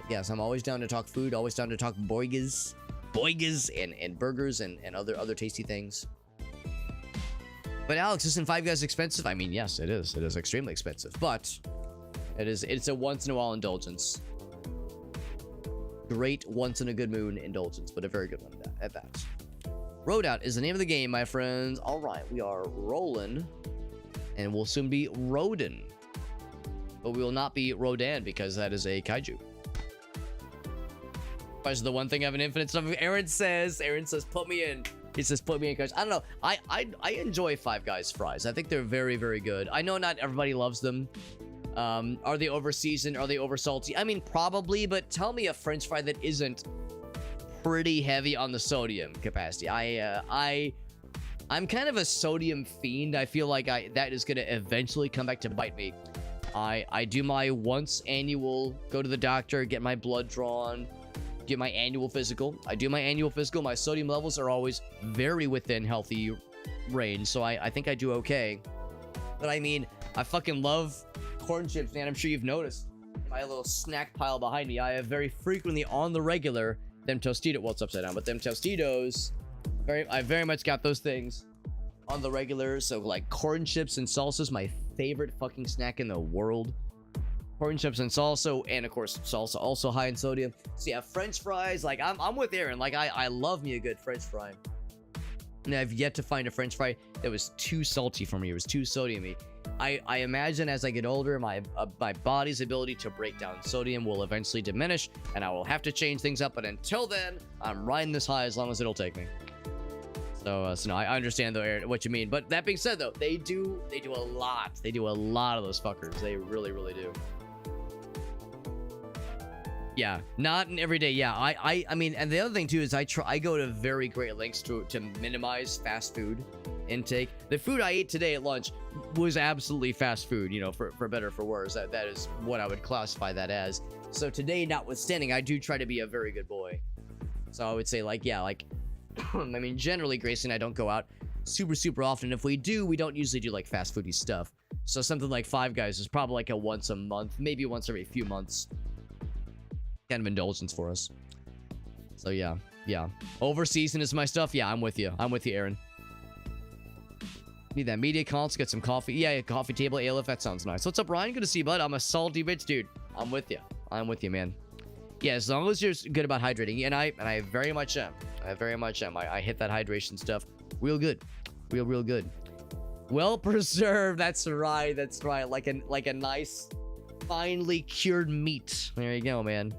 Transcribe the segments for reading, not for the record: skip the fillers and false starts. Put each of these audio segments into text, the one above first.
Yes, I'm always down to talk food, always down to talk boigas and burgers and other tasty things. But Alex, isn't Five Guys expensive? I mean, yes, it is. It is extremely expensive, but it's a once in a while indulgence. Great once in a good moon indulgence, but a very good one at that. RoadOut is the name of the game, my friends. All right, we are rolling, and we'll soon be Rodin. But we will not be Rodan because that is a kaiju. That's the one thing I have an infinite stuff. Aaron says, put me in. He says, put me in, guys. I don't know. I enjoy Five Guys fries. I think they're very, very good. I know not everybody loves them. Are they over seasoned? Are they over salty? I mean, probably, but tell me a French fry that isn't pretty heavy on the sodium capacity. I'm kind of a sodium fiend. I feel like that is gonna eventually come back to bite me. I do my once annual, go to the doctor, get my blood drawn, get my annual physical. I do my annual physical. My sodium levels are always very within healthy range, so I think I do okay. But I mean, I fucking love corn chips, man. I'm sure you've noticed my little snack pile behind me. I have very frequently on the regular them Tostitos. Well, it's upside down, but them Tostitos. I very much got those things on the regular. So like corn chips and salsa is my favorite fucking snack in the world. Corn chips and salsa, and of course salsa also high in sodium. So yeah, French fries. Like I'm with Aaron. Like I love me a good French fry. And I've yet to find a French fry that was too salty for me. It was too sodium-y. I imagine as I get older, my body's ability to break down sodium will eventually diminish, and I will have to change things up. But until then, I'm riding this high as long as it'll take me. So no, I understand though, Aaron, what you mean. But that being said, though, they do a lot. They do a lot of those fuckers. They really, really do. Yeah, not an everyday. Yeah, I mean, and the other thing too is I go to very great lengths to minimize fast food intake. The food I ate today at lunch was absolutely fast food, you know, for better or for worse. That is what I would classify that as. So today, notwithstanding, I do try to be a very good boy. So I would say, like, yeah, like, I mean, generally, Grayson and I don't go out super often. If we do, we don't usually do like fast foody stuff. So something like Five Guys is probably like a once a month, maybe once every few months kind of indulgence for us. So yeah. Over season is my stuff. Yeah, I'm with you, Aaron. Need that media console, get some coffee. Yeah, coffee table, ale, if that sounds nice. What's up, Ryan? Good to see you, bud. I'm a salty bitch, dude. I'm with you, man. Yeah, as long as you're good about hydrating, and I very much am. I hit that hydration stuff real good. Real good. Well preserved. That's right. Like a nice finely cured meat. There you go, man.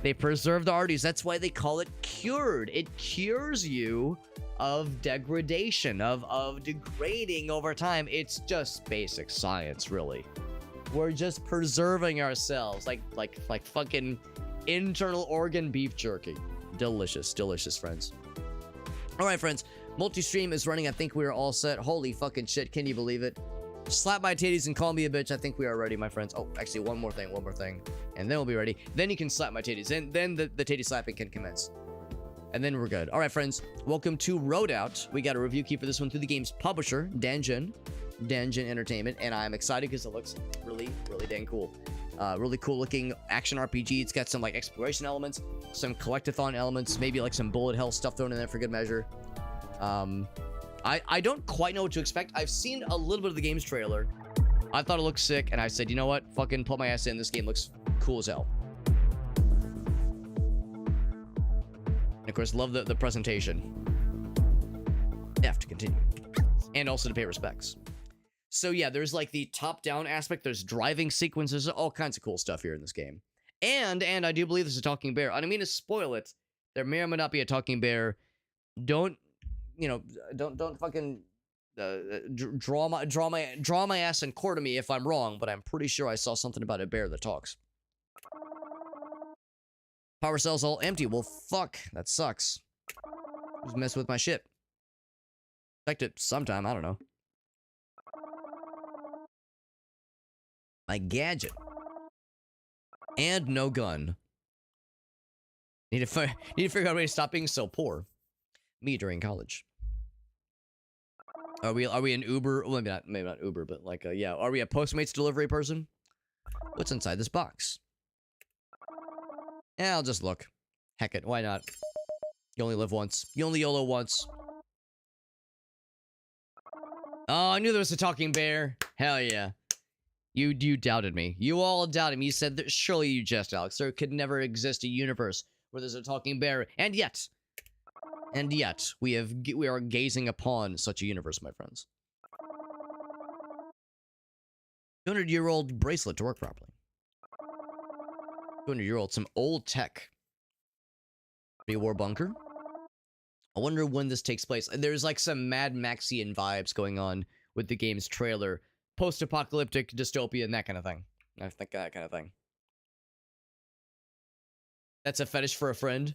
They preserve the arteries. That's why they call it cured. It cures you of degradation, of degrading over time. It's just basic science, really. We're just preserving ourselves like fucking internal organ beef jerky. Delicious, friends. All right, friends. Multi-stream is running. I think we are all set. Holy fucking shit. Can you believe it? Slap my titties and call me a bitch. I think we are ready, my friends. Oh, actually, one more thing. And then we'll be ready. Then you can slap my titties. And then the titty slapping can commence. And then we're good. All right, friends. Welcome to RoadOut. We got a review key for this one through the game's publisher, Danjin Entertainment. And I'm excited because it looks really dang cool. Really cool looking action RPG. It's got some like exploration elements, some collectathon elements, maybe like some bullet hell stuff thrown in there for good measure. I don't quite know what to expect. I've seen a little bit of the game's trailer. I thought it looked sick, and I said, you know what? Fucking put my ass in. This game looks cool as hell. And of course, love the presentation. F to continue. And also to pay respects. So yeah, there's like the top-down aspect. There's driving sequences. All kinds of cool stuff here in this game. And I do believe this is a talking bear. I don't mean to spoil it. There may or may not be a talking bear. Don't fucking draw my ass and quarter me if I'm wrong, but I'm pretty sure I saw something about a bear that talks. Power cells all empty. Well, fuck. That sucks. Who's messing with my shit? Expect it sometime. I don't know. My gadget. And no gun. Need to figure out a way to stop being so poor. Me during college. Are we an Uber? Well, maybe not Uber, but like yeah. Are we a Postmates delivery person? What's inside this box? I'll just look. Heck it, why not? You only live once. You only YOLO once. Oh, I knew there was a talking bear. Hell yeah. You doubted me. You all doubted me. You said that surely you jest, Alex. There could never exist a universe where there's a talking bear. And yet, we are gazing upon such a universe, my friends. 200-year-old bracelet to work properly. 200-year-old, some old tech. Pre-war bunker. I wonder when this takes place. There's like some Mad Maxian vibes going on with the game's trailer. Post-apocalyptic dystopia and that kind of thing. I think that kind of thing. That's a fetish for a friend.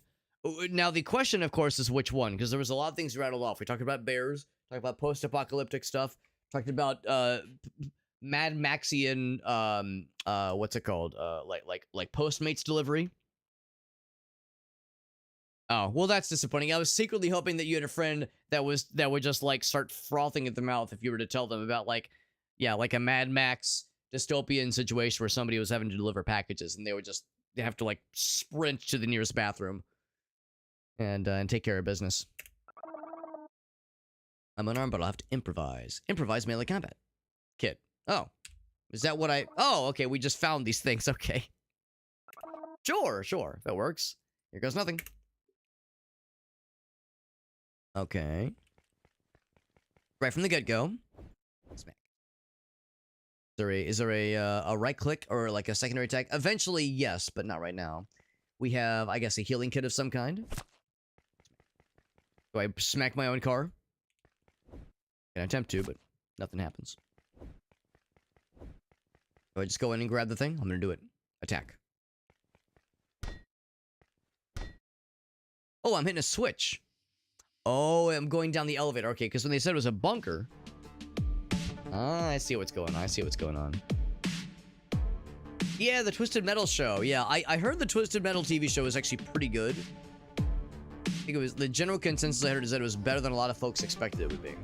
Now, the question, of course, is which one? Because there was a lot of things rattled off. We talked about bears, talked about post-apocalyptic stuff, talked about Mad Maxian, what's it called? Like Postmates delivery. Oh, well, that's disappointing. I was secretly hoping that you had a friend that would just like start frothing at the mouth if you were to tell them about like a Mad Max dystopian situation where somebody was having to deliver packages and they have to like sprint to the nearest bathroom and take care of business. I'm unarmed, but I'll have to improvise. Improvise melee combat. Kid. Oh, is that what oh, okay, we just found these things. Okay. Sure, if that works. Here goes nothing. Okay. Right from the get-go. Smack. Is there a right click or like a secondary attack? Eventually, yes, but not right now. We have, I guess, a healing kit of some kind. Do I smack my own car? Can attempt to, but nothing happens. Do I just go in and grab the thing? I'm gonna do it. Attack. Oh, I'm hitting a switch. Oh, I'm going down the elevator. Okay, because when they said it was a bunker... I see what's going on. Yeah, the Twisted Metal show. Yeah, I heard the Twisted Metal TV show was actually pretty good. I think it was... The general consensus I heard is that it was better than a lot of folks expected it would be.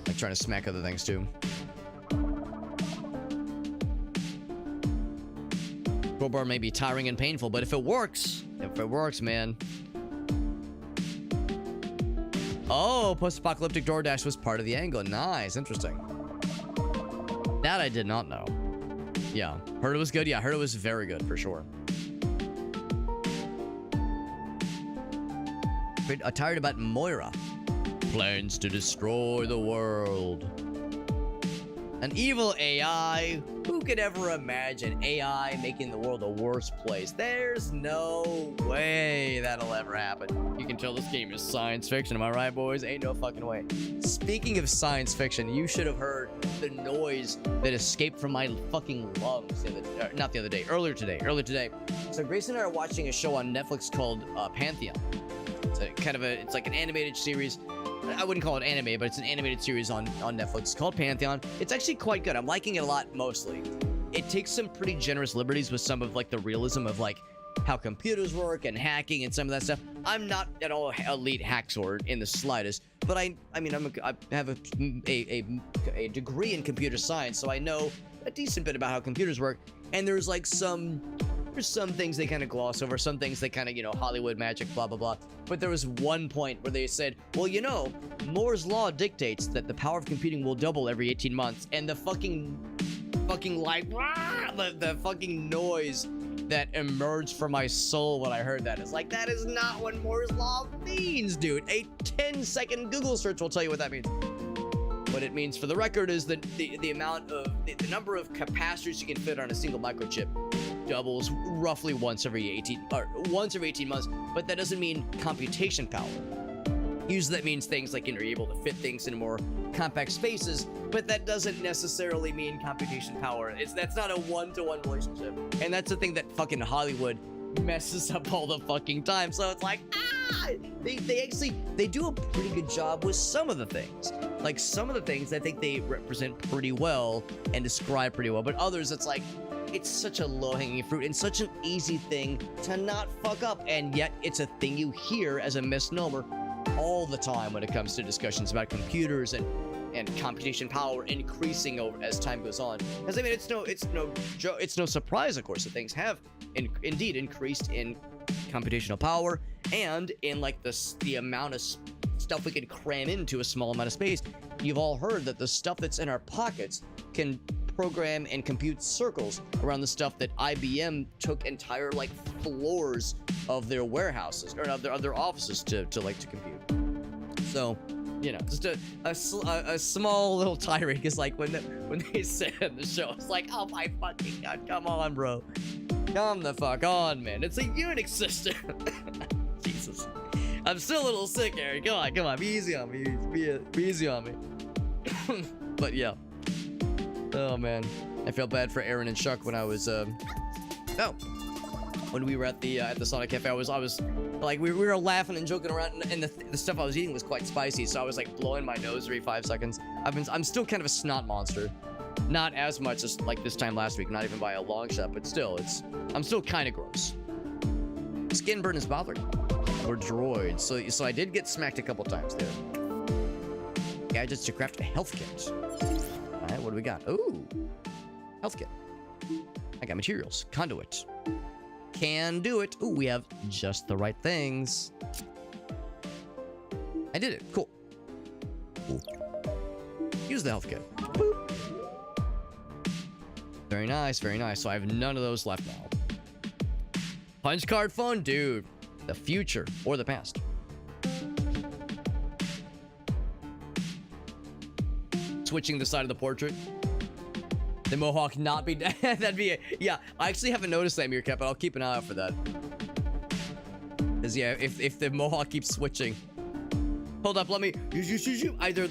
Like trying to smack other things, too. Crowbar may be tiring and painful, but if it works, man. Oh, post-apocalyptic DoorDash was part of the angle. Nice, interesting. That I did not know. Yeah, heard it was good. Yeah, heard it was very good for sure. Tired about Moira. Plans to destroy the world. An evil AI? Who could ever imagine AI making the world a worse place? There's no way that'll ever happen. You can tell this game is science fiction, am I right, boys? Ain't no fucking way. Speaking of science fiction, you should have heard the noise that escaped from my fucking lungs earlier today. So Grace and I are watching a show on Netflix called Pantheon. It's like an animated series. I wouldn't call it anime, but it's an animated series on Netflix. It's called Pantheon. It's actually quite good. I'm liking it a lot, mostly. It takes some pretty generous liberties with some of like the realism of like how computers work and hacking and some of that stuff. I'm not at all elite hacksword in the slightest, but I have a degree in computer science, so I know a decent bit about how computers work. And there's like some things they kind of gloss over, some things they kind of, Hollywood magic, blah, blah, blah. But there was one point where they said, well, Moore's law dictates that the power of computing will double every 18 months. And the fucking like, the fucking noise that emerged from my soul when I heard that is like, that is not what Moore's law means, dude. A 10-second Google search will tell you what that means. What it means for the record is that the amount of, the number of capacitors you can fit on a single microchip doubles roughly once every 18 months, but that doesn't mean computation power. Usually that means things like you're able to fit things in more compact spaces, but that doesn't necessarily mean computation power. That's not a one-to-one relationship. And that's the thing that fucking Hollywood messes up all the fucking time. So it's like, they do a pretty good job with some of the things. Like some of the things I think they represent pretty well and describe pretty well, but others it's like, it's such a low-hanging fruit and such an easy thing to not fuck up, and yet it's a thing you hear as a misnomer all the time when it comes to discussions about computers and and computation power increasing over as time goes on. Because I mean, it's no surprise, of course, that things have indeed increased in computational power and in like the amount of stuff we can cram into a small amount of space. You've all heard that the stuff that's in our pockets can program and compute circles around the stuff that IBM took entire like floors of their warehouses or of their offices to compute. So, you know, just a small little tirade, because like when they said in the show, it's like, oh my fucking god, come on, bro, come the fuck on, man. It's a Unix system. Jesus, I'm still a little sick, Aaron. Come on, be easy on me, be easy on me. But yeah, oh man, I felt bad for Aaron and Chuck when I was when we were at the Sonic Cafe. I was like, we were laughing and joking around, and the stuff I was eating was quite spicy, so I was like blowing my nose every 5 seconds. I'm still kind of a snot monster, not as much as like this time last week, not even by a long shot, but still, I'm still kind of gross. Skin burn is bothering me. Or droids. So I did get smacked a couple times there. Gadgets to craft a health kit. All right, what do we got? Ooh, health kit. I got materials. Conduit. Can do it. Ooh, we have just the right things. I did it. Cool. Cool. Use the health kit. Boop. Very nice, very nice. So I have none of those left now. Punch card phone, dude. The future or the past. Switching the side of the portrait. The mohawk not be dead. That'd be it. Yeah, I actually haven't noticed that, Meerkat, but I'll keep an eye out for that. Because yeah, if the mohawk keeps switching. Hold up, let me. Either.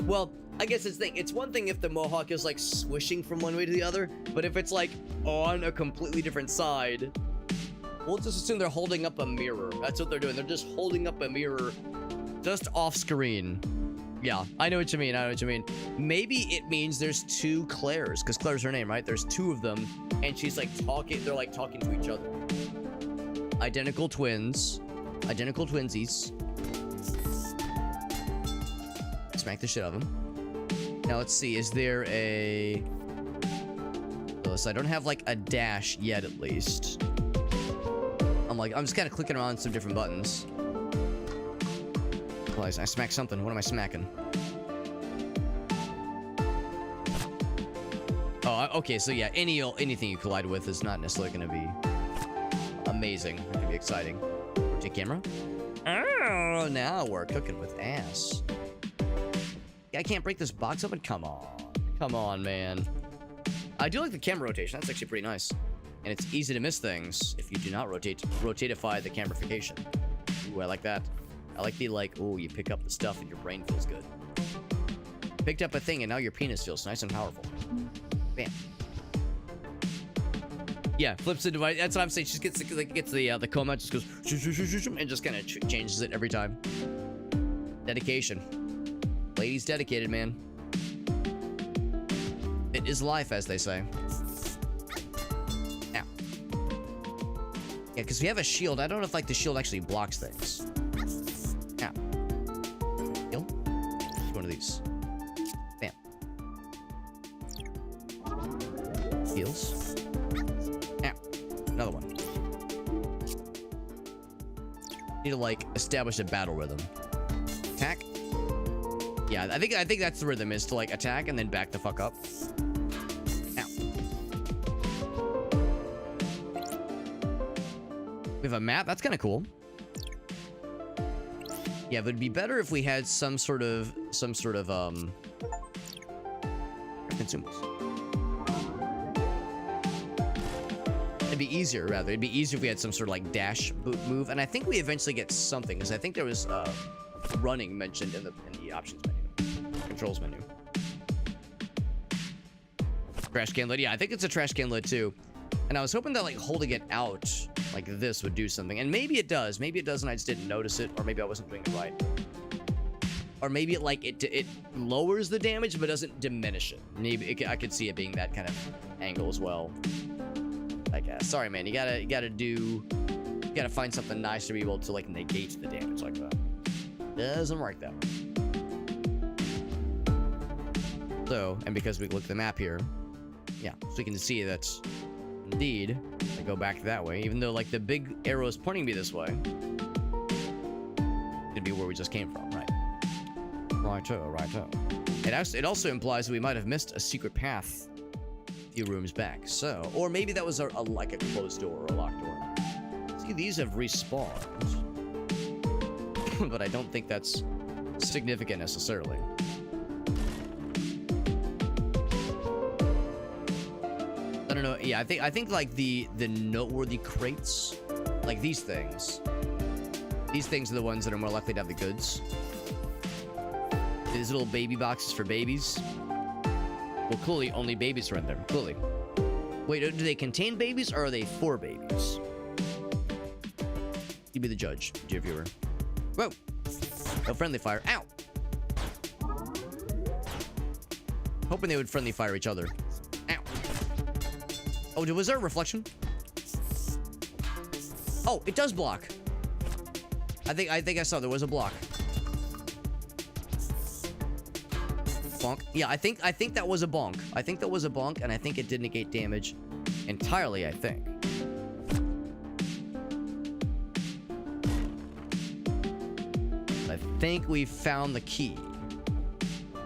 Well, I guess it's thing. It's one thing if the mohawk is like swishing from one way to the other, but if it's like on a completely different side, we'll just assume they're holding up a mirror. That's what they're doing. They're just holding up a mirror, just off screen. Yeah, I know what you mean. Maybe it means there's two Claires, because Claire's her name, right? There's two of them, and she's like talking. They're like talking to each other. Identical twins. Identical twinsies. Smack the shit out of them. Now let's see. Is there a... So I don't have like a dash yet, at least. I'm just kind of clicking around some different buttons. I smacked something. What am I smacking? Oh, okay. So yeah, anything you collide with is not necessarily going to be amazing. It can be exciting. Take camera. Oh, now we're cooking with ass. I can't break this box open. Come on, man. I do like the camera rotation. That's actually pretty nice. And it's easy to miss things if you do not rotatify the camerification. Ooh, I like that. I like the oh, you pick up the stuff and your brain feels good. Picked up a thing and now your penis feels nice and powerful. Bam. Yeah, flips the device. That's what I'm saying. She gets the comb out, just goes and just kind of changes it every time. Dedication. Lady's dedicated, man. It is life, as they say. Now. Yeah, because we have a shield. I don't know if like the shield actually blocks things. Now. Heal. One of these. Bam. Heals. Now. Another one. Need to like establish a battle rhythm. Attack. Yeah, I think that's the rhythm, is to like attack and then back the fuck up. Ow. We have a map. That's kind of cool. Yeah, but it'd be better if we had some sort of consumables. It'd be easier, rather. It'd be easier if we had some sort of like dash move, and I think we eventually get something, because I think there was running mentioned in the options menu, controls menu. Trash can lid. Yeah, I think it's a trash can lid too. And I was hoping that like holding it out like this would do something, and maybe it does. Maybe it does, and I just didn't notice it, or maybe I wasn't doing it right. Or maybe it lowers the damage but doesn't diminish it. Maybe I could see it being that kind of angle as well. I guess. Sorry, man. You gotta find something nice to be able to like negate the damage like that. Doesn't work that way. So, and because we look at the map here, yeah, so we can see that indeed, I go back that way, even though like the big arrow is pointing me this way. It'd be where we just came from, right? Righto. It also implies that we might have missed a secret path a few rooms back. So, or maybe that was like a closed door or a locked door. See, these have respawned. But I don't think that's significant necessarily. I don't know. Yeah, I think like the noteworthy crates, like these things. These things are the ones that are more likely to have the goods. These little baby boxes for babies. Well, clearly only babies are in there. Clearly. Wait, do they contain babies or are they for babies? You be the judge, dear viewer. Whoa! No friendly fire. Ow! Hoping they would friendly fire each other. Ow! Oh, was there a reflection? Oh, it does block. I think I saw there was a block. Bonk. Yeah, I think that was a bonk. I think that was a bonk, and I think it did negate damage entirely, I think. I think we found the key.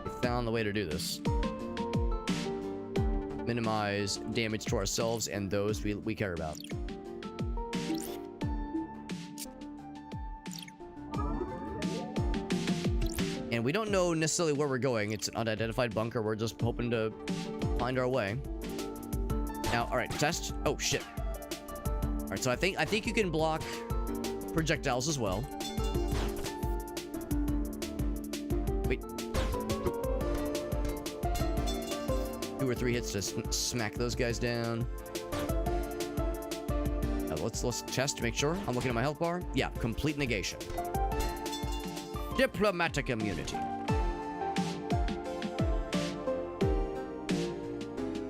We found the way to do this. Minimize damage to ourselves and those we care about. And we don't know necessarily where we're going. It's an unidentified bunker. We're just hoping to find our way. Now, all right, test. Oh shit. All right, so I think you can block projectiles as well. Wait. 2 or 3 hits to smack those guys down. Let's test to make sure. I'm looking at my health bar. Yeah, complete negation. Diplomatic immunity.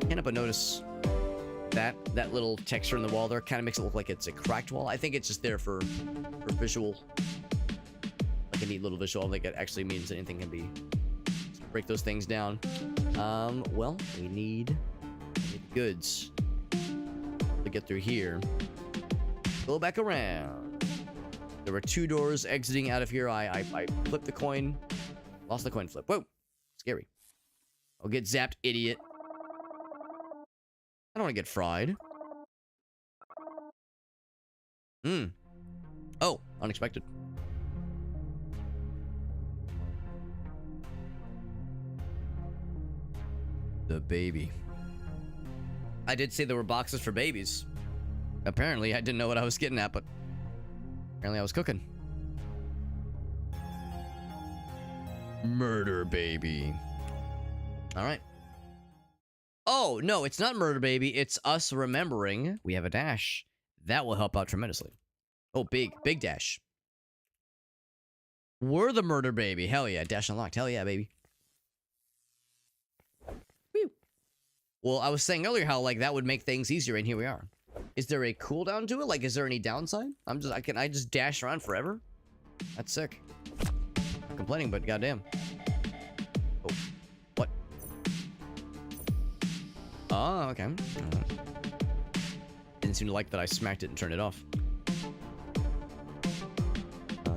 Can't help but notice that little texture in the wall there kind of makes it look like it's a cracked wall. I think it's just there for visual, like a neat little visual. I don't think it actually means anything can be break those things down. Well, we need goods to get through here. Go back around. There were 2 doors exiting out of here. I flipped the coin. Lost the coin flip. Whoa. Scary. I'll get zapped, idiot. I don't want to get fried. Oh, unexpected. The baby. I did say there were boxes for babies. Apparently, I didn't know what I was getting at, but apparently I was cooking. Murder baby. All right. Oh, no, it's not murder baby. It's us remembering we have a dash. That will help out tremendously. Oh, big dash. We're the murder baby. Hell yeah. Dash unlocked. Hell yeah, baby. Whew. Well, I was saying earlier how, like, that would make things easier, and here we are. Is there a cooldown to it? Like, is there any downside? Can I just dash around forever? That's sick. I'm complaining, but goddamn. Oh, what? Oh, okay. Didn't seem to like that I smacked it and turned it off.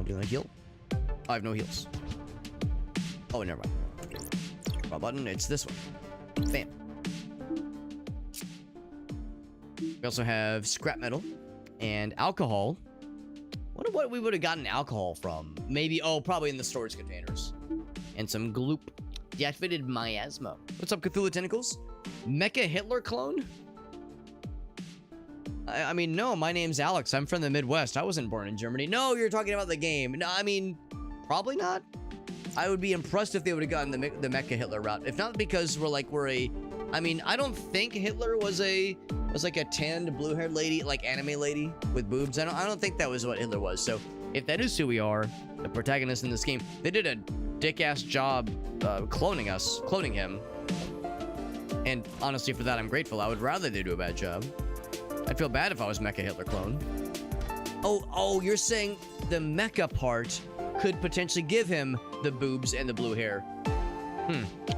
Do I heal? I have no heals. Oh, never mind. Wrong button. It's this one. Bam. We also have scrap metal and alcohol. Wonder what we would have gotten alcohol from. Maybe, oh, probably in the storage containers. And some gloop. Deactivated miasma. What's up, Cthulhu Tentacles? Mecha Hitler clone? I mean, no, my name's Alex. I'm from the Midwest. I wasn't born in Germany. No, you're talking about the game. No, I mean, probably not. I would be impressed if they would have gotten the Mecha Hitler route. If not because I mean, I don't think Hitler was like a tanned blue-haired lady, like anime lady with boobs. I don't think that was what Hitler was. So if that is who we are, the protagonist in this game, they did a dick-ass job cloning him. And honestly, for that, I'm grateful. I would rather they do a bad job. I'd feel bad if I was Mecha Hitler clone. Oh, you're saying the mecha part could potentially give him the boobs and the blue hair.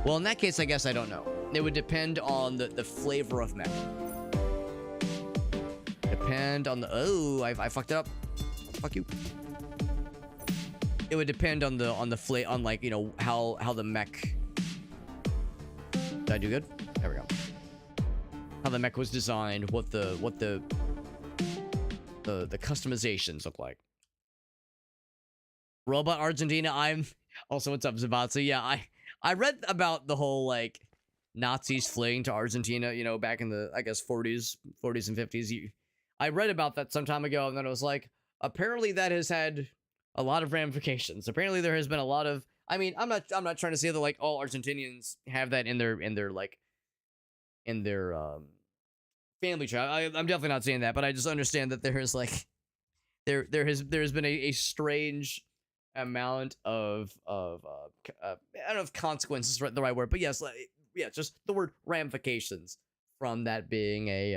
Well, in that case, I guess I don't know. It would depend on the flavor of mech. Depend on the... Oh, I fucked it up. Fuck you. It would depend on the on like, you know, how the mech... Did I do good? There we go. How the mech was designed, what the customizations look like. Robot Argentina, I'm... Also, what's up, Zabatsu? Yeah, I read about the whole, like, Nazis fleeing to Argentina, you know, back in the, I guess, 40s and 50s. I read about that some time ago, and then I was like, apparently that has had a lot of ramifications. Apparently there has been a lot of... I mean, I'm not trying to say that, like, all Argentinians have that in their family tree. I'm definitely not saying that, but I just understand that there is, like, there's been a strange amount of I don't know if consequences is the right word, but yes, like, yeah, just the word ramifications from that being a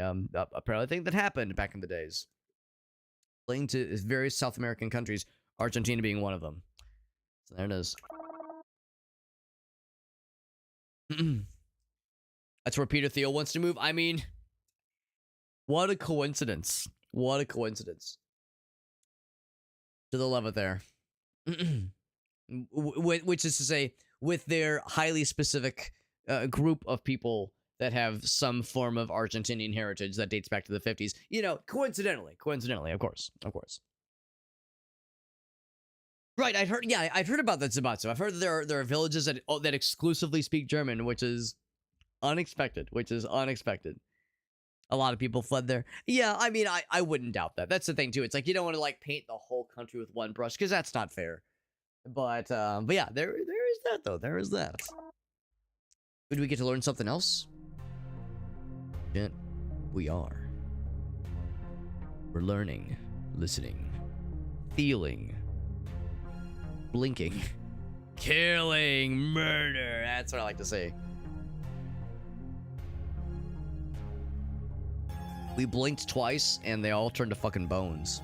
apparently thing that happened back in the days. Playing to various South American countries, Argentina being one of them. So there it is. That's where Peter Thiel wants to move. I mean, what a coincidence. What a coincidence. To the love it there. Which is to say, with their highly specific group of people that have some form of Argentinian heritage that dates back to the 50s. You know, coincidentally, of course. Right, I've heard about that, Zabatsu. I've heard that there are villages that exclusively speak German, which is unexpected. A lot of people fled there. Yeah, I mean, I wouldn't doubt that. That's the thing, too. It's like, you don't want to, like, paint the whole country with one brush, because that's not fair. But yeah, there is that, though. There is that. Did we get to learn something else? Yeah, we are. We're learning, listening, feeling, blinking, killing, murder. That's what I like to say. We blinked twice, and they all turned to fucking bones.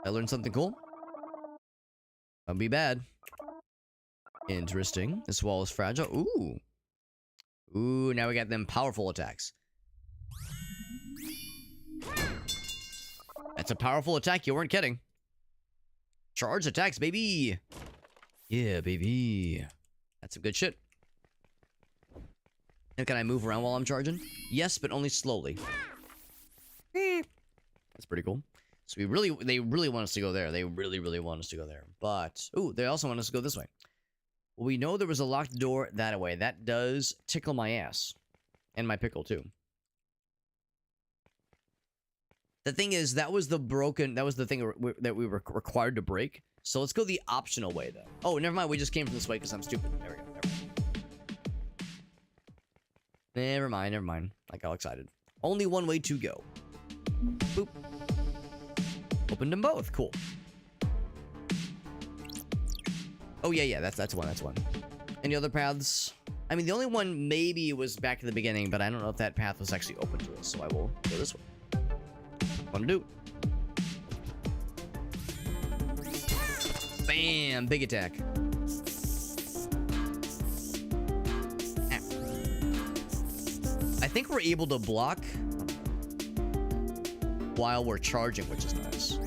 I learned something cool. That'd be bad. Interesting. This wall is fragile. Ooh. Ooh, now we got them powerful attacks. That's a powerful attack. You weren't kidding. Charge attacks, baby. Yeah, baby. That's some good shit. And can I move around while I'm charging? Yes, but only slowly. That's pretty cool. So they really want us to go there. They really want us to go there. But, ooh, they also want us to go this way. Well, we know there was a locked door that way. That does tickle my ass. And my pickle, too. The thing is, that was the thing that we were required to break. So let's go the optional way, though. Oh, never mind. We just came from this way because I'm stupid. There we go. Never mind. I got excited. Only one way to go. Boop. Opened them both. Cool. Oh, yeah. That's one. Any other paths? I mean, the only one maybe was back at the beginning, but I don't know if that path was actually open to us, so I will go this way. Want to do? Bam! Big attack. I think we're able to block while we're charging, which is nice.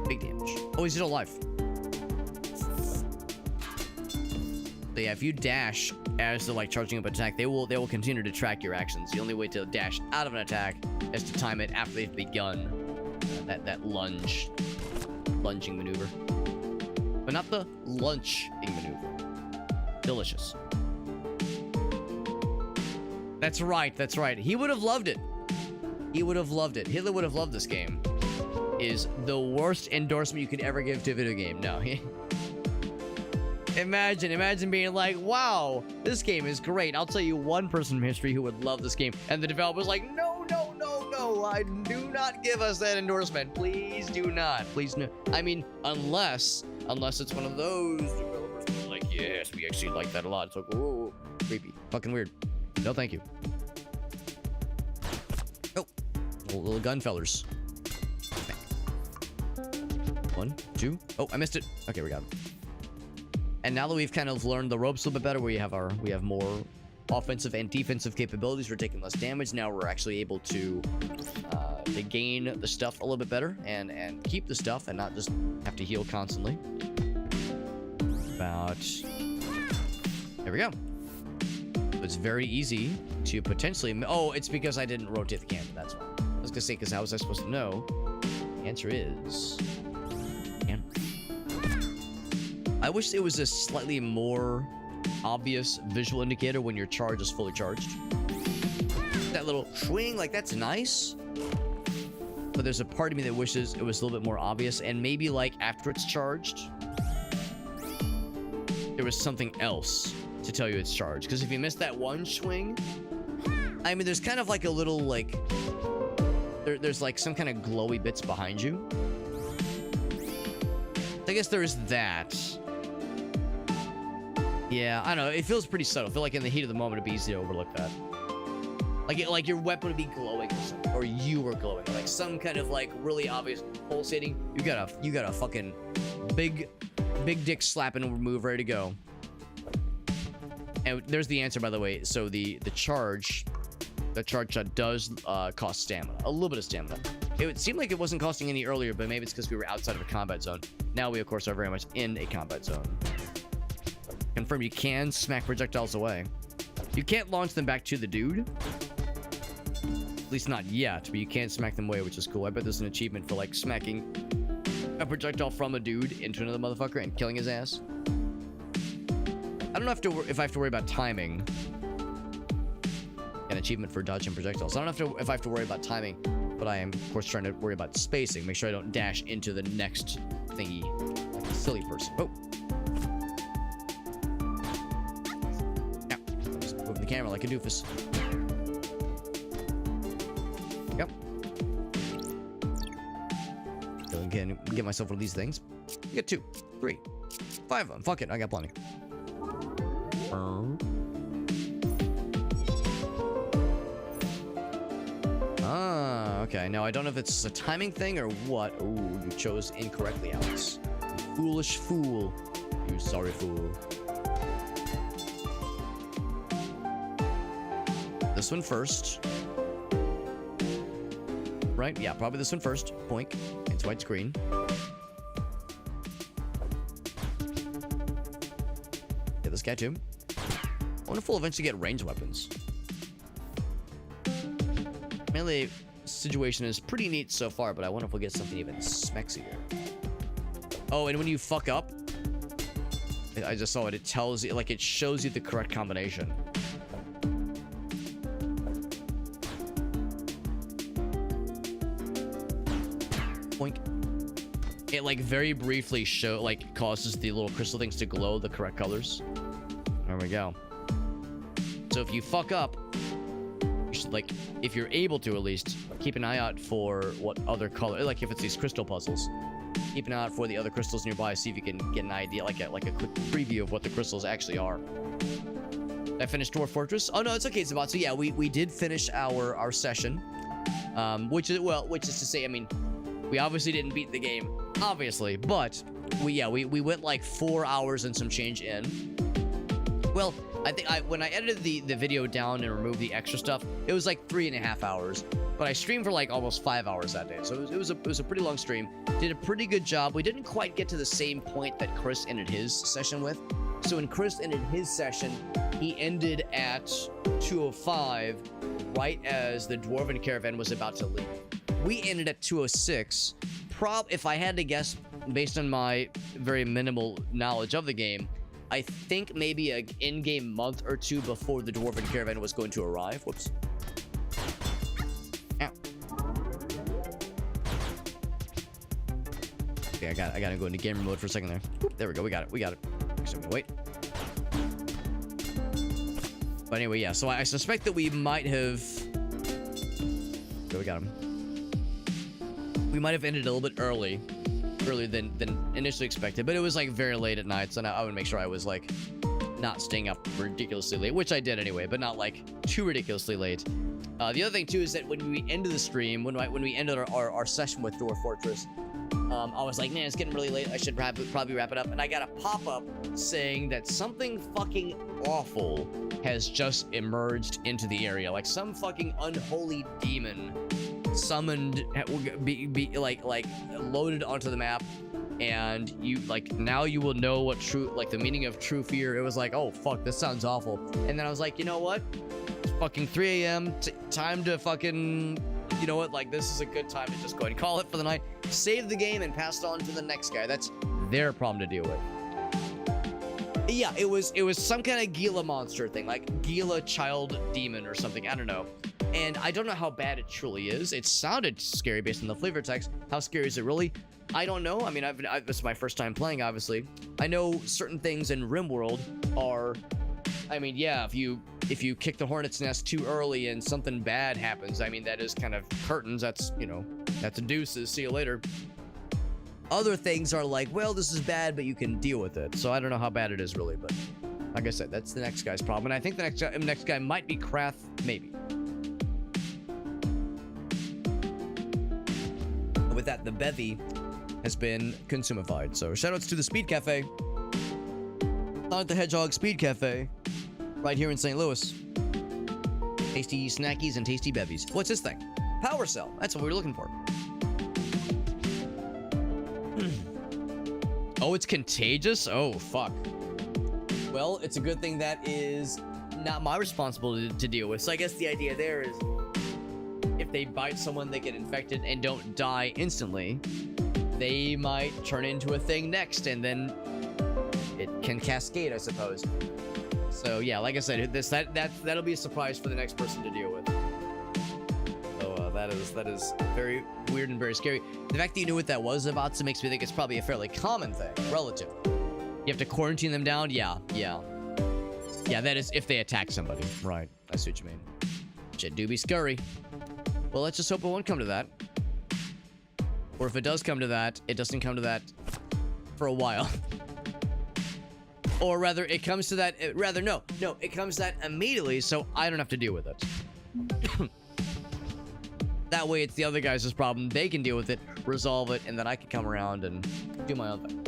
Big damage. Oh, he's still alive. So yeah, if you dash as they're like charging up an attack, they will continue to track your actions. The only way to dash out of an attack is to time it after they've begun that lunging maneuver, but not the lunching maneuver. Delicious. That's right. He would have loved it. Hitler would have loved this game. Is the worst endorsement you could ever give to a video game. No. Imagine being like, wow, this game is great. I'll tell you one person from history who would love this game. And the developer's like, no. Do not give us that endorsement. Please do not. Please no. I mean, unless it's one of those developers who's like, yes, we actually like that a lot. It's like, whoa, creepy. Fucking weird. No, thank you. Oh, little gun fellers. 1, 2. Oh, I missed it. Okay, we got it. And now that we've kind of learned the ropes a little bit better, we have more offensive and defensive capabilities. We're taking less damage. Now we're actually able to gain the stuff a little bit better and keep the stuff and not just have to heal constantly. There we go. It's very easy to potentially... Oh, it's because I didn't rotate the camera. That's why. I was gonna say, because how was I supposed to know? The answer is... camera. I wish it was a slightly more obvious visual indicator when your charge is fully charged. That little swing, like, that's nice. But there's a part of me that wishes it was a little bit more obvious, and maybe, like, after it's charged, there was something else to tell you it's charged. Because if you miss that one swing, I mean, there's kind of like a little, like, there's like some kind of glowy bits behind you. I guess there's that. Yeah, I don't know. It feels pretty subtle. I feel like in the heat of the moment, it'd be easy to overlook that. Like your weapon would be glowing or something, or you were glowing, like some kind of like really obvious pulsating. You got a fucking big dick slapping move ready to go. And there's the answer, by the way. So the charge shot does cost stamina, a little bit of stamina. It would seem like it wasn't costing any earlier, but maybe it's because we were outside of a combat zone. Now we of course are very much in a combat zone. Confirm you can smack projectiles away. You can't launch them back to the dude. At least not yet, but you can smack them away, which is cool. I bet there's an achievement for like smacking a projectile from a dude into another motherfucker and killing his ass. I don't know if I have to worry about timing. An achievement for dodging projectiles. I don't know if I have to worry about timing, but I am of course trying to worry about spacing. Make sure I don't dash into the next thingy like a silly person. Oh. Yeah. Just moving the camera like a doofus. Yep. Go again, get myself one of these things. Get 2, 3, 5 of them. Fuck it, I got plenty. Okay. Now I don't know if it's a timing thing or what. Ooh, you chose incorrectly, Alex. You foolish fool. You sorry fool. This one first. Right? Yeah, probably this one first. Poink. It's widescreen. Get this guy too. I wonder if we'll eventually get ranged weapons. Melee situation is pretty neat so far, but I wonder if we'll get something even smexier. Oh, and when you fuck up, I just saw it. It tells you, like, it shows you the correct combination. Boink. It like very briefly causes the little crystal things to glow the correct colors. There we go. So if you fuck up, you should, like, if you're able to at least, keep an eye out for what other color, like if it's these crystal puzzles, keep an eye out for the other crystals nearby, see if you can get an idea, like a quick preview of what the crystals actually are. I finished Dwarf Fortress. Oh no, it's okay, Sabat. So yeah, we did finish our session, which is to say, I mean, we obviously didn't beat the game, obviously, but we went like 4 hours and some change in. Well, I think when I edited the video down and removed the extra stuff, it was like 3.5 hours. But I streamed for like almost 5 hours that day, so it was a pretty long stream. Did a pretty good job. We didn't quite get to the same point that Chris ended his session with. So when Chris ended his session, he ended at 2:05, right as the Dwarven Caravan was about to leave. We ended at 2:06. If I had to guess, based on my very minimal knowledge of the game, I think maybe an in-game month or 2 before the Dwarven Caravan was going to arrive. Whoops. Ow. Okay, I gotta go into gamer mode for a second there. Whoop, there we go. We got it. Actually, wait. But anyway, yeah. So I suspect that we might have. Okay, we got him. We might have ended a little bit earlier than initially expected, but it was like very late at night, so now I would make sure I was like not staying up ridiculously late, which I did anyway, but not like too ridiculously late. The other thing too is that when we ended the stream, when we ended our session with Dwarf Fortress, I was like, man, it's getting really late. I should probably wrap it up. And I got a pop-up saying that something fucking awful has just emerged into the area. Like some fucking unholy demon summoned, like loaded onto the map. And you, like, now you will know what true, like, the meaning of true fear. It was like, oh, fuck, this sounds awful. And then I was like, you know what? It's fucking 3 a.m. Time to fucking... You know what, like, this is a good time to just go ahead and call it for the night, save the game, and pass it on to the next guy. That's their problem to deal with. Yeah, it was some kind of Gila monster thing, like Gila child demon or something, I don't know. And I don't know how bad it truly is. It sounded scary based on the flavor text. How scary is it really? I don't know. I mean, this is my first time playing, obviously. I know certain things in RimWorld are... I mean, yeah, if you kick the hornet's nest too early and something bad happens, I mean, that is kind of curtains. That's, you know, that's a deuces. See you later. Other things are like, well, this is bad, but you can deal with it. So I don't know how bad it is really, but like I said, that's the next guy's problem. And I think the next guy might be Krath, maybe. With that, the bevy has been consumified. So shoutouts to the Speed Cafe. Sonic the Hedgehog Speed Cafe. Right here in St. Louis. Tasty snackies and tasty bevies. What's this thing? Power cell. That's what we were looking for. Oh, it's contagious? Oh, fuck. Well, it's a good thing that is not my responsibility to deal with. So I guess the idea there is if they bite someone, they get infected and don't die instantly, they might turn into a thing next, and then it can cascade, I suppose. So yeah, like I said, that'll be a surprise for the next person to deal with. So that is very weird and very scary. The fact that you knew what that was about makes me think it's probably a fairly common thing, relative. You have to quarantine them down. Yeah. That is if they attack somebody. Right. I see what you mean. Shit do be scurry. Well, let's just hope it won't come to that. Or if it does come to that, it doesn't come to that for a while. Or rather, it comes to that... No, it comes to that immediately, so I don't have to deal with it. That way, it's the other guys' problem. They can deal with it, resolve it, and then I can come around and do my own thing.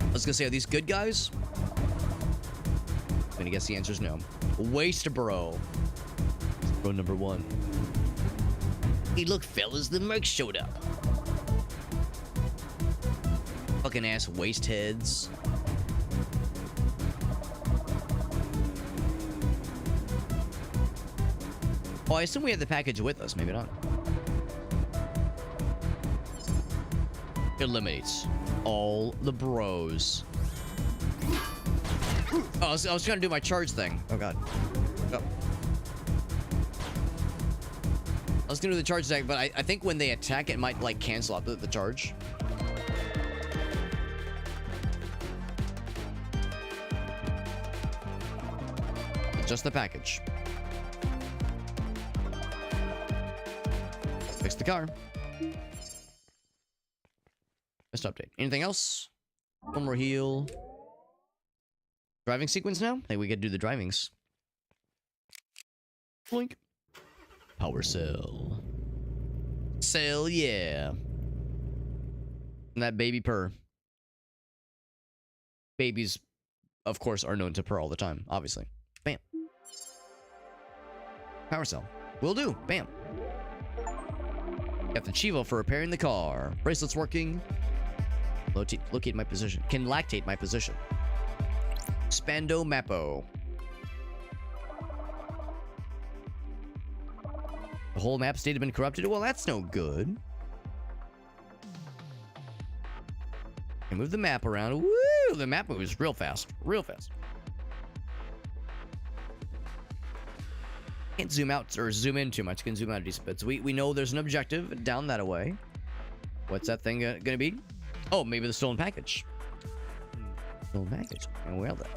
I was gonna say, are these good guys? I'm gonna guess the answer is no. Waste bro. Bro number 1. Hey, look, fellas, the merc showed up. Fucking ass waste heads. Oh, I assume we have the package with us. Maybe not. Eliminates all the bros. Oh, I was trying to do my charge thing. Oh, God. Oh. I was gonna do the charge attack, but I think when they attack, it might, like, cancel out the charge. Just the package. Fix the car. Best update. Anything else? One more heal. Driving sequence now? Hey, we gotta do the drivings. Blink. Power cell. Cell, yeah. And that baby purr. Babies, of course, are known to purr all the time, obviously. Bam. Power cell. Will do. Bam. Got the Chivo for repairing the car. Bracelet's working. Locate my position. Can lactate my position. Spando Mappo. The whole map state had been corrupted. Well, that's no good. And move the map around. Woo! The map moves real fast. Real fast. Can't zoom out or zoom in too much. Can zoom out a decent bit. So we know there's an objective down that away. What's that thing gonna be? Oh, maybe the stolen package. Stolen package. And well then.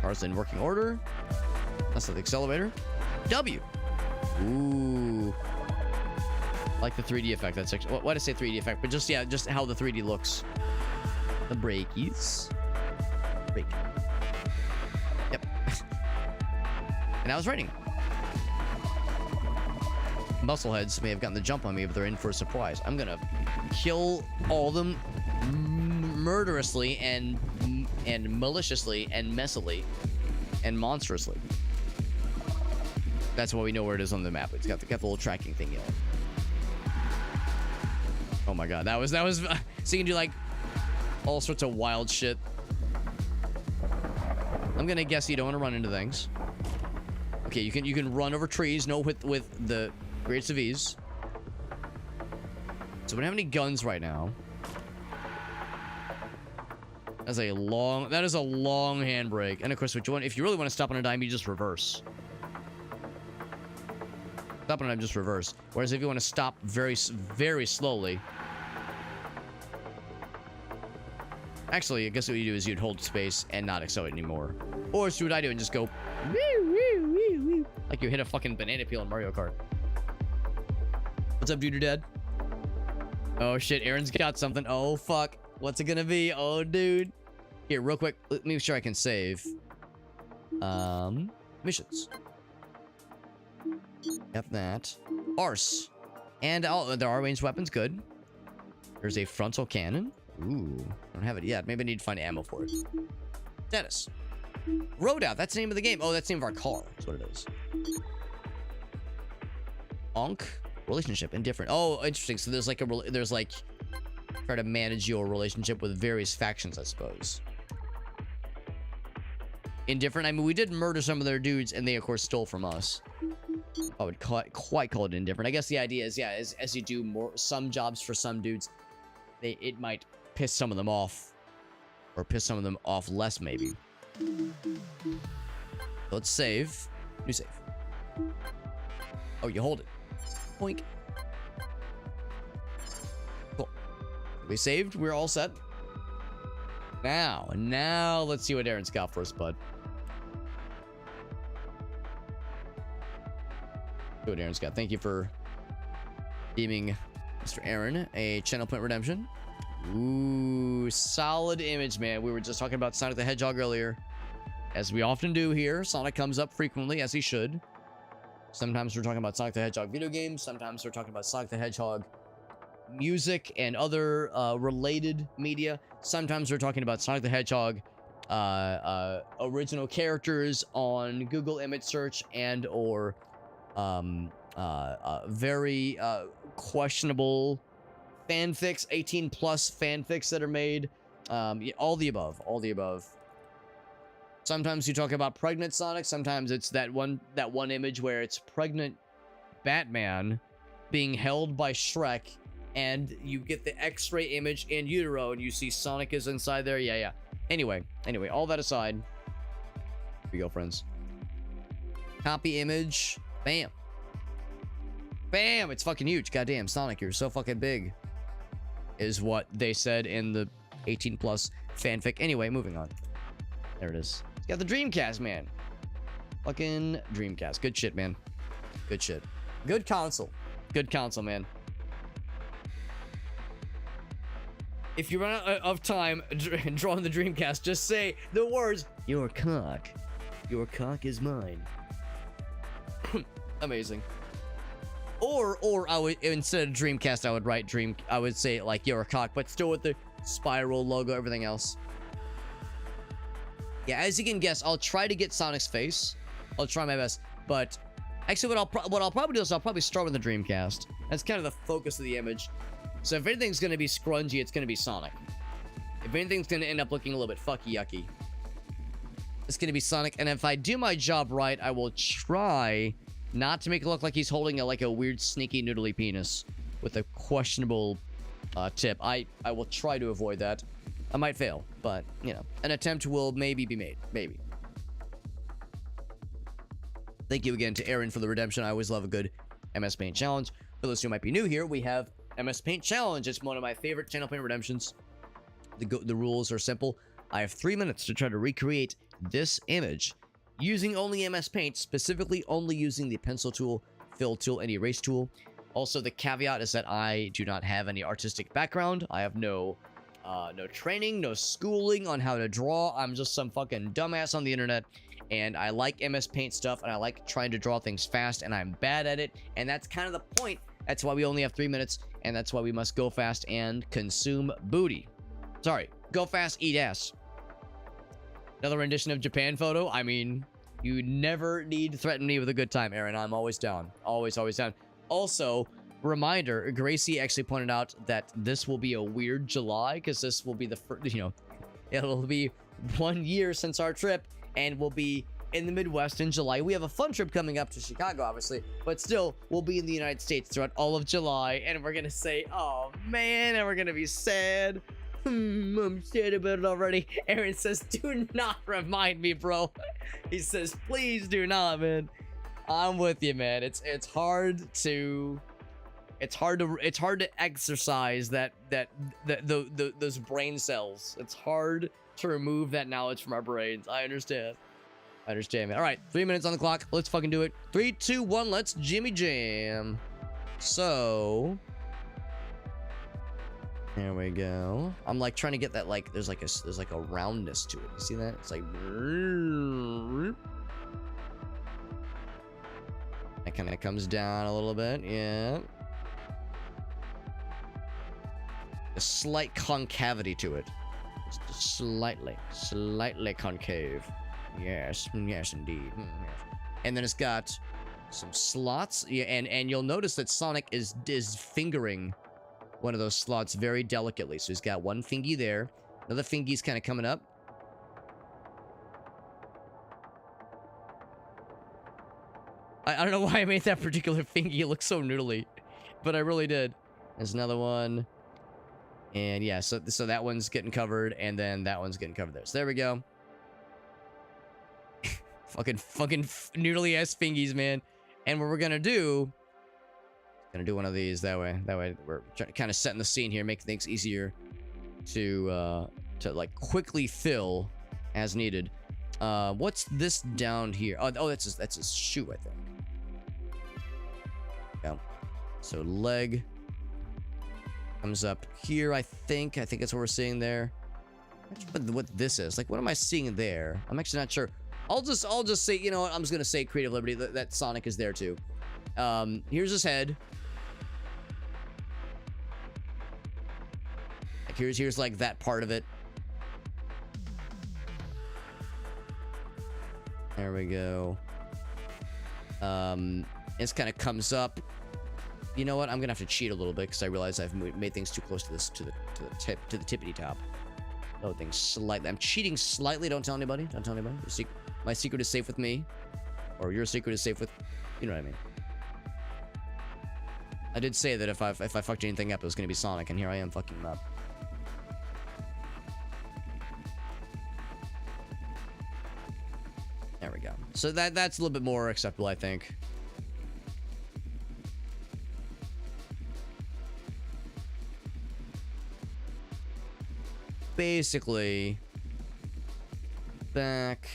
Car's in working order. That's the accelerator. W. Ooh. I like the 3D effect. That's actually... Why did I say 3D effect? But just, yeah, just how the 3D looks. The brakies. Brake. Yep. And now it's raining. muscleheads may have gotten the jump on me, but they're in for a surprise. I'm gonna kill all of them murderously and maliciously and messily and monstrously. That's why we know where it is on the map. It's got the little tracking thing yellow. Oh my god, that was so you can do like all sorts of wild shit. I'm gonna guess you don't want to run into things. Okay, you can run over trees, no, with the greatest of ease. So we don't have any guns right now. That is a long handbrake. And of course, if you really want to stop on a dime, you just reverse. Stop on a dime, just reverse. Whereas if you want to stop very slowly. Actually, I guess what you do is you'd hold space and not accelerate anymore. Or do what I do and just go like you hit a fucking banana peel in Mario Kart. What's up, dude? Dad? Oh shit, Aaron's got something. Oh fuck. What's it gonna be? Oh dude. Here, real quick. Let me make sure I can save. Missions. Got that. Arse. And there are ranged weapons. Good. There's a frontal cannon. Ooh. Don't have it yet. Maybe I need to find ammo for it. Status. RoadOut. That's the name of the game. Oh, that's the name of our car. That's what it is. Onk. Relationship. Indifferent. Oh, interesting. So there's like try to manage your relationship with various factions, I suppose. Indifferent. I mean, we did murder some of their dudes, and they, of course, stole from us. I would quite call it indifferent. I guess the idea is, yeah, as you do some jobs for some dudes, it might piss some of them off. Or piss some of them off less, maybe. Let's save. New save. Oh, you hold it. Boink. Cool. We saved. We're all set. Now, let's see what Aaron's got for us, bud. See what Aaron's got. Thank you for deeming Mr. Aaron a channel point redemption. Ooh, solid image, man. We were just talking about Sonic the Hedgehog earlier. As we often do here, Sonic comes up frequently, as he should. Sometimes we're talking about Sonic the Hedgehog video games. Sometimes we're talking about Sonic the Hedgehog music and other related media. Sometimes we're talking about Sonic the Hedgehog original characters on Google image search and or very questionable fanfics, 18+ fanfics that are made. All the above. Sometimes you talk about pregnant Sonic. Sometimes it's that one image where it's pregnant Batman being held by Shrek, and you get the X-ray image in utero, and you see Sonic is inside there. Yeah. Anyway, all that aside, here we go, friends. Copy image. Bam. It's fucking huge. Goddamn, Sonic, you're so fucking big. Is what they said in the 18+ fanfic. Anyway, moving on. There it is. It's got the Dreamcast, man. Fucking Dreamcast. Good shit, man. Good shit. Good console, man. If you run out of time drawing the Dreamcast, just say the words, "Your cock. Your cock is mine." Amazing. Or I would, instead of Dreamcast, I would write I would say like "Your cock," but still with the spiral logo, everything else. Yeah, as you can guess, I'll try to get Sonic's face. I'll try my best, but actually, what I'll probably do is I'll probably start with the Dreamcast. That's kind of the focus of the image. So if anything's gonna be scrungy, it's gonna be Sonic. If anything's gonna end up looking a little bit fucky yucky, it's gonna be Sonic. And if I do my job right, I will try not to make it look like he's holding a weird sneaky noodly penis with a questionable tip. I will try to avoid that. I might fail, but, you know, an attempt will maybe be made. Maybe. Thank you again to Aaron for the redemption. I always love a good MS Paint challenge. For those who might be new here, we have MS Paint challenge. It's one of my favorite channel paint redemptions. The rules are simple. I have 3 minutes to try to recreate this image using only MS Paint, specifically only using the pencil tool, fill tool, and erase tool. Also, the caveat is that I do not have any artistic background. I have no no training, no schooling on how to draw. I'm just some fucking dumbass on the internet. And I like MS Paint stuff, and I like trying to draw things fast, and I'm bad at it. And that's kind of the point. That's why we only have 3 minutes, and that's why we must go fast and consume booty. Sorry, go fast, eat ass. Another rendition of Japan photo. I mean, you never need to threaten me with a good time, Aaron. I'm always down. Always, always down. Also, reminder, Gracie actually pointed out that this will be a weird July, because this will be the first, you know, it'll be 1 year since our trip, and we'll be in the Midwest in July. We have a fun trip coming up to Chicago, obviously, but still, we'll be in the United States throughout all of July, and we're gonna say, oh man, and we're gonna be sad. I'm sad about it already. Aaron says, do not remind me, bro. He says, please do not, man. I'm with you, man. It's hard to exercise those brain cells. It's hard to remove that knowledge from our brains. I understand. I understand, man. All right, 3 minutes on the clock. Let's fucking do it. 3, 2, 1. Let's Jimmy Jam. So there we go. I'm like trying to get that, like there's like a roundness to it. You see that? It's like that kind of comes down a little bit. Yeah. A slight concavity to it. Just slightly concave. Yes, yes indeed. Yes. And then it's got some slots. Yeah, and you'll notice that Sonic is fingering one of those slots very delicately. So he's got one fingy there. Another fingy's kind of coming up. I don't know why I made that particular fingy look so noodly, but I really did. There's another one. And yeah, so that one's getting covered, and then that one's getting covered there. So there we go. fucking noodly ass fingies, man. And what we're gonna do one of these that way. That way we're kind of setting the scene here, making things easier to like quickly fill as needed. What's this down here? Oh, that's his shoe, I think. Yeah. So leg comes up here, I think that's what we're seeing there. What this is, like, what am I seeing there? I'm actually not sure. I'll just say, you know what, I'm just gonna say creative liberty that Sonic is there too. Here's his head. Like here's like that part of it. There we go. This kind of comes up. You know what? I'm gonna have to cheat a little bit because I realize I've made things too close to this to the tippity top. Oh, things slightly. I'm cheating slightly. Don't tell anybody. Don't tell anybody. My secret is safe with me, or your secret is safe with. You know what I mean. I did say that if I fucked anything up, it was gonna be Sonic, and here I am fucking him up. There we go. So that's a little bit more acceptable, I think. Basically, back.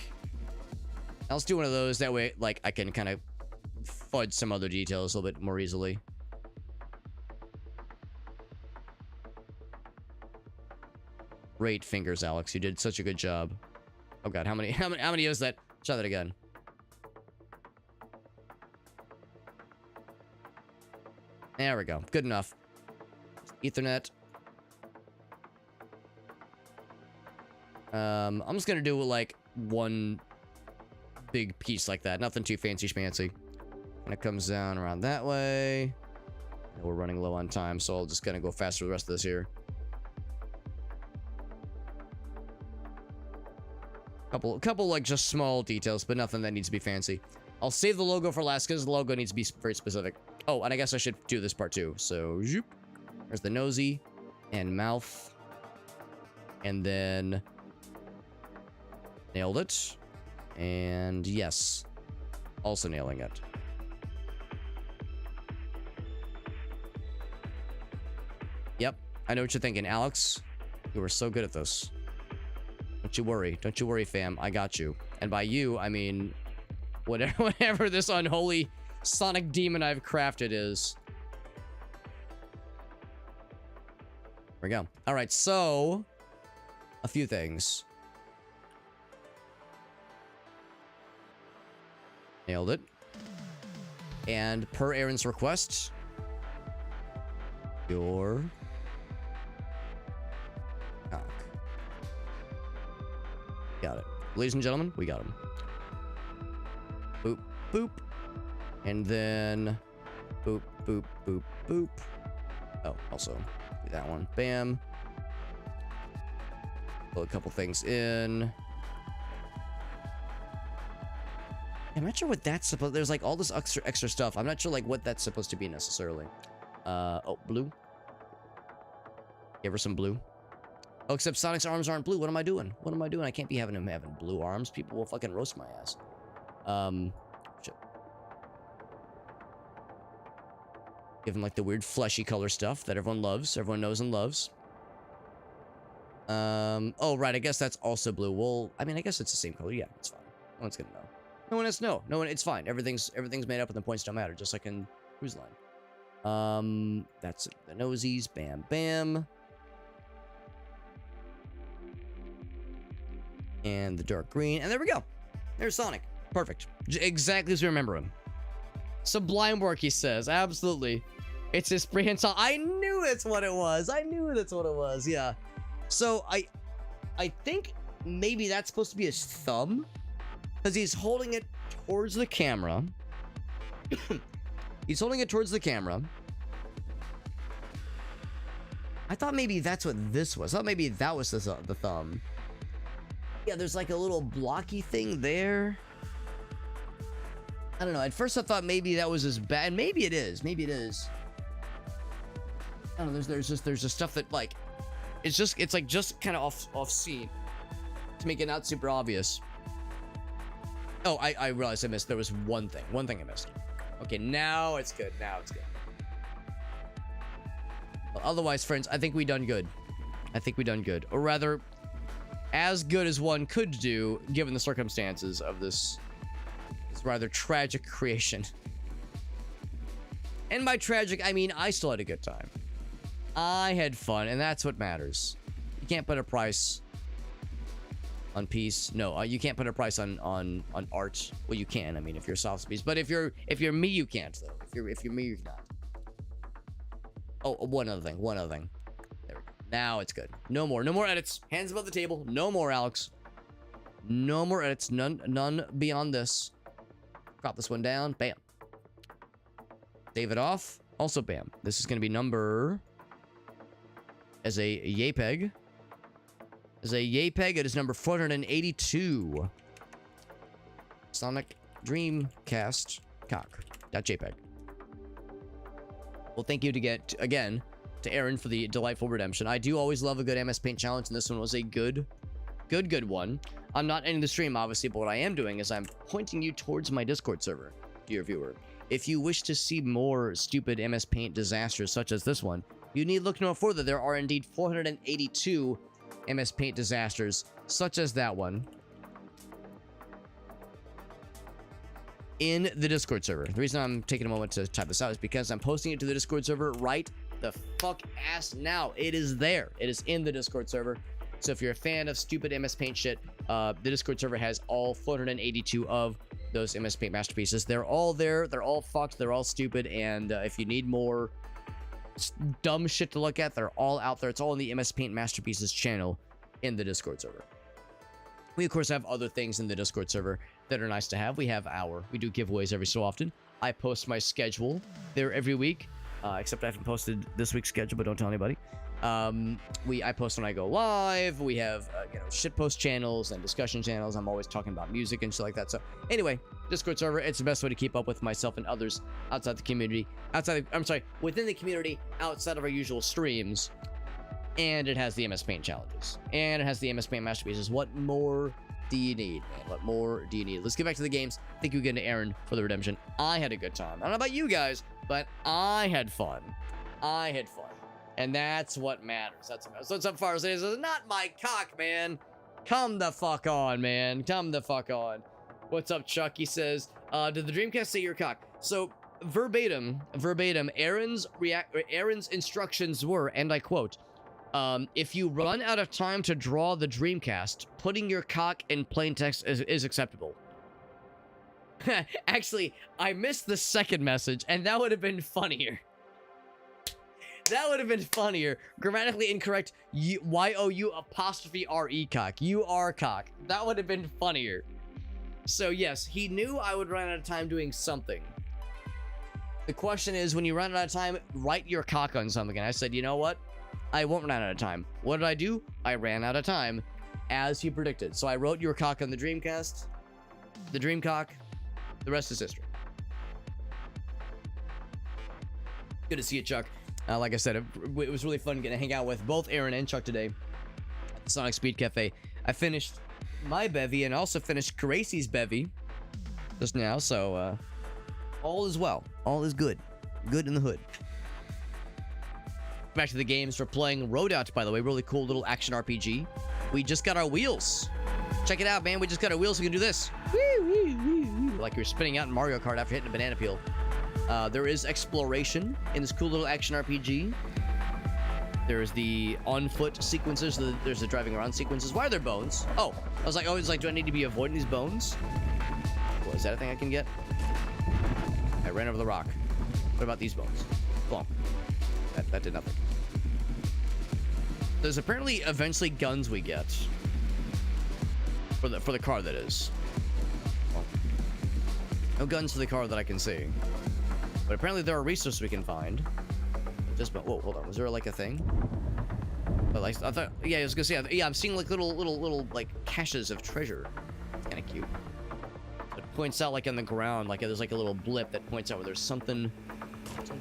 Let's do one of those. That way, like, I can kind of fudge some other details a little bit more easily. Great fingers, Alex. You did such a good job. Oh god, how many is that? Try that again. There we go. Good enough. Ethernet. I'm just gonna do like one big piece like that. Nothing too fancy schmancy. And it comes down around that way. And we're running low on time, so I'll just gonna go fast for the rest of this here. Couple like just small details, but nothing that needs to be fancy. I'll save the logo for last because the logo needs to be very specific. Oh, and I guess I should do this part too. So, zoop. There's the nosy and mouth. And then nailed it. And yes, also nailing it. Yep, I know what you're thinking, Alex. You were so good at this. Don't you worry. Don't you worry, fam. I got you. And by you, I mean whatever this unholy Sonic demon I've crafted is. we go. All right, so a few things. Nailed it. And per Aaron's request, your cock. Got it. Ladies and gentlemen, we got him. Boop, boop. And then boop, boop, boop, boop. Oh, also do that one. Bam. Pull a couple things in. I'm not sure what that's supposed. There's like all this extra stuff. I'm not sure like what that's supposed to be necessarily. Oh, blue. Give her some blue. Oh, except Sonic's arms aren't blue. What am I doing? What am I doing? I can't be having him having blue arms. People will fucking roast my ass. Shit. Give him like the weird fleshy color stuff that everyone loves. Everyone knows and loves. Oh, right. I guess that's also blue. Well, I mean, I guess it's the same color. Yeah, it's fine. No one's gonna know. No one has to know. No one. It's fine. Everything's made up and the points don't matter. Just like in Cruise Line. That's it. The nosies. Bam, bam. And the dark green. And there we go. There's Sonic. Perfect. Exactly as we remember him. Sublime work, he says. Absolutely. It's his prehend song. I knew that's what it was. I knew that's what it was. Yeah. So I think maybe that's supposed to be his thumb. Because he's holding it towards the camera. He's holding it towards the camera. I thought maybe that's what this was. I thought maybe that was the thumb. Yeah, there's like a little blocky thing there. I don't know. At first I thought maybe that was his bad. Maybe it is. Maybe it is. I don't know. There's just stuff that like it's like just kind of off scene to make it not super obvious. Oh, I realized I missed. There was one thing I missed. Okay, now it's good. Now it's good. Well, otherwise, friends, I think we done good. I think we done good, or rather, as good as one could do given the circumstances of this rather tragic creation. And by tragic, I mean I still had a good time. I had fun, and that's what matters. You can't put a price on peace. No, you can't put a price on art. Well, you can. I mean, if you're a soft piece, but if you're me, you can't though. If you're me, you cannot. Oh, one other thing. There we go. Now it's good. No more edits. Hands above the table. No more, Alex. No more edits. None beyond this. Drop this one down. Bam. Save it off. Also, bam. This is going to be number as a JPEG. As a JPEG, it is number 482. Sonic Dreamcast cock.jpg. Well, thank you again to Aaron for the delightful redemption. I do always love a good MS Paint challenge, and this one was a good one. I'm not ending the stream, obviously, but what I am doing is I'm pointing you towards my Discord server, dear viewer. If you wish to see more stupid MS Paint disasters such as this one, you need look no further. There are indeed 482 MS Paint disasters such as that one in the Discord server. The reason I'm taking a moment to type this out is because I'm posting it to the Discord server right the fuck ass now. It is there. It is in the Discord server. So if you're a fan of stupid MS Paint shit, the Discord server has all 482 of those MS Paint masterpieces. They're all there. They're all fucked. They're all stupid. And if you need more dumb shit to look at, they're all out there. It's all in the MS Paint masterpieces channel in the Discord server. We of course have other things in the Discord server that are nice to have. We do giveaways every so often. I post my schedule there every week, except I haven't posted this week's schedule, but don't tell anybody. I post when I go live. We have shitpost channels and discussion channels. I'm always talking about music and shit like that. So anyway, Discord server, it's the best way to keep up with myself and others outside the community, within the community, outside of our usual streams. And it has the MS Paint challenges, and it has the MS Paint masterpieces. What more do you need, man? What more do you need? Let's get back to the games. Thank you again to Aaron for the redemption. I had a good time. I don't know about you guys, but I had fun. And that's what matters. So what's up, Fires? This is not my cock, man. Come the fuck on, man. Come the fuck on. What's up, Chuck? He says, did the Dreamcast say your cock? So verbatim, Aaron's instructions were, and I quote, If you run out of time to draw the Dreamcast, putting your cock in plain text is acceptable. Actually, I missed the second message, and that would have been funnier. That would have been funnier. Grammatically incorrect. Y-O-U-R-E cock. You are cock. That would have been funnier. So yes, he knew I would run out of time doing something. The question is, when you run out of time, write your cock on something. And I said, you know what? I won't run out of time. What did I do? I ran out of time, as he predicted. So I wrote your cock on the Dreamcast. The Dreamcock. The rest is history. Good to see you, Chuck. Like I said, it was really fun getting to hang out with both Aaron and Chuck today at the Sonic Speed Cafe. I finished my bevy and also finished Gracie's bevy just now, so all is well. All is good. Good in the hood. Back to the games. We're playing RoadOut, by the way. Really cool little action RPG. We just got our wheels. Check it out, man. We just got our wheels. We can do this. Woo, woo, woo, woo. Like you're spinning out in Mario Kart after hitting a banana peel. There is exploration in this cool little action RPG. There's the on-foot sequences. There's the driving around sequences. Why are there bones? Oh, I was like, do I need to be avoiding these bones? Well, is that a thing I can get? I ran over the rock. What about these bones? Well, that did nothing. There's apparently eventually guns we get for the car, that is. Well, no guns for the car that I can see. But apparently there are resources we can find. Just, whoa, hold on. Was there like a thing? But like, I thought, yeah, I was gonna say, yeah, I'm seeing like little like caches of treasure. It's kind of cute. It points out like on the ground, like there's like a little blip that points out where there's something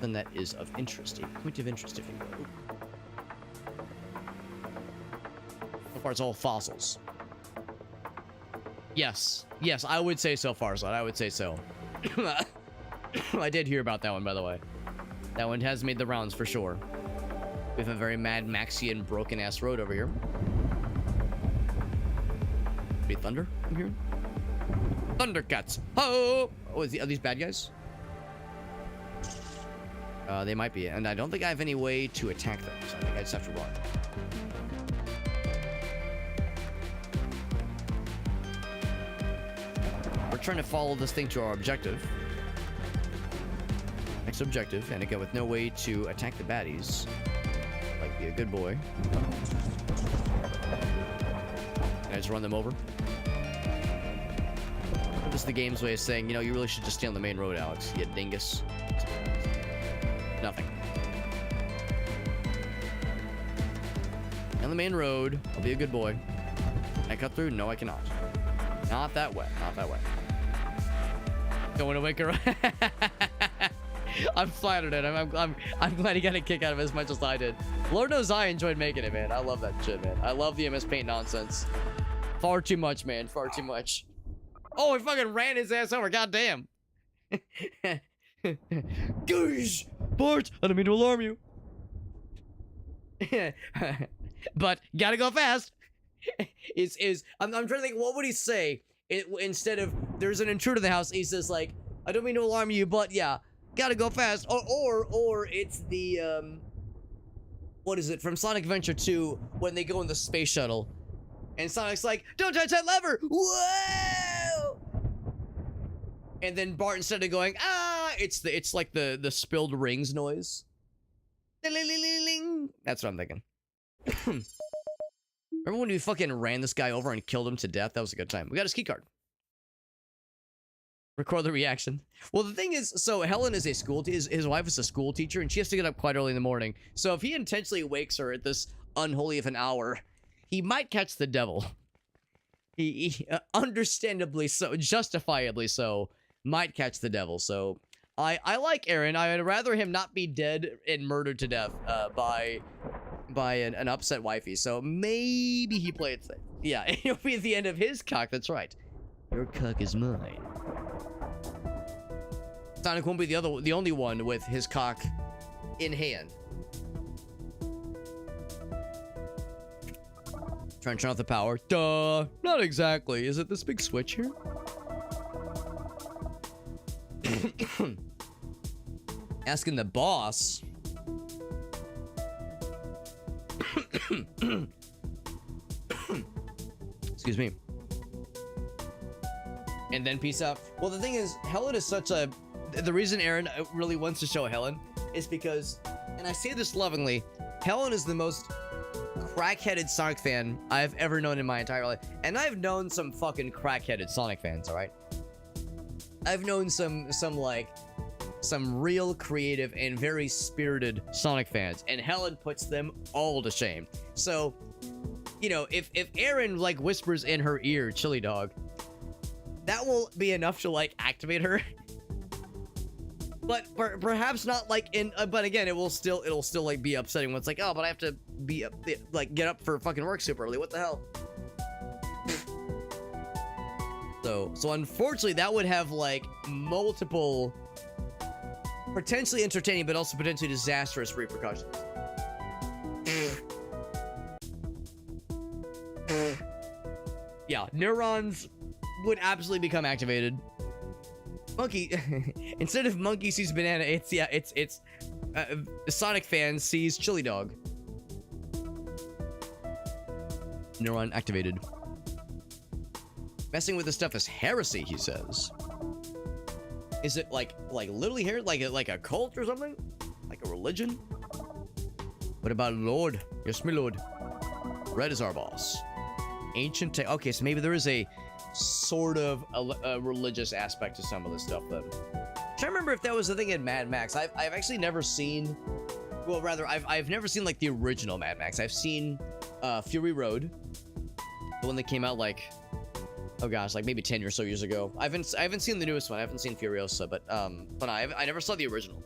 that is of interest, a point of interest, if you will. So far, it's all fossils. Yes, I would say so, Farzad. I would say so. I did hear about that one, by the way. That one has made the rounds for sure. We have a very Mad Maxian broken-ass road over here. Be thunder I'm hearing? Thundercats! Oh! Oh, are these bad guys? They might be, and I don't think I have any way to attack them, so I think I just have to run. We're trying to follow this thing to our objective. Next objective, and again with no way to attack the baddies. Like, be a good boy. Can I just run them over? This is the game's way of saying, you know, you really should just stay on the main road, Alex. You dingus. Nothing. On the main road, I'll be a good boy. Can I cut through? No, I cannot. Not that way. Not that way. Don't want to wake her up. I'm flattered, and I'm glad he got a kick out of it as much as I did. Lord knows I enjoyed making it, man. I love that shit, man. I love the MS Paint nonsense. Far too much, man. Far too much. Oh, he fucking ran his ass over. Goddamn. Gosh, Bart, I don't mean to alarm you. But gotta go fast. I'm trying to think, what would he say instead of there's an intruder in the house? He says like, I don't mean to alarm you, but yeah, gotta go fast. Or it's the what is it from Sonic Adventure 2 when they go in the space shuttle, and Sonic's like, don't touch that lever. Whoa! And then Bart, instead of going, it's like the spilled rings noise. That's what I'm thinking. Remember when we fucking ran this guy over and killed him to death? That was a good time. We got his key card. Record the reaction. Well, the thing is, so Helen is a his wife is a school teacher, and she has to get up quite early in the morning. So if he intentionally wakes her at this unholy of an hour, he might catch the devil. He understandably so, justifiably so, might catch the devil. So I like Aaron. I would rather him not be dead and murdered to death by an upset wifey. So maybe he played it safe. Yeah, it'll be at the end of his cock. That's right. Your cock is mine. Sonic won't be the only one with his cock in hand. Trying to turn off the power. Duh. Not exactly. Is it this big switch here? Asking the boss. Excuse me. And then peace out. Well, the thing is, Helen is such a... The reason Aaron really wants to show Helen is because, and I say this lovingly, Helen is the most crack-headed Sonic fan I've ever known in my entire life. And I've known some fucking crack-headed Sonic fans, all right? I've known some real creative and very spirited Sonic fans, and Helen puts them all to shame. So, you know, if Aaron like whispers in her ear chili dog, that will be enough to like activate her. But perhaps not like in but again, it'll still like be upsetting when it's like, oh, but I have to be up, like get up for fucking work super early. What the hell? So unfortunately that would have like multiple potentially entertaining but also potentially disastrous repercussions. Yeah, neurons would absolutely become activated. Monkey, instead of monkey sees banana, it's Sonic fan sees chili dog. Neuron activated. Messing with this stuff is heresy, he says. Is it like literally here, like a cult or something, like a religion? What about Lord? Yes, my lord. Red is our boss. Ancient tech. Okay, so maybe there is a sort of a religious aspect to some of this stuff then. I'm trying to remember if that was the thing in Mad Max. I've actually never seen, well rather I've never seen like the original Mad Max. I've seen Fury Road, the one that came out like, oh gosh, like maybe 10 or so years ago. I haven't seen the newest one. I haven't seen Furiosa, but I never saw the original,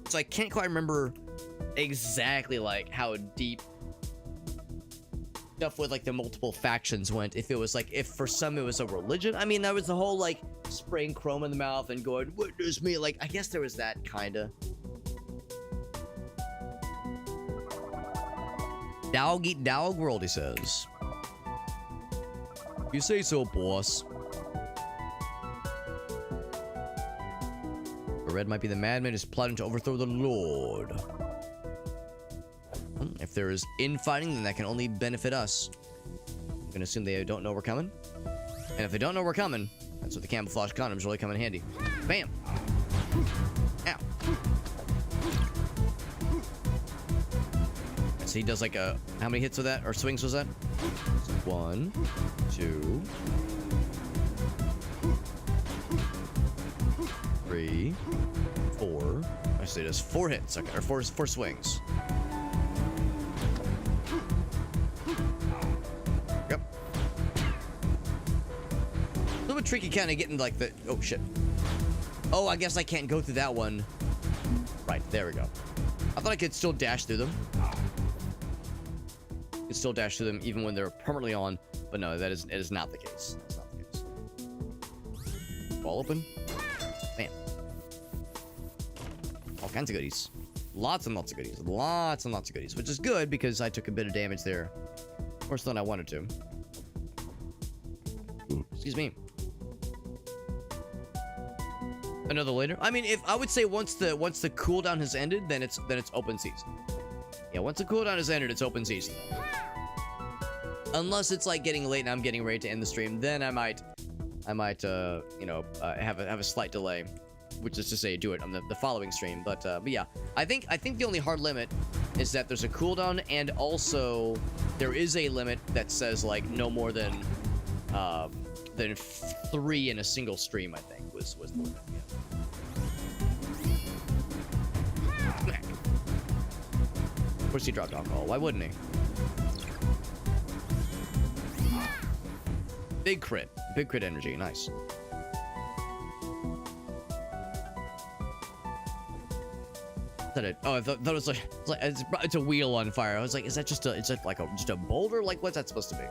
so I can't quite remember exactly like how deep stuff with like the multiple factions went. If it was like, if for some it was a religion. I mean, that was the whole like spraying chrome in the mouth and going, witness me. Like, I guess there was that kinda. Dog eat dog world, he says. You say so, boss. Red might be the madman who's plotting to overthrow the Lord. If there is infighting, then that can only benefit us. I'm gonna assume they don't know we're coming. And if they don't know we're coming, that's what the camouflage condoms really come in handy. Bam! Ow. So he does like a... How many hits was that? Or swings was that? 1, 2... 3... 4... I say it does 4 hits. Okay, or 4 swings. Tricky kind of getting like the... Oh shit. Oh, I guess I can't go through that one. Right, there we go. I thought I could still dash through them. Could still dash through them even when they're permanently on, but no, it is not the case. That's not the case. Ball open. Bam. All kinds of goodies. Lots and lots of goodies. Lots and lots of goodies, which is good because I took a bit of damage there. Worse than I wanted to. Excuse me. Another later. I mean, if I would say once the cooldown has ended, then it's open season. Yeah, once the cooldown has ended, it's open season. Unless it's like getting late and I'm getting ready to end the stream, then I might you know, have a slight delay, which is to say do it on the following stream. But yeah, I think the only hard limit is that there's a cooldown, and also there is a limit that says like no more than 3 in a single stream. I think was the limit. Yeah. Of course he dropped alcohol. Why wouldn't he? Big crit energy. Nice. Oh, I thought it was like it's a wheel on fire. I was like, is that just a boulder? Like, what's that supposed to be?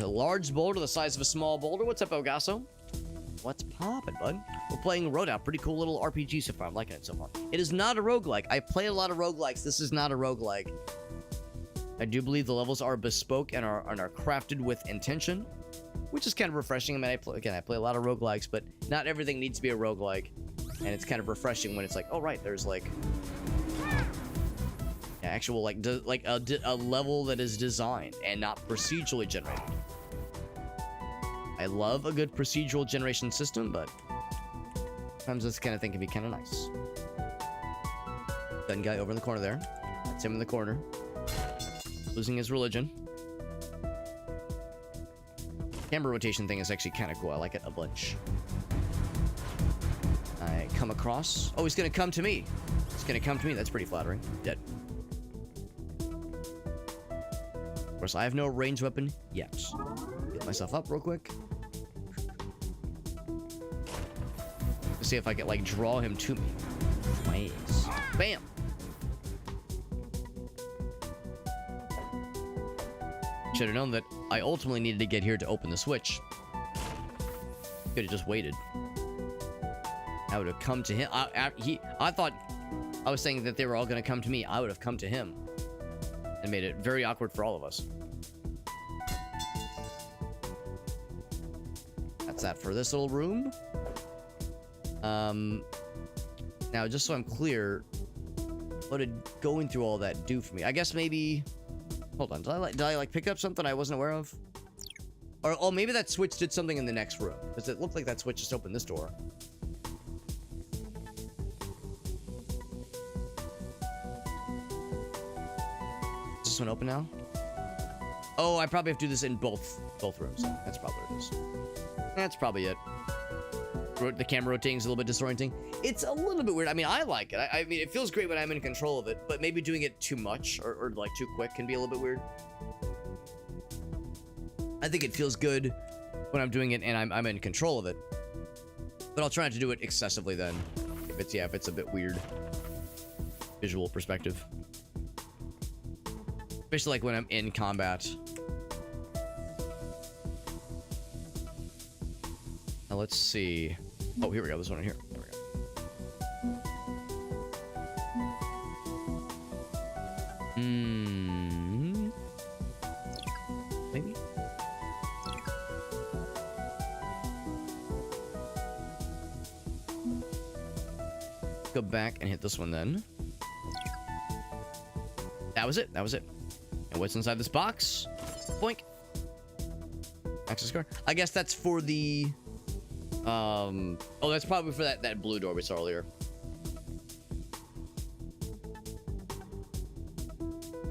A large boulder the size of a small boulder? What's up, Elgaso? What's poppin', bud? We're playing RoadOut. Pretty cool little RPG so far. I'm liking it so far. It is not a roguelike. I play a lot of roguelikes. This is not a roguelike. I do believe the levels are bespoke and are crafted with intention, which is kind of refreshing. I mean, I play a lot of roguelikes, but not everything needs to be a roguelike. And it's kind of refreshing when it's like, oh, right, there's like... Yeah, actual like a level that is designed and not procedurally generated. I love a good procedural generation system, but sometimes this kind of thing can be kind of nice. Gun guy over in the corner there. That's him in the corner. Losing his religion. Camera rotation thing is actually kind of cool. I like it a bunch. I come across. Oh, he's going to come to me. He's going to come to me. That's pretty flattering. Dead. Of course, I have no ranged weapon yet. Get myself up real quick. Let's see if I can, like, draw him to me. Nice. Bam. Should have known that I ultimately needed to get here to open the switch. Could have just waited. I would have come to him. I thought I was saying that they were all going to come to me. I would have come to him and made it very awkward for all of us. That's that for this little room. Now, just so I'm clear, what did going through all that do for me? I guess maybe... Hold on, did I like pick up something I wasn't aware of? Or, oh, maybe that switch did something in the next room. Because it looked like that switch just opened this door. Is this one open now? Oh, I probably have to do this in both rooms. That's probably what it is. That's probably it. The camera rotating is a little bit disorienting. It's a little bit weird. I mean, I like it. I mean, it feels great when I'm in control of it, but maybe doing it too much or like too quick can be a little bit weird. I think it feels good when I'm doing it and I'm in control of it, but I'll try not to do it excessively then. If it's a bit weird visual perspective, especially like when I'm in combat. Now let's see. Oh, here we go. There's one in here. There we go. Maybe. Go back and hit this one then. That was it. That was it. And what's inside this box? Boink. Access card. I guess that's for the... oh, that's probably for that blue door we saw earlier.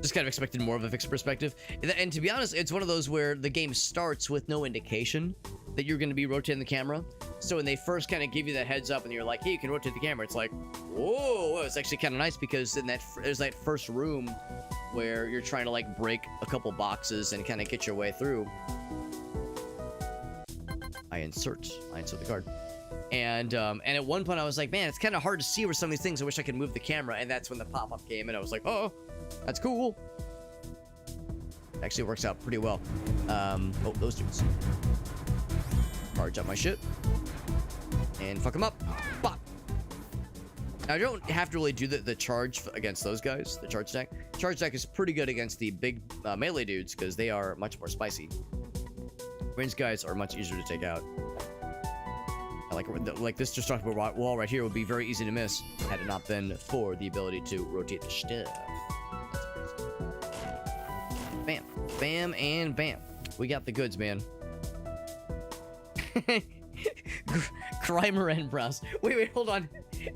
Just kind of expected more of a fixed perspective. And to be honest, it's one of those where the game starts with no indication that you're going to be rotating the camera. So when they first kind of give you that heads up and you're like, hey, you can rotate the camera, it's like, whoa, it's actually kind of nice because in there's that first room where you're trying to like break a couple boxes and kind of get your way through. I insert the card. And at one point I was like, man, it's kind of hard to see where some of these things. I wish I could move the camera. And that's when the pop-up came and I was like, oh, that's cool. Actually, it works out pretty well. Oh, those dudes. Charge up my shit. And fuck them up. Bop. Now, I don't have to really do the charge against those guys, the charge deck. Charge deck is pretty good against the big melee dudes because they are much more spicy. Range guys are much easier to take out. Like this destructible wall right here would be very easy to miss had it not been for the ability to rotate the stuff. Bam, bam, and bam. We got the goods, man. Grimer and Brows. Wait, hold on.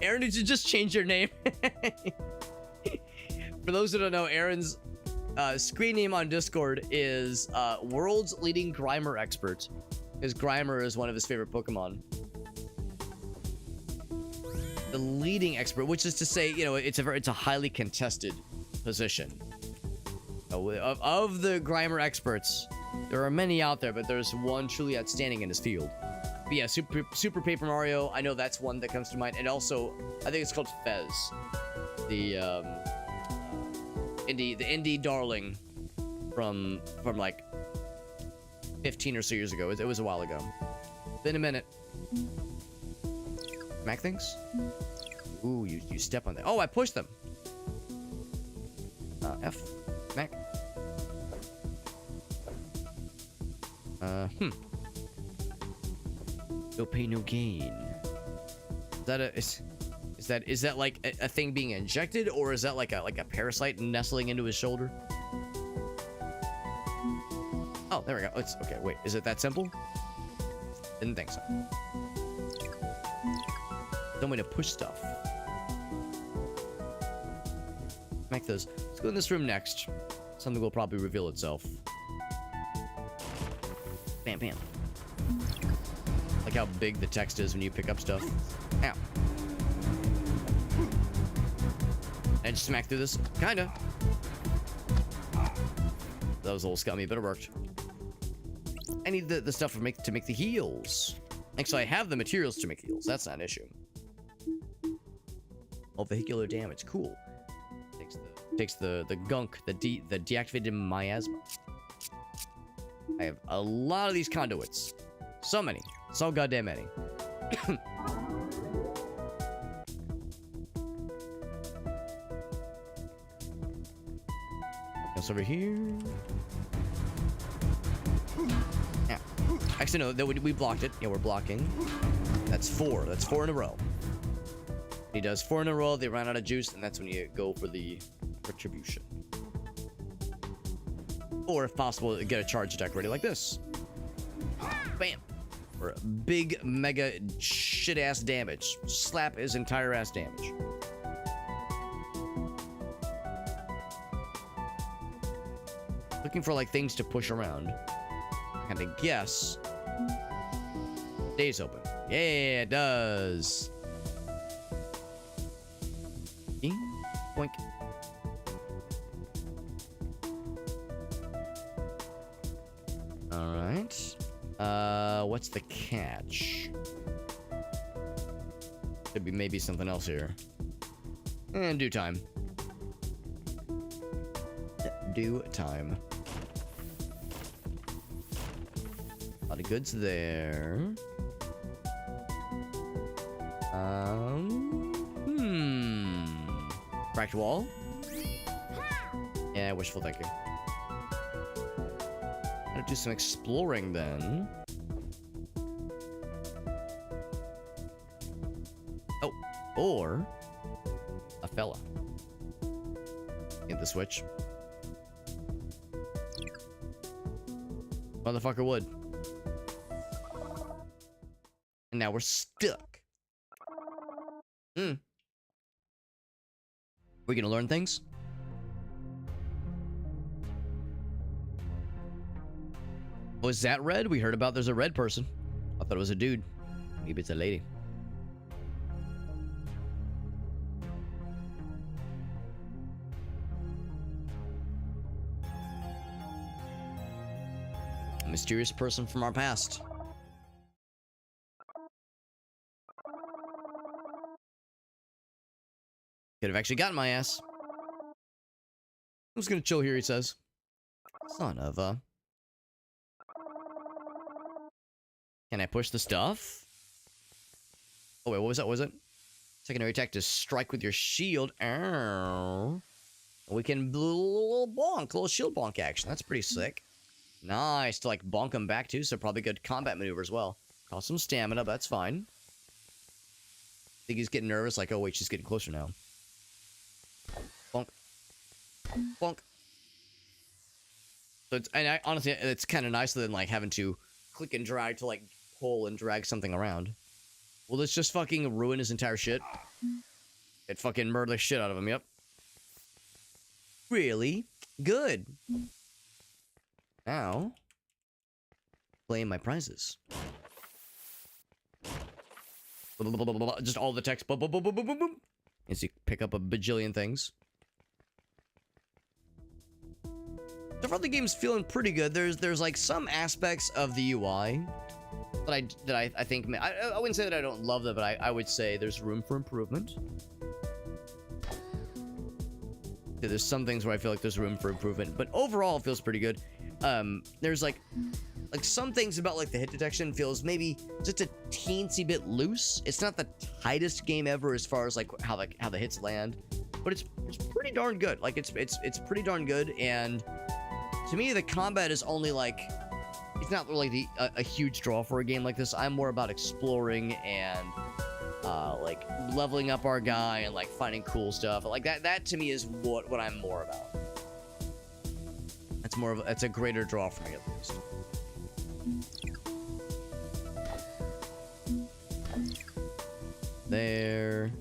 Aaron, did you just change your name? For those who don't know, Aaron's screen name on Discord is World's Leading Grimer Expert. His Grimer is one of his favorite Pokemon. The leading expert, which is to say, you know, it's a highly contested position. Of the Grimer experts, there are many out there, but there's one truly outstanding in his field. But yeah, Super Paper Mario, I know that's one that comes to mind, and also I think it's called Fez, the indie darling from like 15 or so years ago. It was a while ago. Been a minute. Smack things? Ooh, you step on that. Oh, I pushed them. F. Smack. No pain, no gain. Is Is that like a thing being injected, or is that like a parasite nestling into his shoulder? Oh, there we go. It's okay. Wait, is it that simple? Didn't think so. Some way to push stuff. Make those. Let's go in this room next. Something will probably reveal itself. Bam, bam. Like how big the text is when you pick up stuff. Ow. And smack through this. Kinda. That was a little scummy, but it worked. I need the stuff to make the heals. Actually, I have the materials to make heals. That's not an issue. Oh, vehicular damage. Cool. Takes the gunk, the deactivated miasma. I have a lot of these conduits. So many. So goddamn many. What's over here? Yeah. Actually, no, we blocked it. Yeah, we're blocking. That's 4. That's 4 in a row. He does 4 in a row. They run out of juice, and that's when you go for the retribution. Or, if possible, get a charge attack ready like this. Bam. For a big, mega, shit-ass damage. Slap his entire ass damage. Looking for, like, things to push around. I kinda guess. Stays open. Yeah, it does. Boink. Alright. What's the catch? Could be maybe something else here. In due time. Due time. A lot of goods there. Cracked wall? Yeah, wishful thinking. Gotta do some exploring then. Oh, or a fella. Hit the switch. Motherfucker would. And now we're stuck. We're gonna learn things? Was that red? We heard about there's a red person. I thought it was a dude. Maybe it's a lady. A mysterious person from our past. Could have actually gotten my ass. I'm just gonna chill here, he says. Son of a... Can I push the stuff? Oh wait, what was that? What was it? Secondary attack to strike with your shield. Ow. We can do a little bonk, a little shield bonk action. That's pretty sick. Nice to like bonk him back too, so probably good combat maneuver as well. Cost some stamina, but that's fine. I think he's getting nervous, like, oh wait, she's getting closer now. Bonk. Bonk. So it's, and honestly, it's kind of nicer than like having to click and drag to like pull and drag something around. Will this just fucking ruin his entire shit? It fucking murder the shit out of him, yep. Really good. Now, claim my prizes. Just all the text. Boom, boom, boom, boom, boom, boom, boom. As you pick up a bajillion things. So far the game's feeling pretty good. There's like some aspects of the UI that I think I wouldn't say that I don't love them, but I would say there's room for improvement. Yeah, there's some things where I feel like there's room for improvement, but overall it feels pretty good. There's like some things about like the hit detection feels maybe just a teensy bit loose. It's not the tightest game ever as far as like how the hits land, but it's pretty darn good. Like it's pretty darn good, and to me the combat is only like, it's not really a huge draw for a game like this. I'm more about exploring and like leveling up our guy and like finding cool stuff. Like that to me is what I'm more about. That's more of that's a greater draw for me at least. There.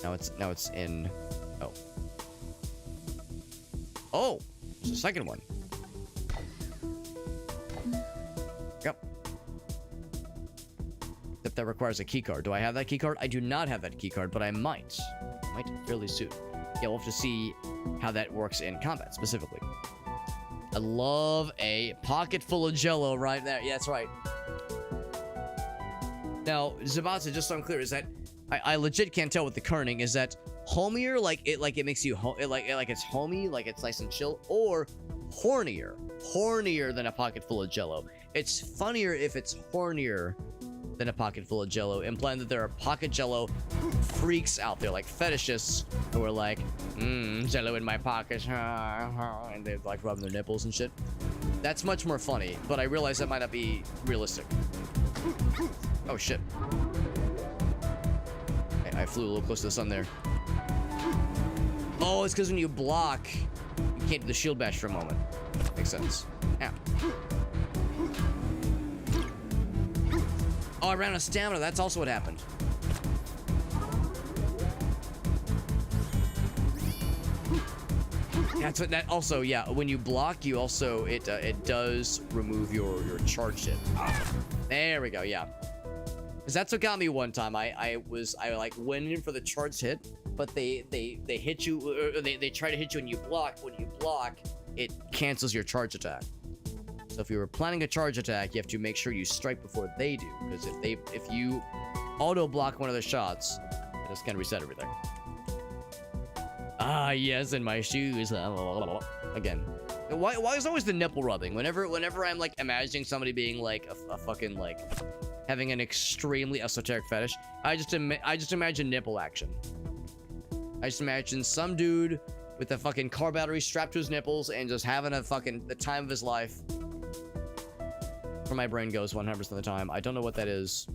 Now it's in. Oh. Oh, there's a second one. Yep. Except that requires a key card. Do I have that key card? I do not have that key card, but I might. Might fairly soon. Yeah, we'll have to see how that works in combat specifically. I love a pocket full of Jello right there. Yeah, that's right. Now, Zabatsu, just so I'm clear, is that I legit can't tell with the kerning. Is that homier, like it makes you like it's homey, like it's nice and chill, or hornier than a pocket full of Jello? It's funnier if it's hornier than a pocket full of Jello, implying that there are pocket Jello freaks out there, like fetishists, who are like, Jello in my pocket, and they're like rubbing their nipples and shit. That's much more funny, but I realize that might not be realistic. Oh shit. I flew a little close to the sun there. Oh, it's because when you block, you can't do the shield bash for a moment. Makes sense. Ow. Oh, I ran out of stamina. That's also what happened. That's what that also, yeah, when you block, you also it does remove your charge hit. There we go, yeah. Cause that's what got me one time. I like went in for the charge hit, but they hit you, or they try to hit you and you block. When you block, it cancels your charge attack. So if you were planning a charge attack, you have to make sure you strike before they do. Because if you auto block one of the shots, it just kind of reset everything. Ah, yes, in my shoes. Again. Why is always the nipple rubbing? Whenever I'm like imagining somebody being like a fucking like having an extremely esoteric fetish, I just imagine nipple action. I just imagine some dude with a fucking car battery strapped to his nipples and just having the time of his life. Where my brain goes 100% of the time. I don't know what that is.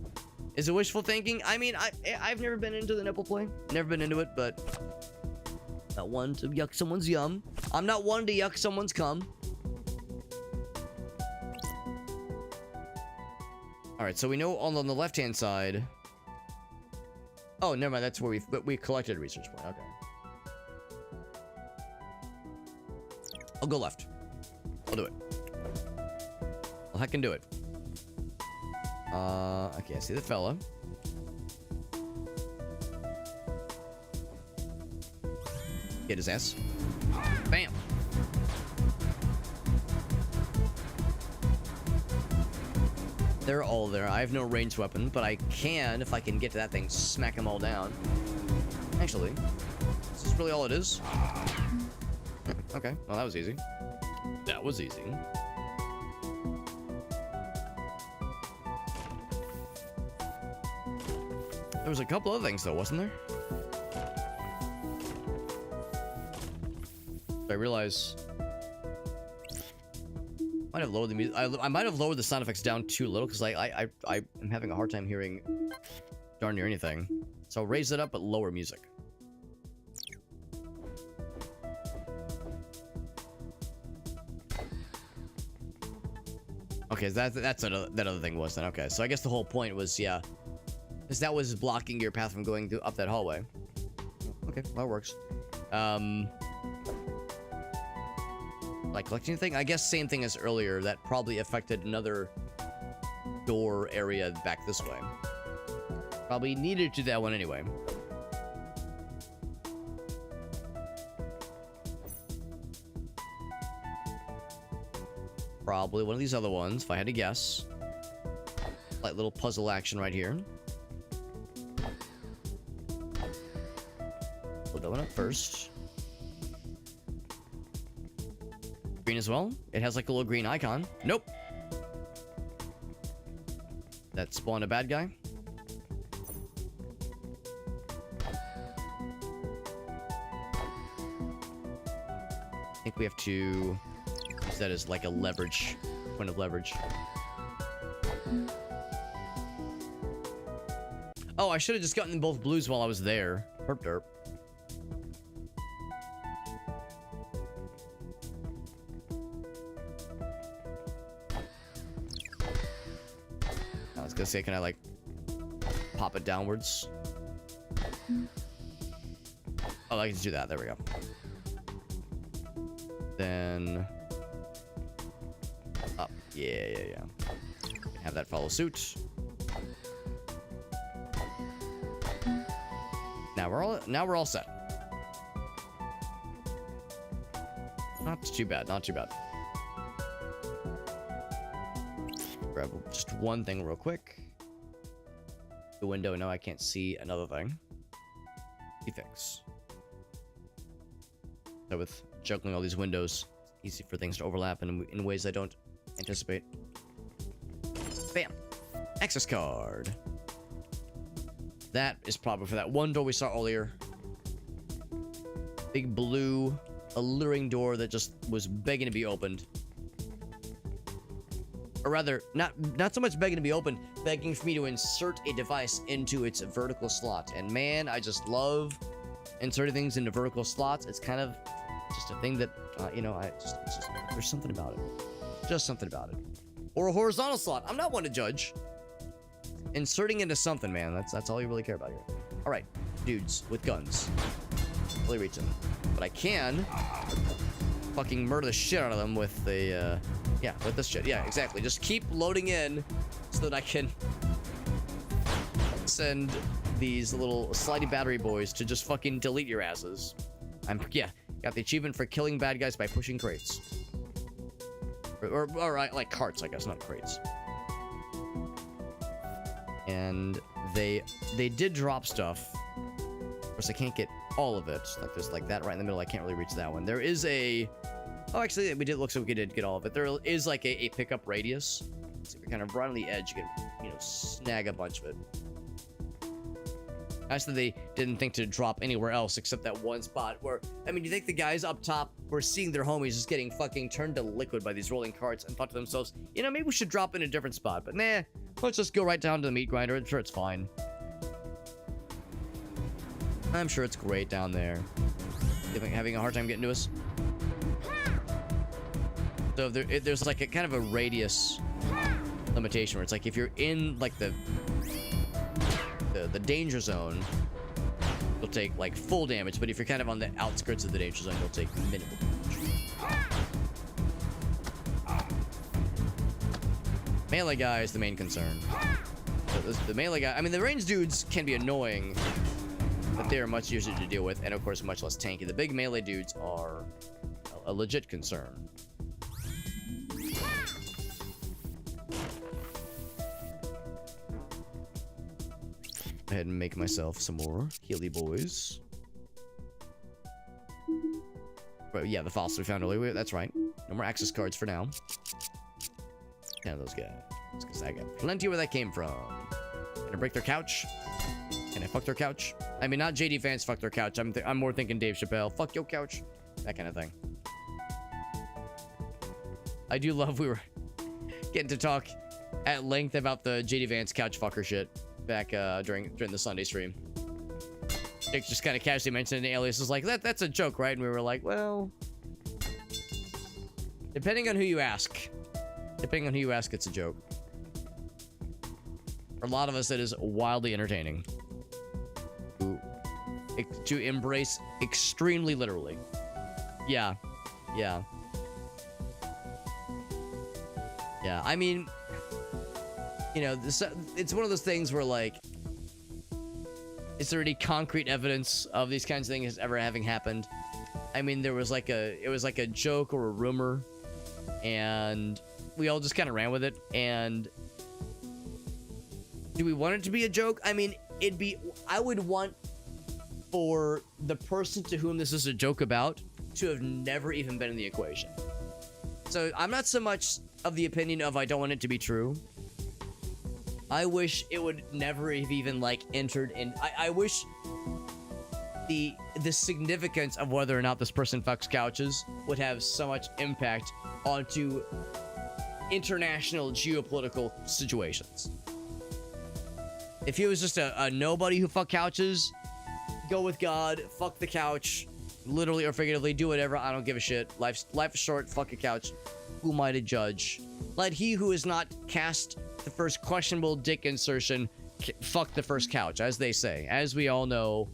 Is it wishful thinking? I mean, I've never been into the nipple play. Never been into it, but not one to yuck someone's yum. I'm not one to yuck someone's cum. All right, so we know on the left-hand side. Oh, never mind. That's where we collected a research point. Okay. I'll go left. I'll do it. Well, I can do it. Okay, I see the fella. Get his ass. Bam. They're all there. I have no ranged weapon, but I can, if I can get to that thing, smack them all down. Actually, is this really all it is? Okay, well, that was easy. That was easy. There was a couple other things, though, wasn't there? I realize might have lowered the music. I might have lowered the sound effects down too little because I am having a hard time hearing darn near anything. So raise it up but lower music. Okay, that's what that other thing was then. Okay, so I guess the whole point was, yeah, because that was blocking your path from going up that hallway. Okay, well, that works. Like collecting anything? I guess same thing as earlier. That probably affected another door area back this way. Probably needed to do that one anyway. Probably one of these other ones, if I had to guess. Like little puzzle action right here. Put that one up first. Green as well. It has like a little green icon. Nope. That spawned a bad guy. I think we have to use that as like a leverage, point of leverage. Oh, I should have just gotten both blues while I was there. Herp derp. I was gonna say, can I like pop it downwards? Oh, I can do that. There we go. Then up. Yeah. Have that follow suit. Now we're all set. Not too bad. Not too bad. Grab just one thing real quick. The window. No, I can't see another thing. Fix. So with juggling all these windows, easy for things to overlap in ways I don't anticipate. Bam. Access card. That is probably for that one door we saw earlier. Big blue, alluring door that just was begging to be opened. Or rather, not so much begging to be opened, begging for me to insert a device into its vertical slot. And man, I just love inserting things into vertical slots. It's kind of just a thing that, you know, there's something about it. Just something about it. Or a horizontal slot. I'm not one to judge. Inserting into something, man. That's all you really care about here. All right, dudes with guns. Really reach them. But I can fucking murder the shit out of them with the, yeah, with this shit. Yeah, exactly. Just keep loading in so that I can send these little slidey battery boys to just fucking delete your asses. Yeah, got the achievement for killing bad guys by pushing crates. Or like carts, I guess, not crates. And they did drop stuff. Of course, I can't get all of it. Like there's like that right in the middle. I can't really reach that one. There is a... Oh, actually, looks like we did get all of it. There is like a pickup radius. So if you're kind of right on the edge, you can, you know, snag a bunch of it. Nice that they didn't think to drop anywhere else except that one spot where, I mean, you think the guys up top were seeing their homies just getting fucking turned to liquid by these rolling carts and thought to themselves, you know, maybe we should drop in a different spot. But nah, let's just go right down to the meat grinder. I'm sure it's fine. I'm sure it's great down there. Having a hard time getting to us. So there's like a kind of a radius limitation where it's like if you're in like the danger zone, you'll take like full damage, but if you're kind of on the outskirts of the danger zone, you'll take minimal damage. Melee guy is the main concern. So the melee guy, I mean, the ranged dudes can be annoying, but they are much easier to deal with, and of course much less tanky. The big melee dudes are a legit concern. Go ahead and make myself some more Healy boys. But yeah, the fossils we found earlier. That's right. No more access cards for now. 10 of those guys. Because I got plenty where that came from. Can I break their couch? Can I fuck their couch? I mean, not JD fans fuck their couch. I'm more thinking Dave Chappelle. Fuck your couch. That kind of thing. I do love we were getting to talk at length about the JD Vance couch fucker shit back during the Sunday stream. Nick just kind of casually mentioned an Alias was like, that's a joke, right? And we were like, well, depending on who you ask. Depending on who you ask, it's a joke. For a lot of us, it is wildly entertaining. To embrace extremely literally. Yeah. Yeah. Yeah, I mean, you know, it's one of those things where, like, is there any concrete evidence of these kinds of things ever having happened? I mean, it was like a joke or a rumor, and we all just kind of ran with it. And do we want it to be a joke? I mean, I would want for the person to whom this is a joke about to have never even been in the equation. So I'm not so much of the opinion of I don't want it to be true. I wish it would never have even like entered in. I wish the significance of whether or not this person fucks couches would have so much impact onto international geopolitical situations. If he was just a nobody who fuck couches, go with God, fuck the couch, literally or figuratively, do whatever. I don't give a shit. Life is short. Fuck a couch. Who am I to judge? Let he who is not cast the first questionable dick insertion fuck the first couch, as they say. As we all know,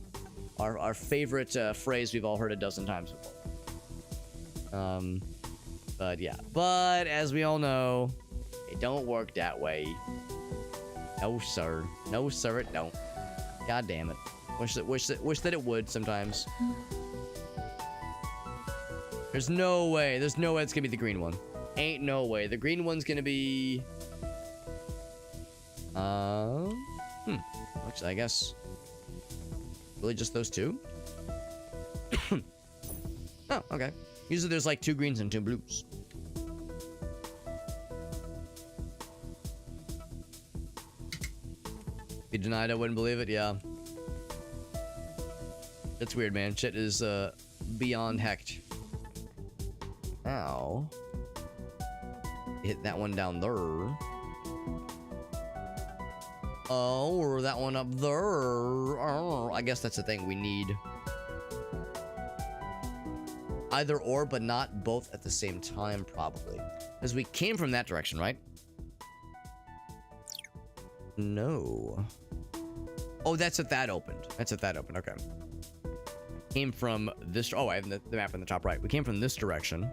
our favorite phrase we've all heard a dozen times before. But yeah. But as we all know, it don't work that way. No, sir. No, sir, it don't. God damn it. Wish that it would sometimes. There's no way it's gonna be the green one. Ain't no way. The green one's gonna be... Actually, I guess... Really just those two? Oh, okay. Usually there's like 2 greens and 2 blues. If you denied, I wouldn't believe it. Yeah. It's weird, man. Shit is beyond hecked. Ow. Hit that one down there. Oh, or that one up there. Oh, I guess that's the thing we need. Either or, but not both at the same time, probably. Because we came from that direction, right? No. Oh, that's at that opened. That's at that opened. Okay. Came from this. Oh, I have the map in the top right. We came from this direction.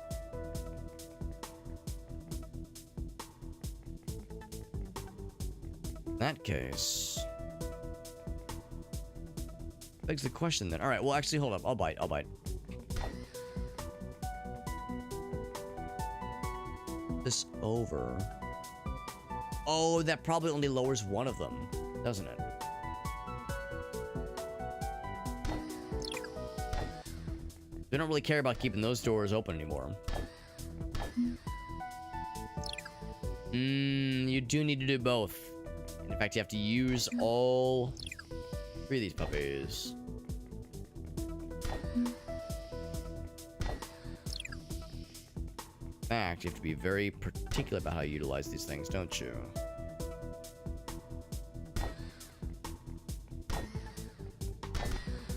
In that case, begs the question then. All right. Well, actually, hold up. I'll bite. This over. Oh, that probably only lowers one of them, doesn't it? We don't really care about keeping those doors open anymore. You do need to do both. In fact, you have to use all 3 of these puppies. In fact, you have to be very particular about how you utilize these things, don't you?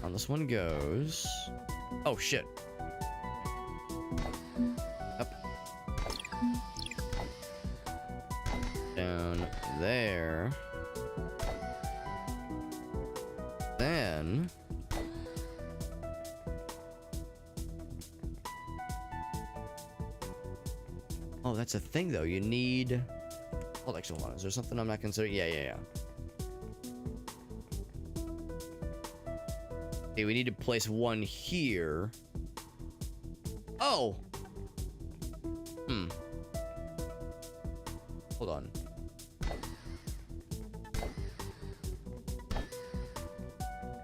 On this one goes... Oh, shit. Up. Down there. Then... Oh, that's a thing, though. You need... Hold on. Is there something I'm not considering? Yeah. Okay, we need to place one here. Oh! Hold on.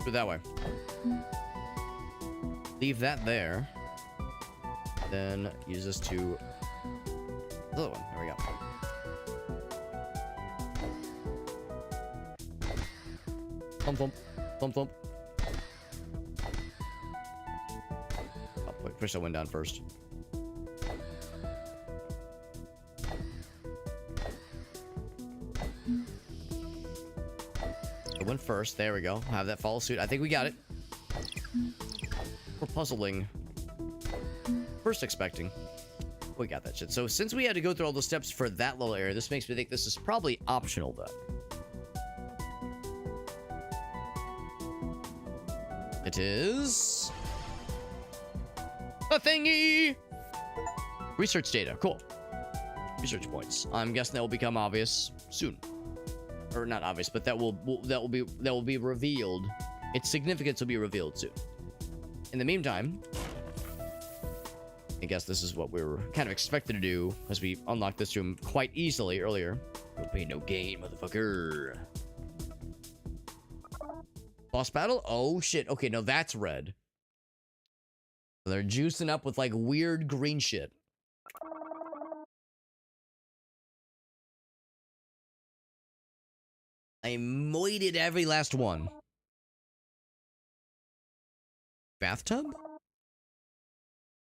Go that way. Leave that there. Then use this to... Another one. There we go. Thump, thump. Thump, thump. Oh, push that one down first. It went first. There we go. Have that follow suit. I think we got it. We're puzzling. First expecting. We got that shit. So since we had to go through all the steps for that little area, this makes me think this is probably optional then. It is... a thingy! Research data. Cool. Research points. I'm guessing that will become obvious soon. Or not obvious, but that will be revealed. Its significance will be revealed soon. In the meantime, I guess this is what we were kind of expected to do, as we unlocked this room quite easily earlier. No pain, no gain, motherfucker. Boss battle? Oh, shit. Okay, no, that's red. They're juicing up with, like, weird green shit. I moited every last one. Bathtub?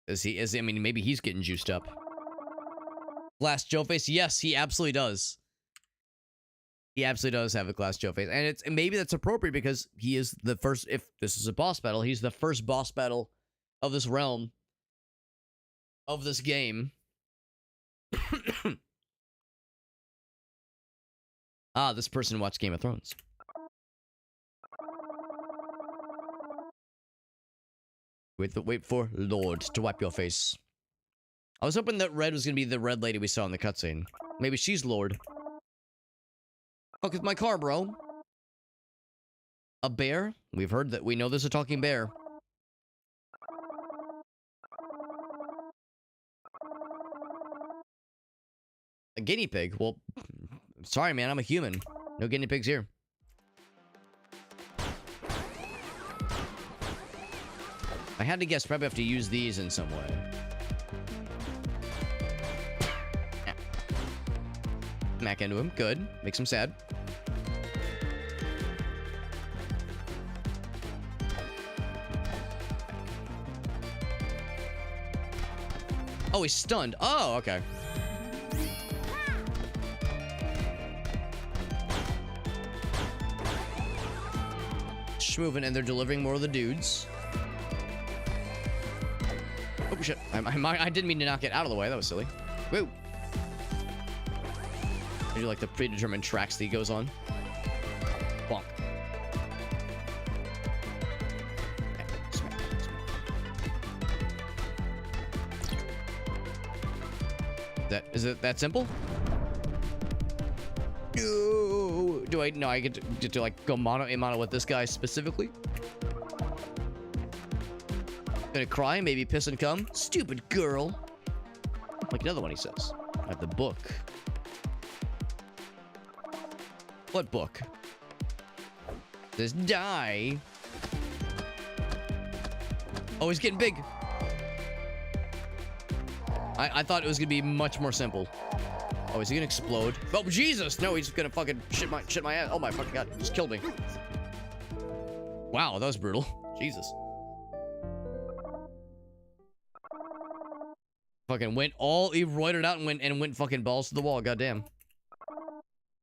I mean, maybe he's getting juiced up. Last Joe face? Yes, he absolutely does. He absolutely does have a Glass Joe face, and maybe that's appropriate because he is the first. If this is a boss battle, he's the first boss battle of this realm, of this game. Ah, this person watched Game of Thrones. Wait for Lord to wipe your face. I was hoping that Red was gonna be the red lady we saw in the cutscene. Maybe she's Lord. Fuck with my car, bro. A bear? We've heard that. We know there's a talking bear. A guinea pig? Well, sorry, man. I'm a human. No guinea pigs here. I had to guess. Probably have to use these in some way. Smack into him. Good. Makes him sad. Oh, he's stunned. Oh, okay. Moving, and they're delivering more of the dudes. Oh shit! I didn't mean to knock it out of the way. That was silly. Woo! I do like the predetermined tracks that he goes on. Bonk. Is it that simple? Do I? No, I get to like go mano a mano with this guy specifically. Gonna cry, maybe piss and come. Stupid girl. Like another one he says. I have the book. What book? It says die. Oh, he's getting big. I thought it was gonna be much more simple. Oh, is he gonna explode? Oh, Jesus! No, he's gonna fucking shit my ass. Oh my fucking god, he just killed me. Wow, that was brutal. Jesus. Fucking went all, he roided out and went fucking balls to the wall. Goddamn.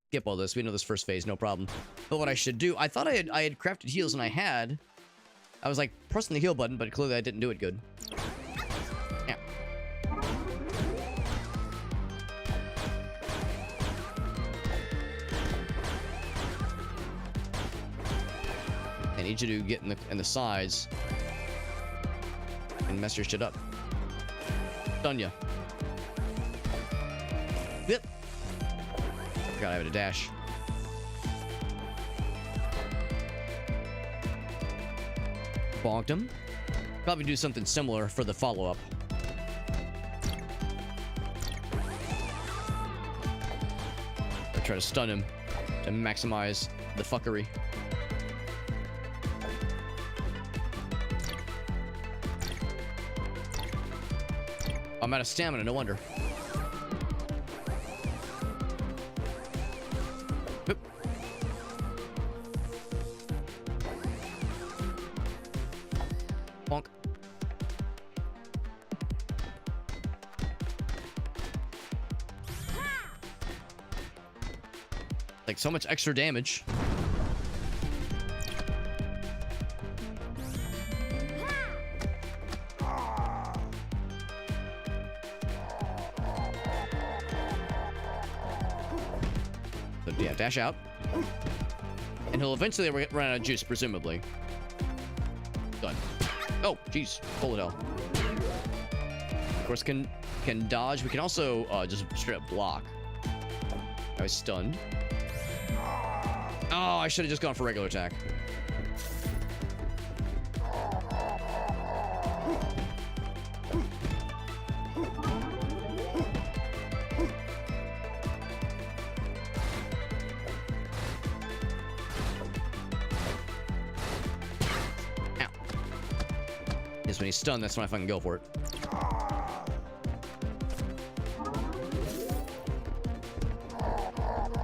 Skip all this. We know this first phase, no problem. But what I should do, I thought I had crafted heals, and I was like pressing the heal button, but clearly I didn't do it good. Yeah. I need you to get in the sides and mess your shit up. Done ya. Yep. Forgot I have a dash. Bonked him. Probably do something similar for the follow-up. Or try to stun him to maximize the fuckery. I'm out of stamina, no wonder. Oop. Bonk. Like so much extra damage. Yeah, dash out. And he'll eventually run out of juice, presumably. Done. Oh, jeez. Holy hell. Of course, can dodge. We can also just straight up block. I was stunned. Oh, I should have just gone for regular attack. When he's stunned, that's when I fucking go for it.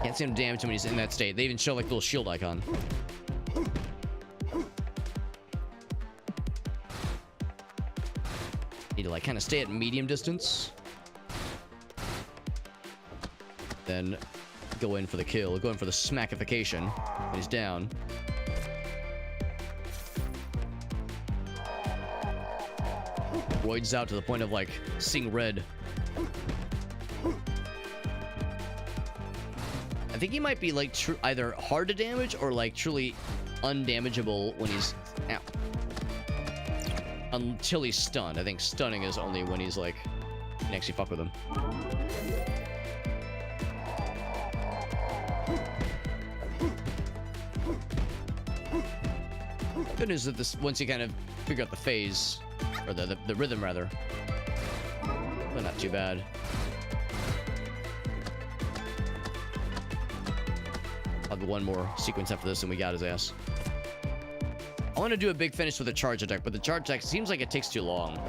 Can't see him damage him when he's in that state. They even show like a little shield icon. Need to like kind of stay at medium distance. Then go in for the kill, go in for the smackification when he's down. Roids out to the point of like seeing red. I think he might be like either hard to damage or like truly undamageable when he's out. Until he's stunned. I think stunning is only when he's like, you can actually fuck with him. Good news that this, once you kind of figure out the phase, or the rhythm rather, they're not too bad. I'll have one more sequence after this and we got his ass. I want to do a big finish with a charge attack, but the charge attack seems like it takes too long.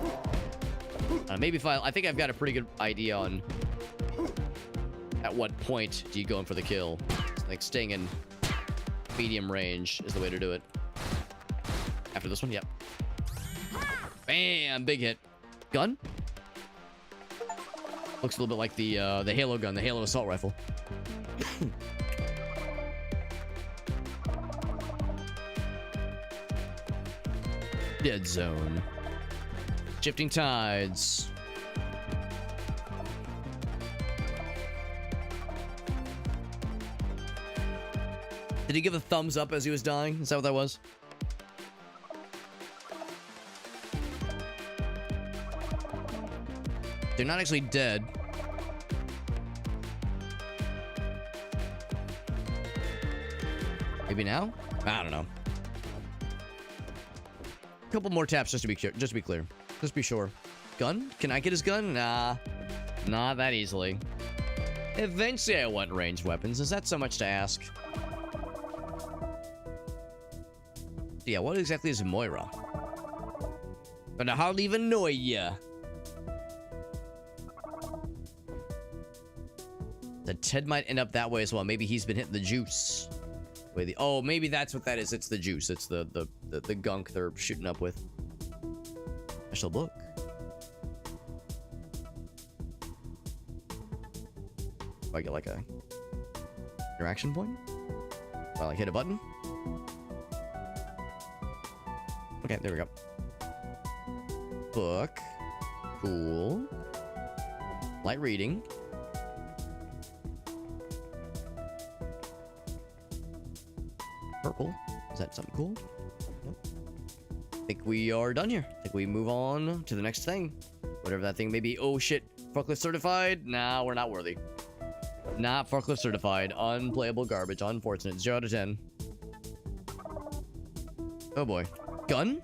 Maybe if I think I've got a pretty good idea on at what point do you go in for the kill. It's like staying in medium range is the way to do it. After this one, yep. Bam, big hit. Gun? Looks a little bit like the Halo gun, the Halo assault rifle. Dead zone. Shifting tides. Did he give a thumbs up as he was dying? Is that what that was? They're not actually dead. Maybe now? I don't know. A couple more taps just to be clear. Just to be sure. Gun? Can I get his gun? Nah. Not that easily. Eventually I want ranged weapons. Is that so much to ask? Yeah, what exactly is Moira? But I hardly even know ya. The Ted might end up that way as well. Maybe he's been hitting the juice. Oh, maybe that's what that is. It's the juice. It's the gunk they're shooting up with. Special book. Do I get like a interaction point? Do I like hit a button? Okay, there we go. Book. Cool. Light reading. Purple. Is that something cool? Nope. I think we are done here. I think we move on to the next thing. Whatever that thing may be. Oh shit. Forklift certified? Nah, we're not worthy. Not forklift certified. Unplayable garbage. Unfortunate. 0 out of 10. Oh boy. Gun?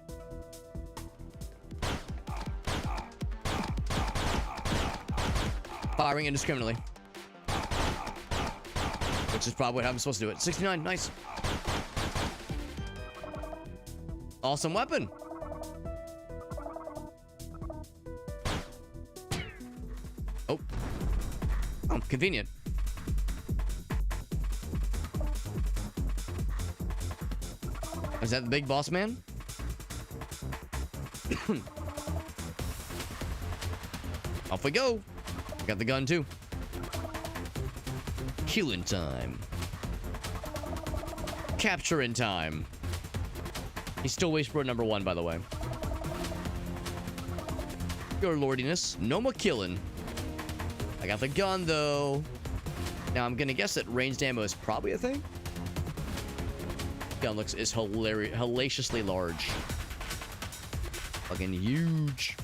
Firing indiscriminately. Which is probably how I'm supposed to do it. 69. Nice. Awesome weapon. Oh. Oh, convenient. Is that the big boss man? Off we go. Got the gun too. Killing time. Capturing time. He's still waste bro number 1, by the way. Your lordiness. No more killing. I got the gun, though. Now, I'm going to guess that ranged ammo is probably a thing. Gun is hellaciously large. Fucking huge.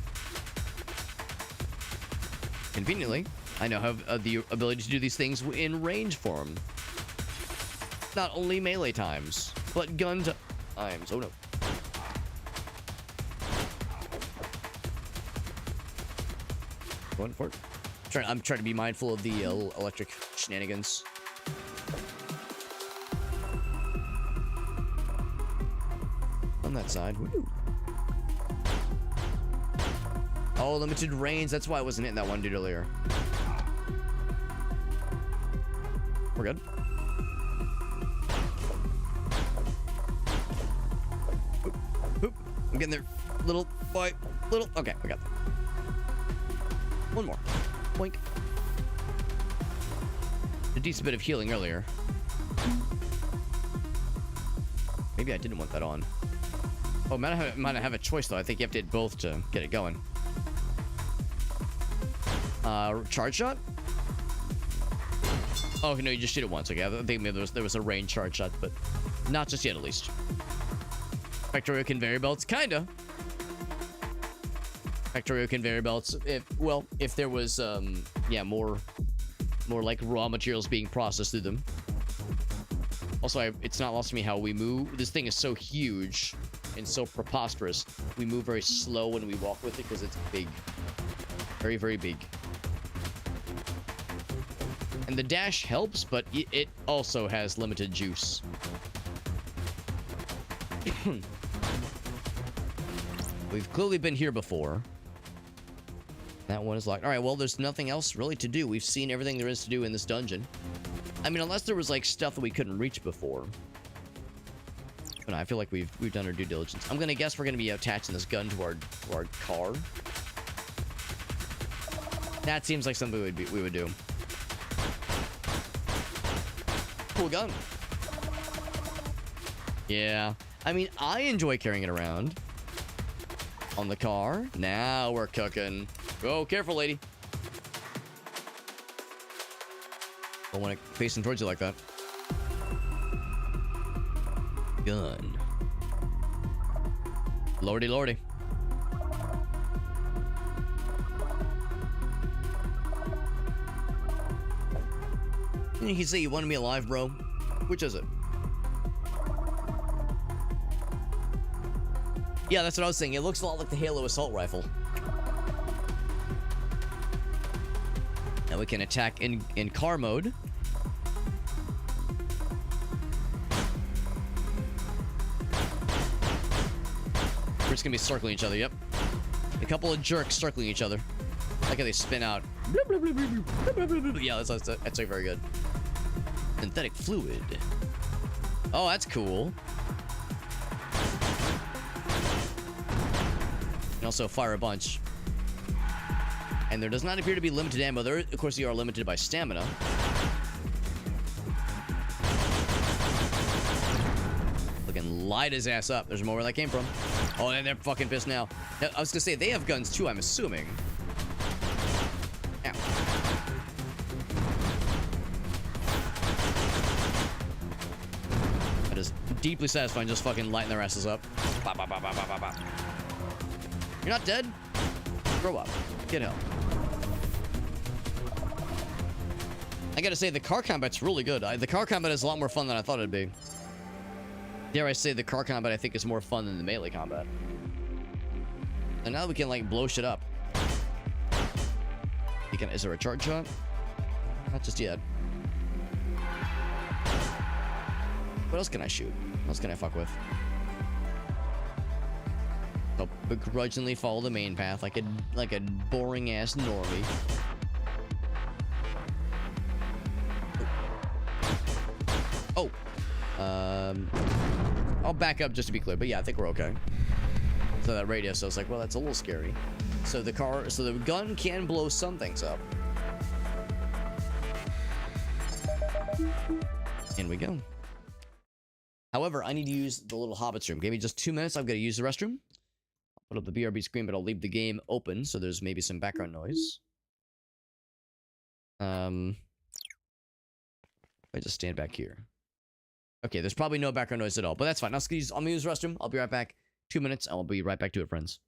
Conveniently, I now have the ability to do these things in range form. Not only melee times, but gun times. Oh, no. Going for it. I'm trying to be mindful of the electric shenanigans. On that side. Woo. Oh, limited range. That's why I wasn't hitting that one dude earlier. We're good. Oop, oop. I'm getting there. Little boy. Little. Okay, we got that. One more. Boink. A decent bit of healing earlier. Maybe I didn't want that on. Oh, might not have a choice, though. I think you have to hit both to get it going. Charge shot? Oh, no, you just shoot it once. Okay, I think maybe there was a range charge shot, but not just yet, at least. Factorio conveyor belts? Kinda. Factorio conveyor belts. If there was, yeah, more like raw materials being processed through them. Also, it's not lost to me how we move. This thing is so huge and so preposterous. We move very slow when we walk with it because it's big. Very, very big. And the dash helps, but it also has limited juice. We've clearly been here before. That one is locked. All right, well, there's nothing else really to do. We've seen everything there is to do in this dungeon. I mean, unless there was, like, stuff that we couldn't reach before. But no, I feel like we've done our due diligence. I'm gonna guess we're gonna be attaching this gun to our car. That seems like something we would do. Cool gun. Yeah. I mean, I enjoy carrying it around. On the car. Now we're cooking. Oh, careful, lady. Don't want it facing towards you like that. Gun. Lordy, lordy. You can say you wanted me alive, bro. Which is it? Yeah, that's what I was saying. It looks a lot like the Halo assault rifle. Now we can attack in car mode. We're just gonna be circling each other, yep. A couple of jerks circling each other. Like how they spin out. Yeah, that's like very good. Synthetic fluid. Oh, that's cool. You can also fire a bunch. And there does not appear to be limited ammo. There, of course, you are limited by stamina. Looking light his ass up. There's more where that came from. Oh, and they're fucking pissed now. I was gonna say, they have guns too, I'm assuming. Ow. That is deeply satisfying, just fucking lighting their asses up. Bop, bop, bop, bop, bop, bop. You're not dead? Grow up. Get help. I gotta say, the car combat's really good. The car combat is a lot more fun than I thought it'd be. Dare I say, the car combat, I think, is more fun than the melee combat. And now we can, like, blow shit up. Is there a charge shot? Not just yet. What else can I shoot? What else can I fuck with? I'll begrudgingly follow the main path like a boring-ass normie. Oh. I'll back up just to be clear, but yeah, I think we're okay. So that radius, I was like, well, that's a little scary. So the gun can blow some things up. In we go. However, I need to use the little hobbit's room. Give me just 2 minutes. I've got to use the restroom. I'll put up the BRB screen, but I'll leave the game open, so there's maybe some background noise. I just stand back here. Okay, there's probably no background noise at all, but that's fine. I'm gonna use the restroom. I'll be right back. 2 minutes, and I'll be right back to it, friends.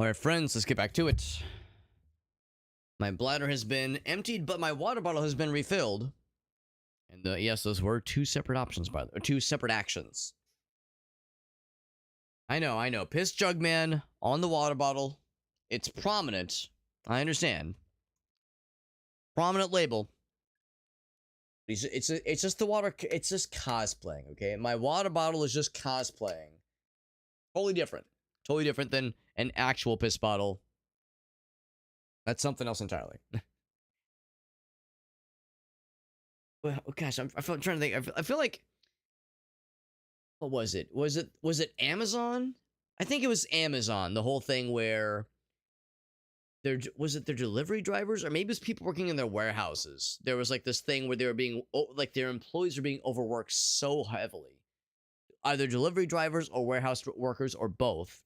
All right, friends, let's get back to it. My bladder has been emptied, but my water bottle has been refilled. And yes, those were two separate options, by the way, two separate actions. I know. Piss jug man on the water bottle. It's prominent. I understand. Prominent label. It's just the water. It's just cosplaying, okay? My water bottle is just cosplaying. Totally different. Totally different than an actual piss bottle. That's something else entirely. Well, gosh, I'm trying to think. I feel like, what was it? Was it Amazon? I think it was Amazon. The whole thing where was it their delivery drivers, or maybe it was people working in their warehouses. There was like this thing where they were being like their employees were being overworked so heavily, either delivery drivers or warehouse workers or both.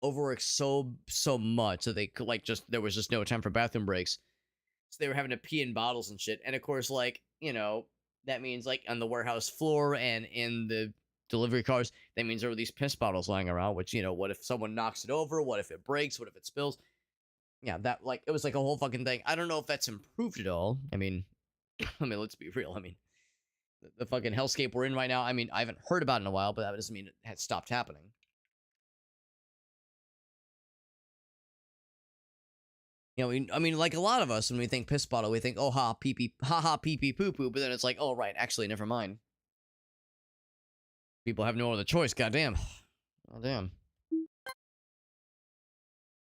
Overworked so much that they could there was just no time for bathroom breaks. So they were having to pee in bottles and shit. And of course, like, you know, that means like on the warehouse floor and in the delivery cars, that means there were these piss bottles lying around, which, you know, what if someone knocks it over? What if it breaks? What if it spills? Yeah, that, like, it was like a whole fucking thing. I don't know if that's improved at all. I mean, let's be real. I mean, the fucking hellscape we're in right now, I mean, I haven't heard about it in a while, but that doesn't mean it had stopped happening. You know, I mean, like a lot of us, when we think piss bottle, we think, oh, pee pee, pee pee, poo poo. But then it's like, oh, right, actually, never mind. People have no other choice. Goddamn. Oh, damn.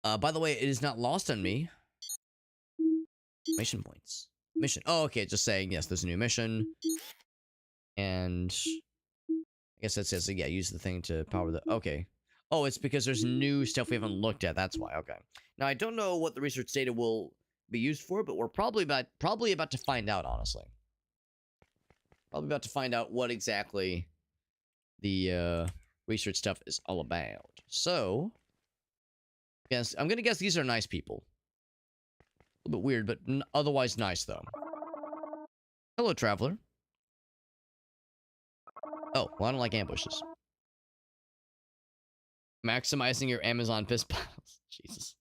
By the way, it is not lost on me. Mission points. Mission. Oh, okay. Just saying, yes, there's a new mission. And I guess that says, yeah, use the thing to power the. Okay. Oh, it's because there's new stuff we haven't looked at. That's why. Okay. Now, I don't know what the research data will be used for, but we're probably about to find out, honestly. Probably about to find out what exactly the research stuff is all about. So, yes, I'm going to guess these are nice people. A little bit weird, but otherwise nice, though. Hello, traveler. Oh, well, I don't like ambushes. Maximizing your Amazon piss piles. Jesus.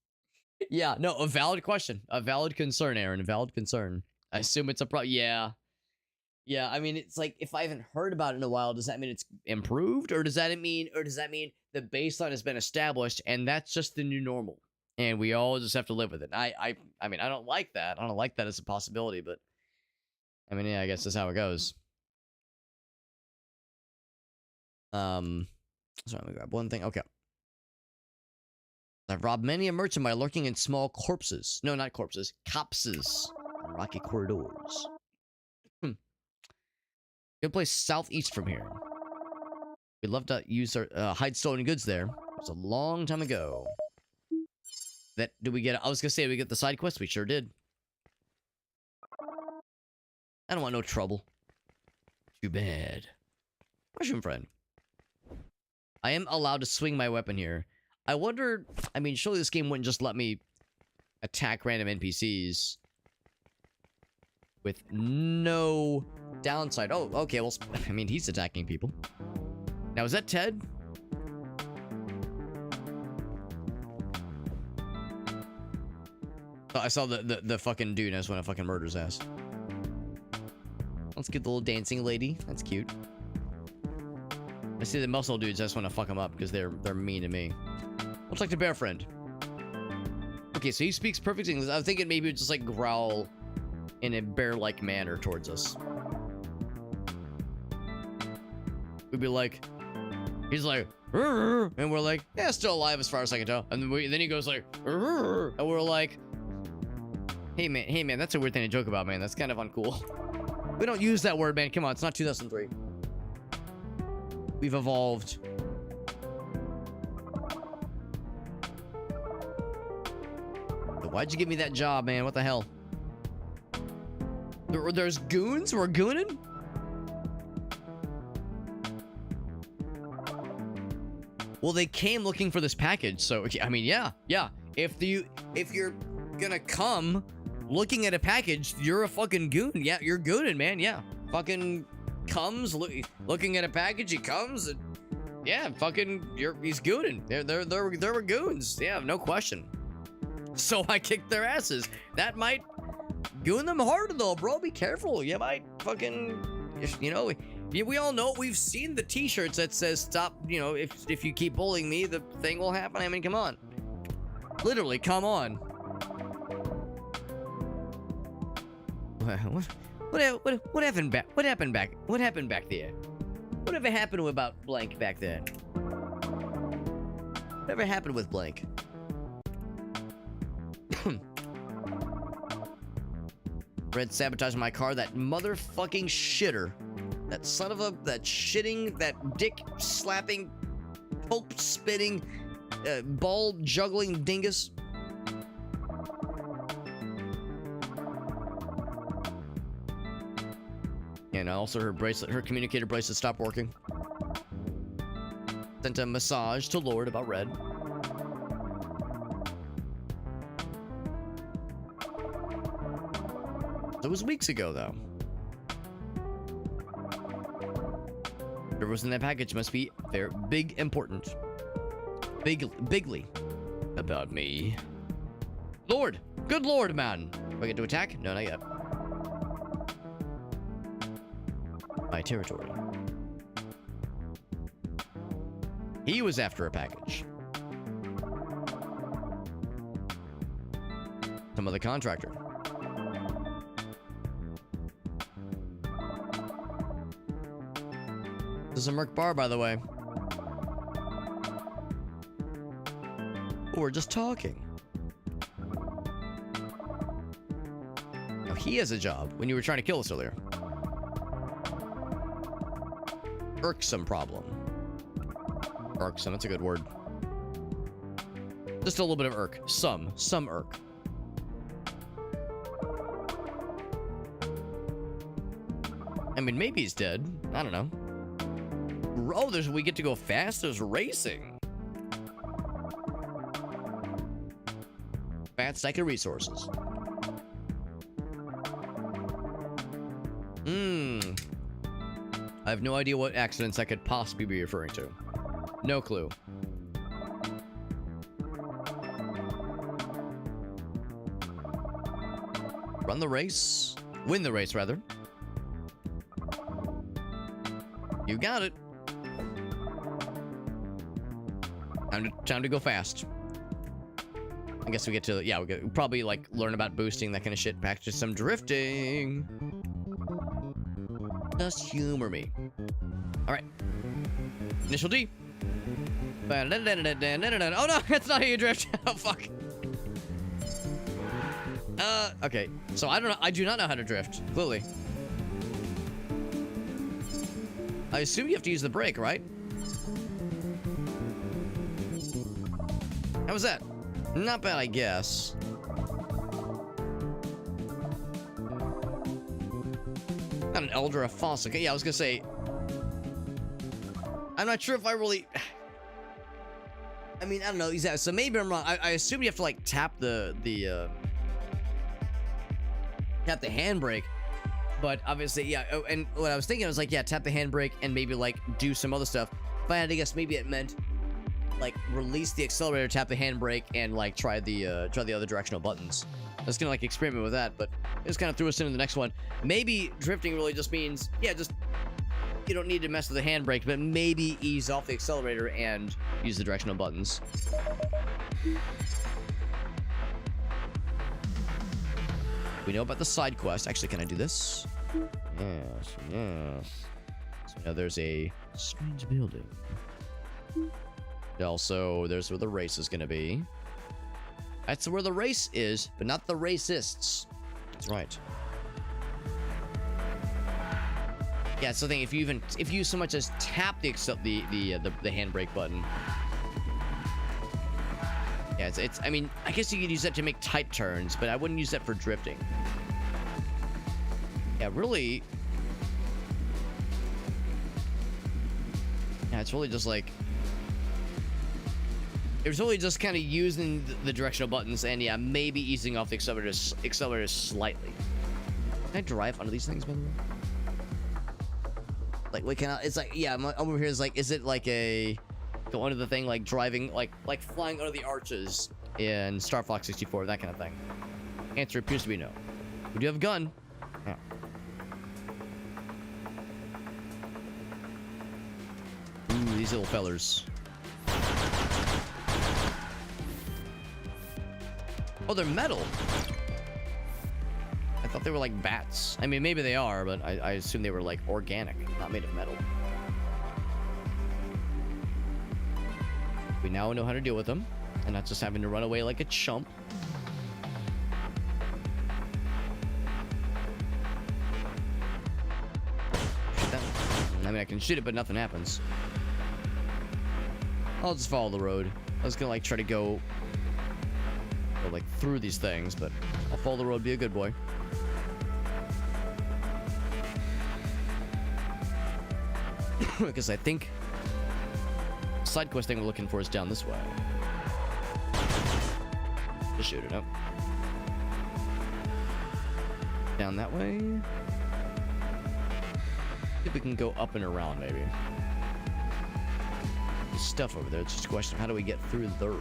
Yeah, no, a valid question. A valid concern, Aaron. A valid concern. I assume it's a yeah. Yeah, I mean, it's like, if I haven't heard about it in a while, does that mean it's improved? Or does that mean the baseline has been established and that's just the new normal? And we all just have to live with it. I mean, I don't like that. I don't like that as a possibility, but I mean, yeah, I guess that's how it goes. So let me grab one thing. Okay. I've robbed many a merchant by lurking in small corpses. No, not corpses. Copses on rocky corridors. Good place southeast from here. We'd love to use our hide stolen goods there. It was a long time ago. That did we get? I was gonna say we get the side quest. We sure did. I don't want no trouble. Too bad. Question, friend. I am allowed to swing my weapon here. I wonder, I mean, surely this game wouldn't just let me attack random NPCs with no downside. Oh, okay, well, I mean, he's attacking people. Now, is that Ted? Oh, I saw the fucking dude. I just want to fucking murder his ass. Let's get the little dancing lady. That's cute. I see the muscle dudes. I just want to fuck them up because they're mean to me. Looks like the bear friend. Okay, so he speaks perfect English. I was thinking maybe he'd just like growl in a bear-like manner towards us. We'd be like, he's like, "Rrr," and we're like, yeah, still alive as far as I can tell. And then he goes like, "Rrr," and we're like, hey man, that's a weird thing to joke about, man. That's kind of uncool. We don't use that word, man. Come on, it's not 2003. We've evolved. Why'd you give me that job, man? What the hell? There's goons? We're gooning? Well, they came looking for this package, so I mean, yeah. If you're gonna come looking at a package, you're a fucking goon. Yeah, you're gooning, man. Yeah, fucking comes looking at a package. He comes and Yeah, fucking, he's gooning. They're goons. Yeah, no question. So I kicked their asses. That might goon them harder though, bro. Be careful. You might fucking, you know, we all know, we've seen the t-shirts that says stop, you know, if you keep bullying me, the thing will happen. I mean, come on. Literally, come on. What happened back? What happened back? What happened back there? Whatever happened about blank back there? Whatever happened with blank? Red sabotaged my car. That motherfucking shitter. That son of a, that shitting, that dick slapping, pope spitting, ball juggling dingus. And also her bracelet, her communicator bracelet stopped working. Sent a massage to Lord about Red. It was weeks ago, though. There was in that package must be very big, important. Bigly about me. Lord! Good Lord, man! Do I get to attack? No, not yet. My territory. He was after a package. Some other contractor. This is a Merc bar, by the way. We're just talking. Now he has a job when you were trying to kill us earlier. Irksome problem. Irksome, that's a good word. Just a little bit of irk. Some irk. I mean, maybe he's dead. I don't know. Oh, we get to go fast. There's racing. Fat stack of resources. I have no idea what accidents I could possibly be referring to. No clue. Run the race. Win the race, rather. You got it. Time to go fast. I guess we get to, yeah, we probably like learn about boosting, that kind of shit. Back to some drifting. Just humor me. All right. Initial D. Oh no, that's not how you drift. Oh fuck. Okay. So I don't know. I do not know how to drift. Clearly. I assume you have to use the brake, right? How was that? Not bad, I guess. Not an elder, a fossil. Okay, yeah, I was gonna say. I'm not sure if I really. I mean, I don't know exactly. So maybe I'm wrong. I assume you have to like tap the handbrake. But obviously, yeah. Oh, and what I was thinking, I was like, yeah, tap the handbrake and maybe like do some other stuff. If I had to guess, maybe it meant like release the accelerator, tap the handbrake, and like try the other directional buttons. I was gonna like experiment with that, but it just kind of threw us into the next one. Maybe drifting really just means, yeah, just you don't need to mess with the handbrake, but maybe ease off the accelerator and use the directional buttons. We know about the side quest. Actually, can I do this? Yes, yes. So now there's a strange building. Also, there's where the race is going to be. That's where the race is, but not the racists. That's right. Yeah, so I think if you so much as tap the handbrake button. Yeah, it's I mean, I guess you could use that to make tight turns, but I wouldn't use that for drifting. Yeah, really. Yeah, it's really just like. It was really just kind of using the directional buttons and, yeah, maybe easing off the accelerators slightly. Can I drive under these things, by the way? like we cannot. It's like, yeah, I'm over here is like, is it like a go under the thing, like driving, like flying under the arches in Star Fox 64, that kind of thing? Answer appears to be no. We do have a gun. Yeah. Ooh, these little fellers. Oh, they're metal. I thought they were like bats. I mean, maybe they are, but I assume they were like organic, not made of metal. We now know how to deal with them, and not just having to run away like a chump. Shoot that. I mean, I can shoot it, but nothing happens. I'll just follow the road. I was gonna like try to go like through these things, but I'll follow the road, be a good boy. Because I think side quest thing we're looking for is down this way. Just shoot it up. Down that way. See if we can go up and around, maybe. There's stuff over there. It's just a question of how do we get through there.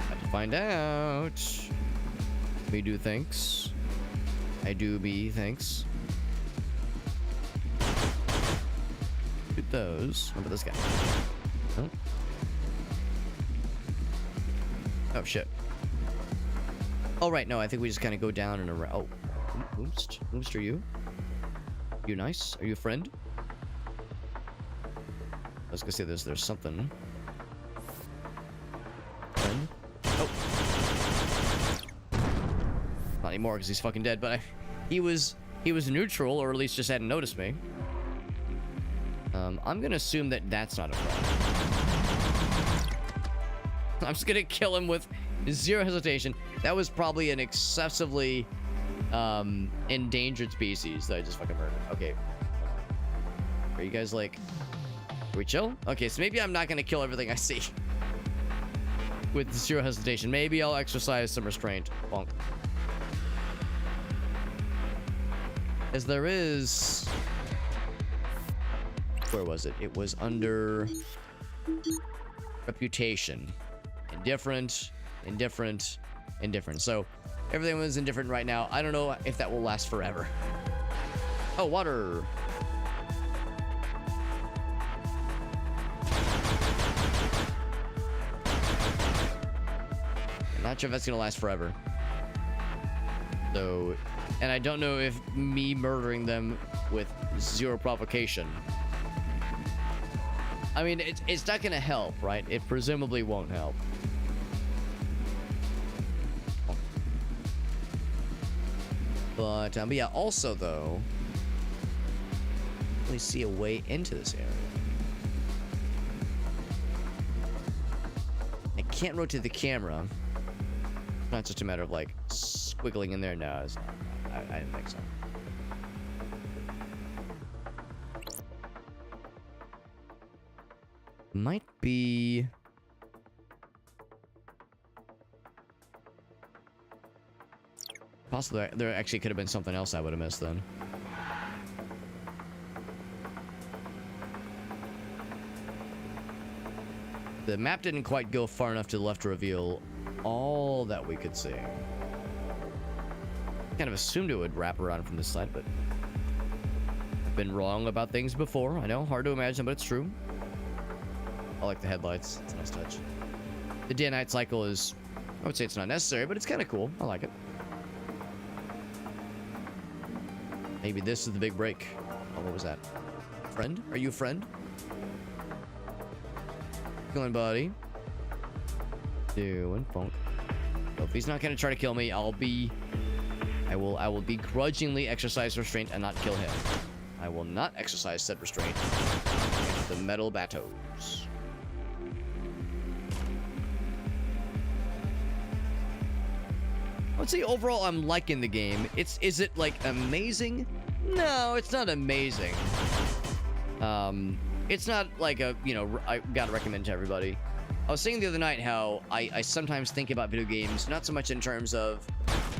Have to find out. We do thanks. I do be thanks. Shoot those. What about this guy? Oh. Oh shit. Oh right, no, I think we just kind of go down and around. Oh, Oomst. Oomst, are you? You nice? Are you a friend? I was gonna say there's something. Friend? Oh. Not anymore because he's fucking dead, but he was neutral, or at least just hadn't noticed me. I'm gonna assume that that's not a friend. I'm just gonna kill him with zero hesitation. That was probably an excessively endangered species that I just fucking murdered. Okay. Are you guys like... Are we chill? Okay, so maybe I'm not gonna kill everything I see. With zero hesitation. Maybe I'll exercise some restraint. Bonk. As there is... Where was it? It was under... Reputation. Indifferent. Indifferent. Indifferent. So, everything was indifferent right now. I don't know if that will last forever. Oh, water! I'm not sure if that's gonna last forever. So, and I don't know if me murdering them with zero provocation. I mean, it's not gonna help, right? It presumably won't help. But yeah, also though, we see a way into this area. I can't rotate the camera. Not just a matter of like squiggling in there. No, it's not. I didn't think so. Might be. Possibly there actually could have been something else I would have missed then. The map didn't quite go far enough to the left to reveal all that we could see. Kind of assumed it would wrap around from this side, but I've been wrong about things before. I know, hard to imagine, but it's true. I like the headlights. It's a nice touch. The day and night cycle is, I would say it's not necessary, but it's kind of cool. I like it. Maybe this is the big break. Oh, what was that? Friend? Are you a friend? Going, buddy. Doing funk. So if he's not gonna try to kill me, I will begrudgingly exercise restraint and not kill him. I will not exercise said restraint against the metal batos. I would say overall I'm liking the game. Is it like amazing? No, it's not amazing. It's not like a, you know, I gotta recommend to everybody. I was saying the other night how I sometimes think about video games not so much in terms of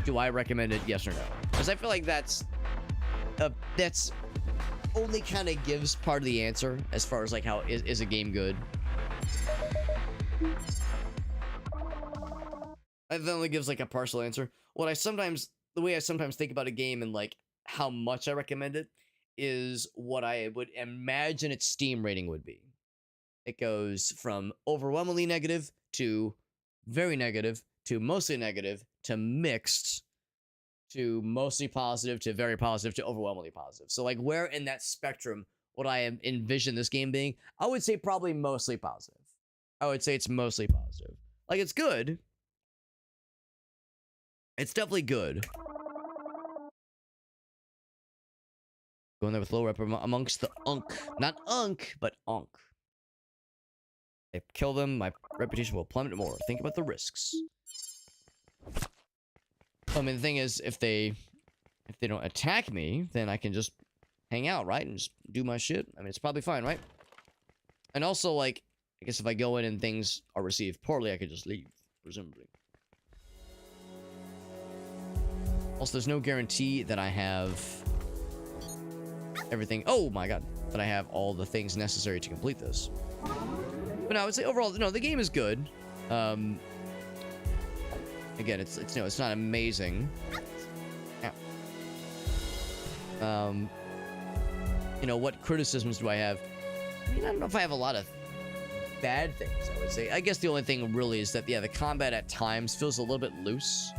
do I recommend it, yes or no, because I feel like that's that's only kind of gives part of the answer as far as like how is a game good. That only gives like a partial answer. The way I sometimes think about a game and like how much I recommend it is what I would imagine its Steam rating would be. It goes from overwhelmingly negative to very negative to mostly negative to mixed to mostly positive to very positive to overwhelmingly positive. So like where in that spectrum would I envision this game being? I would say probably mostly positive. I would say it's mostly positive. Like it's good. It's definitely good. Going there with low rep amongst the unk. Not unk, but unk. If I kill them, my reputation will plummet more. Think about the risks. I mean, the thing is, if they don't attack me, then I can just hang out, right? And just do my shit. I mean, it's probably fine, right? And also, like, I guess if I go in and things are received poorly, I could just leave, presumably. Also, there's no guarantee that I have everything. Oh my god. That I have all the things necessary to complete this. But no, I would say overall, no, the game is good. Again, it's you know, it's not amazing. Yeah. You know, what criticisms do I have? I mean, I don't know if I have a lot of bad things, I would say. I guess the only thing really is that, yeah, the combat at times feels a little bit loose.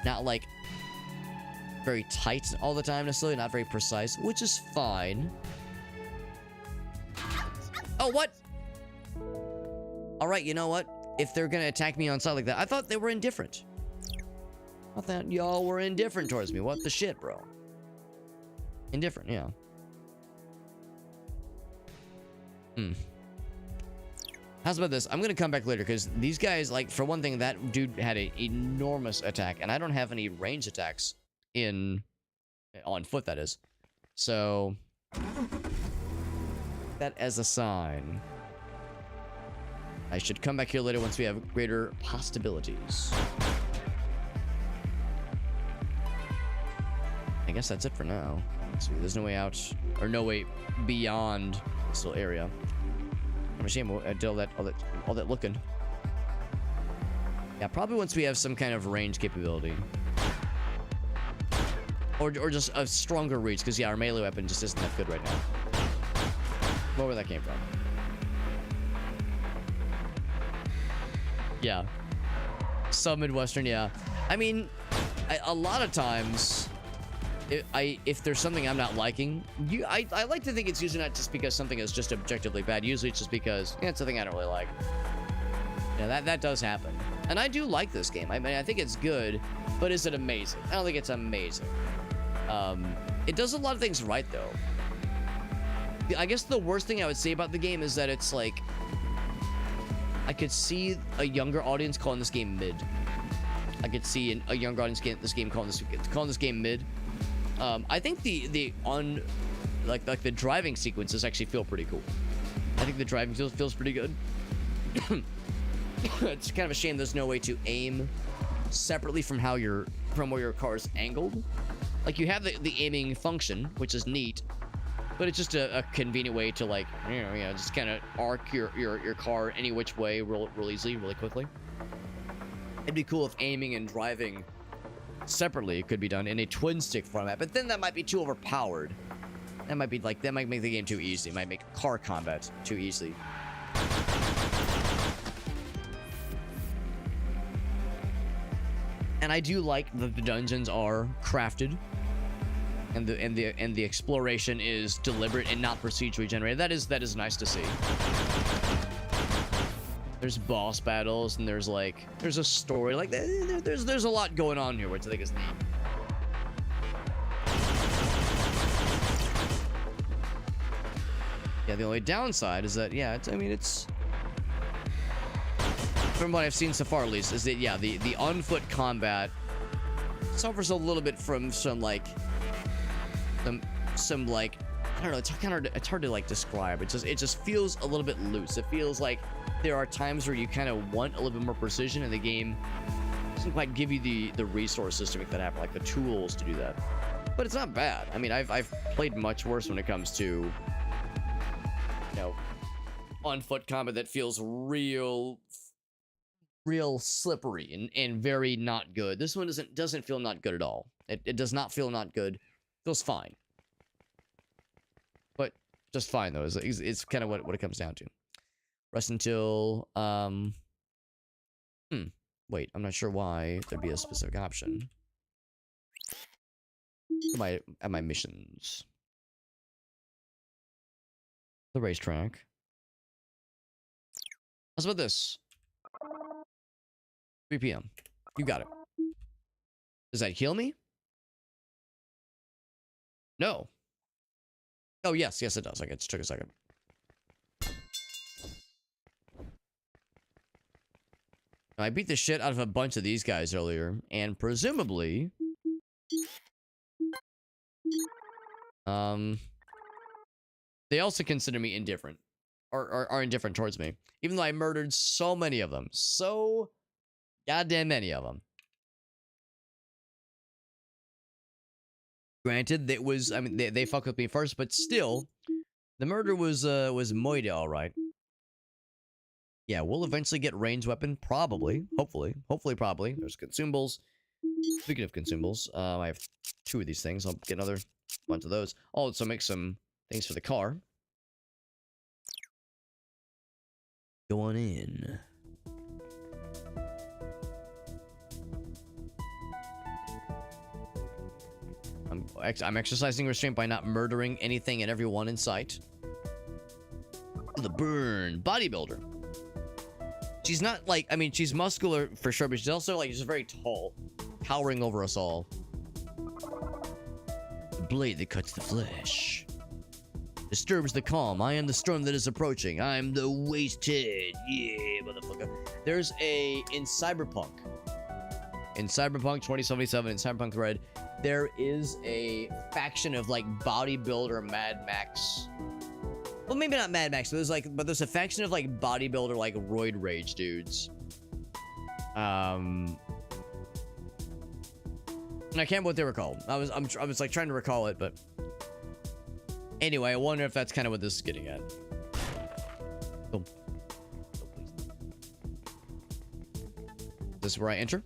Not, like, very tight all the time, necessarily. Not very precise, which is fine. Oh, what? Alright, you know what? If they're gonna attack me on side like that, I thought they were indifferent. I thought y'all were indifferent towards me. What the shit, bro? Indifferent, yeah. How's about this? I'm gonna come back later because these guys, like, for one thing, that dude had an enormous attack, and I don't have any range attacks on foot, that is. So that as a sign. I should come back here later once we have greater possibilities. I guess that's it for now. So there's no way out, or no way beyond this little area. I'm ashamed I did all that looking. Yeah, probably once we have some kind of range capability. Or just a stronger reach, because yeah, our melee weapon just isn't that good right now. Where that came from. Yeah. Some Midwestern, yeah. I mean, a lot of times, if there's something I'm not liking, I like to think it's usually not just because something is just objectively bad. Usually it's just because, yeah, it's something I don't really like. Yeah, that does happen. And I do like this game. I mean, I think it's good, but is it amazing? I don't think it's amazing. It does a lot of things right, though. I guess the worst thing I would say about the game is that it's like, I could see a younger audience calling this game mid. I could see a younger audience calling this game mid. I think the driving sequences actually feel pretty cool. I think the driving feels pretty good. It's kind of a shame there's no way to aim separately from where your car is angled. Like, you have the aiming function, which is neat, but it's just a convenient way to, like, you know, just kind of arc your car any which way real easily, really quickly. It'd be cool if aiming and driving separately could be done in a twin stick format, but then that might be too overpowered. That might make the game too easy. It might make car combat too easy. And I do like that the dungeons are crafted. And the exploration is deliberate and not procedurally generated. That is nice to see. There's boss battles and there's a story. Like, there's a lot going on here, which I think is neat. Yeah, the only downside is that, yeah, it's from what I've seen so far, at least, is that, yeah, the on-foot combat suffers a little bit from some I don't know, it's hard to like describe. It just feels a little bit loose. It feels like there are times where you kind of want a little bit more precision, and the game doesn't quite give you the resources to make that happen, like the tools to do that. But it's not bad. I mean, I've played much worse when it comes to, you know, on foot combat that feels real slippery and very not good. This one doesn't feel not good at all. It does not feel not good. It feels fine. But just fine though. It's kind of what it comes down to. Rest until wait, I'm not sure why there'd be a specific option. At my missions. The racetrack. How's about this? 3 p.m. You got it. Does that heal me? No. Oh, yes, it does. Okay, it just took a second. I beat the shit out of a bunch of these guys earlier, and presumably... they also consider me indifferent. Or are indifferent towards me. Even though I murdered so many of them. So goddamn many of them. Granted, that was, I mean, they fucked with me first, but still, the murder was moida, all right. Yeah, we'll eventually get ranged weapon, probably, hopefully, probably. There's consumables. Speaking of consumables, I have 2 of these things. I'll get another bunch of those. I'll also make some things for the car. Go on in. I'm exercising restraint by not murdering anything and everyone in sight. The burn. Bodybuilder. She's not like, I mean, she's muscular for sure, but she's also like just very tall, towering over us all. The blade that cuts the flesh. Disturbs the calm. I am the storm that is approaching. I'm the wasted. Yeah, motherfucker. There's in Cyberpunk 2077, in Cyberpunk Red, there is a faction of like bodybuilder Mad Max. Well, maybe not Mad Max, but there's a faction of like bodybuilder like roid rage dudes. And I can't remember what they were called. I was like trying to recall it, but anyway, I wonder if that's kind of what this is getting at. Oh. This is where I enter.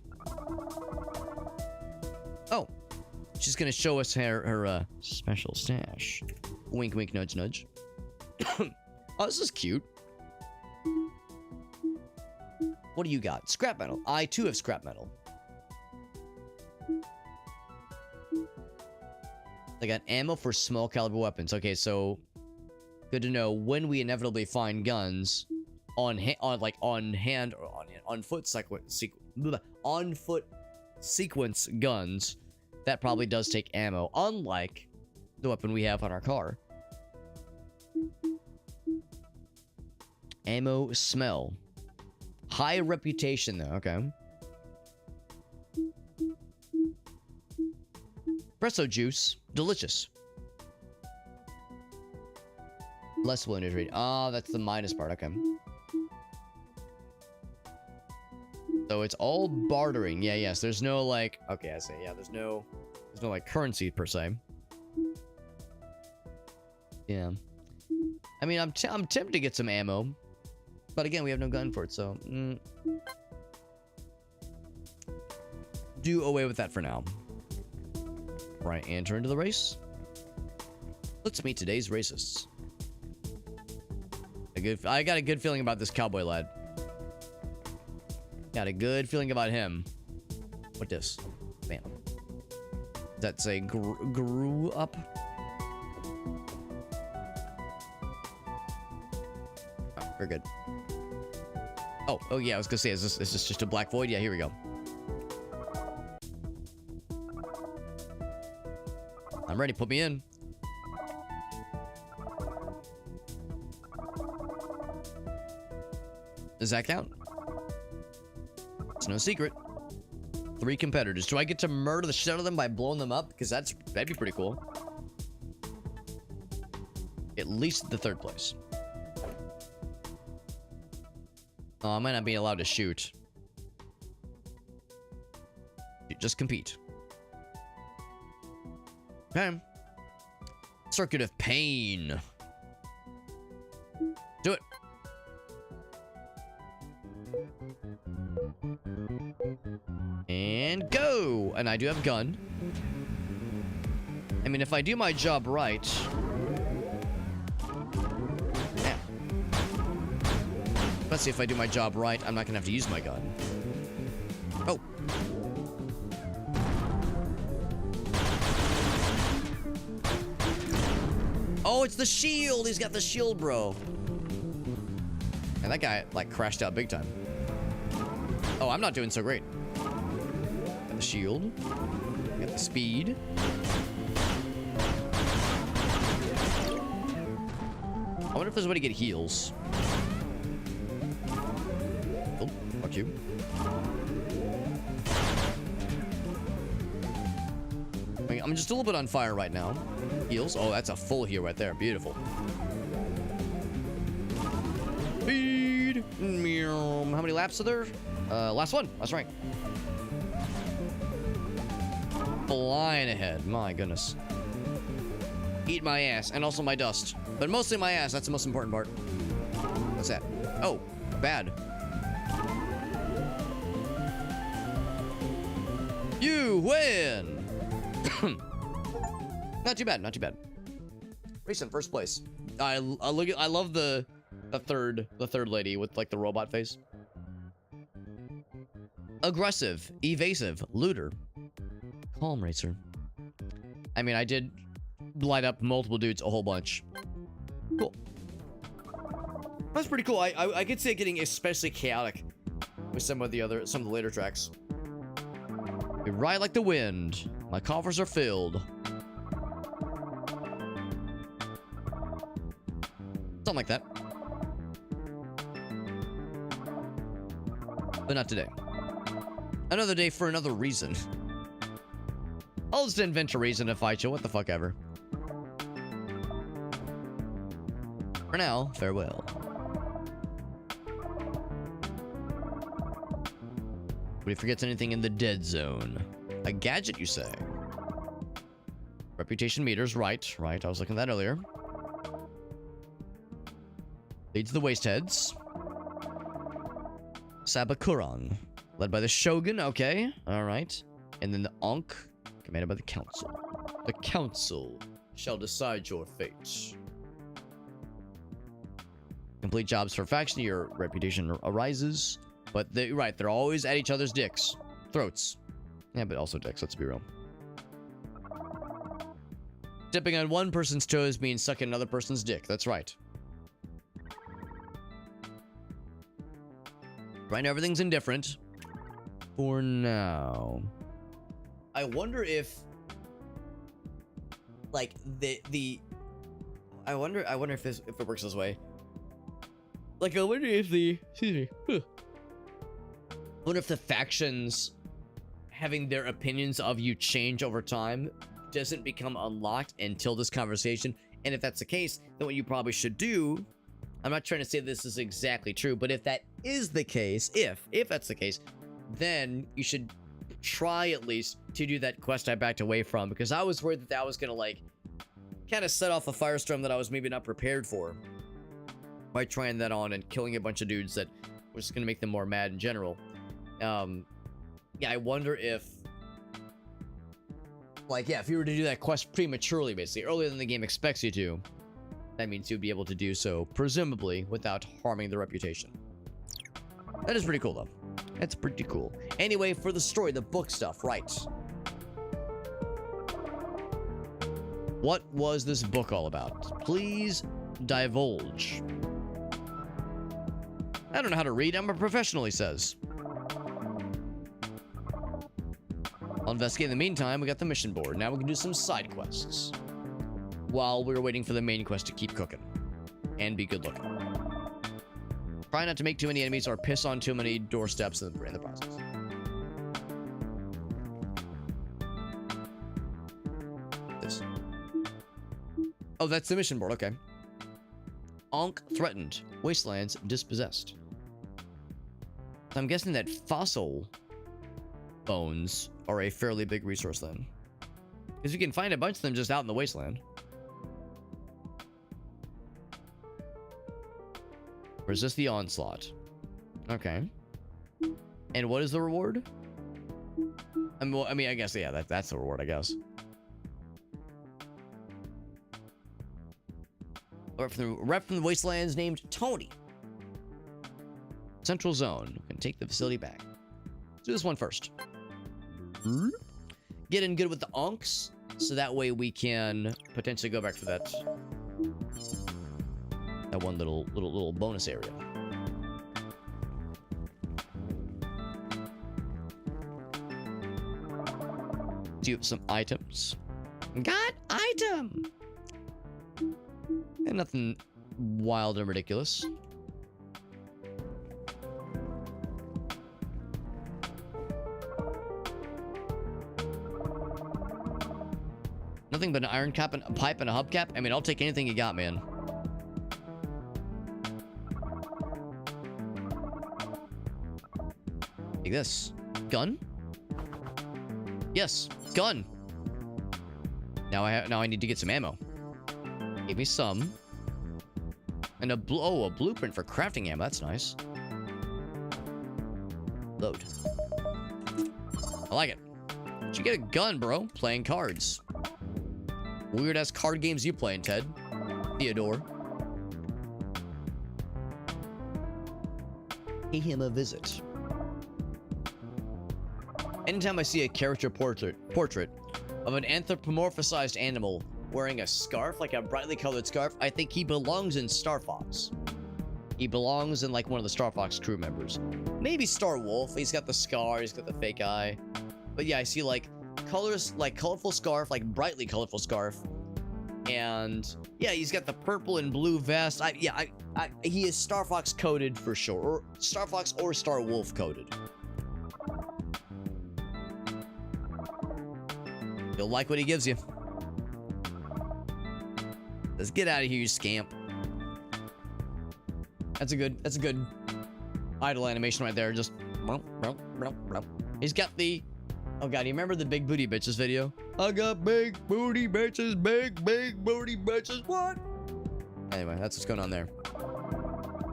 Oh, she's gonna show us her special stash. Wink, wink, nudge, nudge. Oh, this is cute. What do you got? Scrap metal. I too have scrap metal. I got ammo for small caliber weapons. Okay, so good to know. When we inevitably find guns on foot sequence guns, that probably does take ammo, unlike the weapon we have on our car. Ammo smell. High reputation though, okay. Espresso juice. Delicious. Less wounded rate. Oh, that's the minus part, okay. So it's all bartering. Yeah, yes. There's no like, okay, I see. Yeah, there's no like currency per se. Yeah. I mean, I'm tempted to get some ammo, but again, we have no gun for it, so do away with that for now. Right, enter into the race. Let's meet today's racists. I got a good feeling about this cowboy lad. Got a good feeling about him. What this? Bam. Does that say grew up? Oh, very good. Oh yeah, I was gonna say, is this just a black void? Yeah, here we go. I'm ready, put me in. Does that count? It's no secret. 3 competitors. Do I get to murder the shit out of them by blowing them up? Because that'd be pretty cool. At least the 3rd place. Oh, I might not be allowed to shoot. Just compete. Okay. Circuit of Pain. Do it. And go! And I do have a gun. I mean, if I do my job right... Yeah. Let's see if I do my job right. I'm not gonna have to use my gun. Oh. Oh, it's the shield! He's got the shield, bro. And that guy, like, crashed out big time. Oh, I'm not doing so great. Got the shield. Got the speed. I wonder if there's a way to get heals. Oh, fuck you. I'm just a little bit on fire right now. Heals. Oh, that's a full heal right there. Beautiful. Speed. How many laps are there? Last one. That's right. Flying ahead. My goodness. Eat my ass. And also my dust. But mostly my ass. That's the most important part. What's that? Oh, bad. You win. Not too bad. Not too bad. Recent first place. I love the third lady with like the robot face. Aggressive, evasive, looter, calm racer. I mean, I did light up multiple dudes a whole bunch. Cool. That's pretty cool. I could see it getting especially chaotic with some of the later tracks. We ride like the wind. My coffers are filled. Something like that. But not today. Another day for another reason. I'll just invent a reason to fight you. What the fuck ever. For now, farewell. But he forgets anything in the dead zone. A gadget, you say? Reputation meters, right. I was looking at that earlier. Leads the Wasteheads. Sabakuran, led by the Shogun. Okay, all right. And then the Ankh, commanded by the Council. The Council shall decide your fate. Complete jobs for faction, your reputation arises. But they're always at each other's dicks. Throats. Yeah, but also dicks, let's be real. Stepping on one person's toes means sucking another person's dick. That's right. Right now, everything's indifferent. For now. I wonder if... Like, I wonder if it works this way. Like, I wonder if the... Excuse me. I wonder if the factions having their opinions of you change over time doesn't become unlocked until this conversation. And if that's the case, then what you probably should do, I'm not trying to say this is exactly true, but if that is the case, if that's the case, then you should try at least to do that quest I backed away from, because I was worried that that was gonna like kind of set off a firestorm that I was maybe not prepared for by trying that on and killing a bunch of dudes that was gonna make them more mad in general. Yeah, I wonder if, like, yeah, if you were to do that quest prematurely, basically, earlier than the game expects you to, that means you'd be able to do so, presumably, without harming the reputation. That is pretty cool, though. That's pretty cool. Anyway, for the story, the book stuff, right. What was this book all about? Please divulge. I don't know how to read. I'm a professional, he says. I'll investigate in the meantime. We got the mission board. Now we can do some side quests while we're waiting for the main quest to keep cooking and be good looking. Try not to make too many enemies or piss on too many doorsteps in the process. This. Oh, that's the mission board. Okay. Ankh threatened. Wastelands dispossessed. So I'm guessing that Fossil bones are a fairly big resource then. Because you can find a bunch of them just out in the wasteland. Or is this the onslaught? Okay. And what is the reward? I mean, I guess, yeah, that's the reward, I guess. Rep from the wastelands named Tony. Central zone. Can take the facility back. Let's do this one first. Get in good with the onks, so that way we can potentially go back for that one little bonus area. Do some items. Got item. And nothing wild and ridiculous. Nothing but an iron cap and a pipe and a hubcap. I mean, I'll take anything you got, man. Take this. Gun? Yes, gun. Now I need to get some ammo. Give me some. And a blueprint for crafting ammo. That's nice. Load. I like it. Did you get a gun, bro? Playing cards. Weird ass card games you playing, Ted. Theodore. Pay him a visit. Anytime I see a character portrait of an anthropomorphized animal wearing a scarf, like a brightly colored scarf, I think he belongs in Star Fox. He belongs in like one of the Star Fox crew members. Maybe Star Wolf. He's got the scar, he's got the fake eye. But yeah, I see like colors, like colorful scarf, like brightly colorful scarf. And yeah, he's got the purple and blue vest. He is Star Fox coded for sure. Or Star Fox or Star Wolf coded. You'll like what he gives you. Let's get out of here, you scamp. That's a good idle animation right there. Just he's got the, oh god, you remember the big booty bitches video? I got big booty bitches, big booty bitches. What? Anyway, that's what's going on there.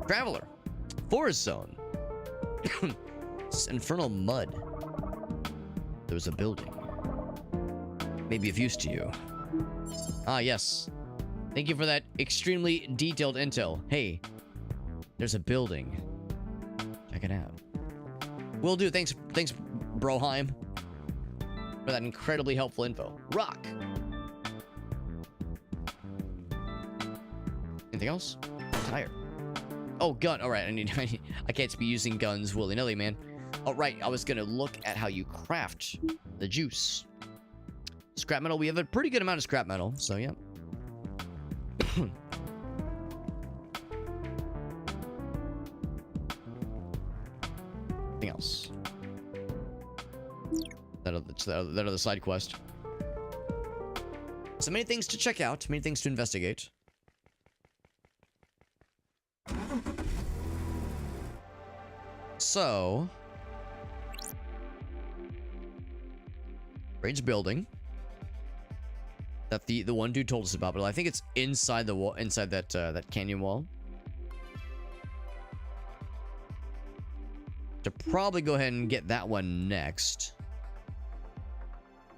Traveler, forest zone. It's infernal mud. There's a building. Maybe of use to you. Ah, yes. Thank you for that extremely detailed intel. Hey, there's a building. Check it out. Will do. Thanks, Broheim, for that incredibly helpful info. Rock. Anything else? Tire. Oh, gun. All right. I can't be using guns willy-nilly, man. All right. I was gonna look at how you craft the juice. Scrap metal. We have a pretty good amount of scrap metal, so yeah. Anything else? That other side quest. So many things to check out, many things to investigate. So, Rage building that the one dude told us about, but I think it's inside the wall, inside that that canyon wall. To probably go ahead and get that one next.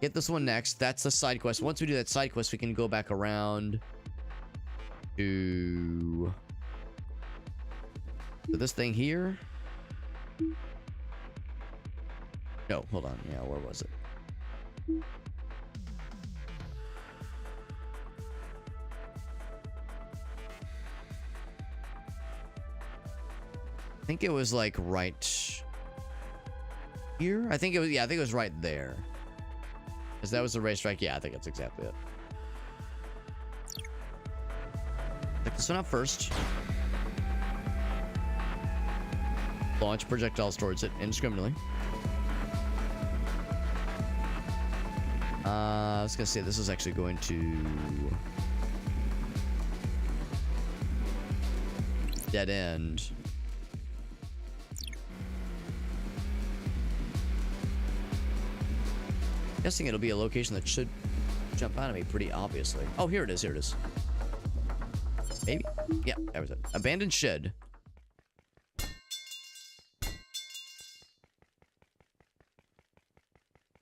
Get this one next. That's the side quest. Once we do that side quest, we can go back around to this thing here. No, hold on. Yeah, where was it? I think it was like right here. I think it was, yeah, I think it was right there. Because that was the racetrack. Yeah, I think that's exactly it. Pick this one up first. Launch projectiles towards it indiscriminately. I was gonna say this is actually going to dead end. Guessing it'll be a location that should jump out at me pretty obviously. Oh, here it is. Here it is. Maybe? Yeah, that was it. Abandoned shed.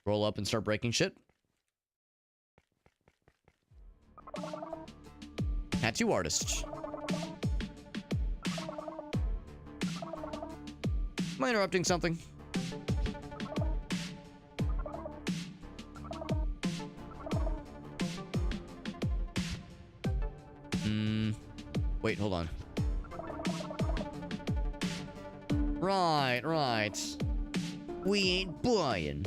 Roll up and start breaking shit. Tattoo artist. Am I interrupting something? Wait, hold on. Right. We ain't buying.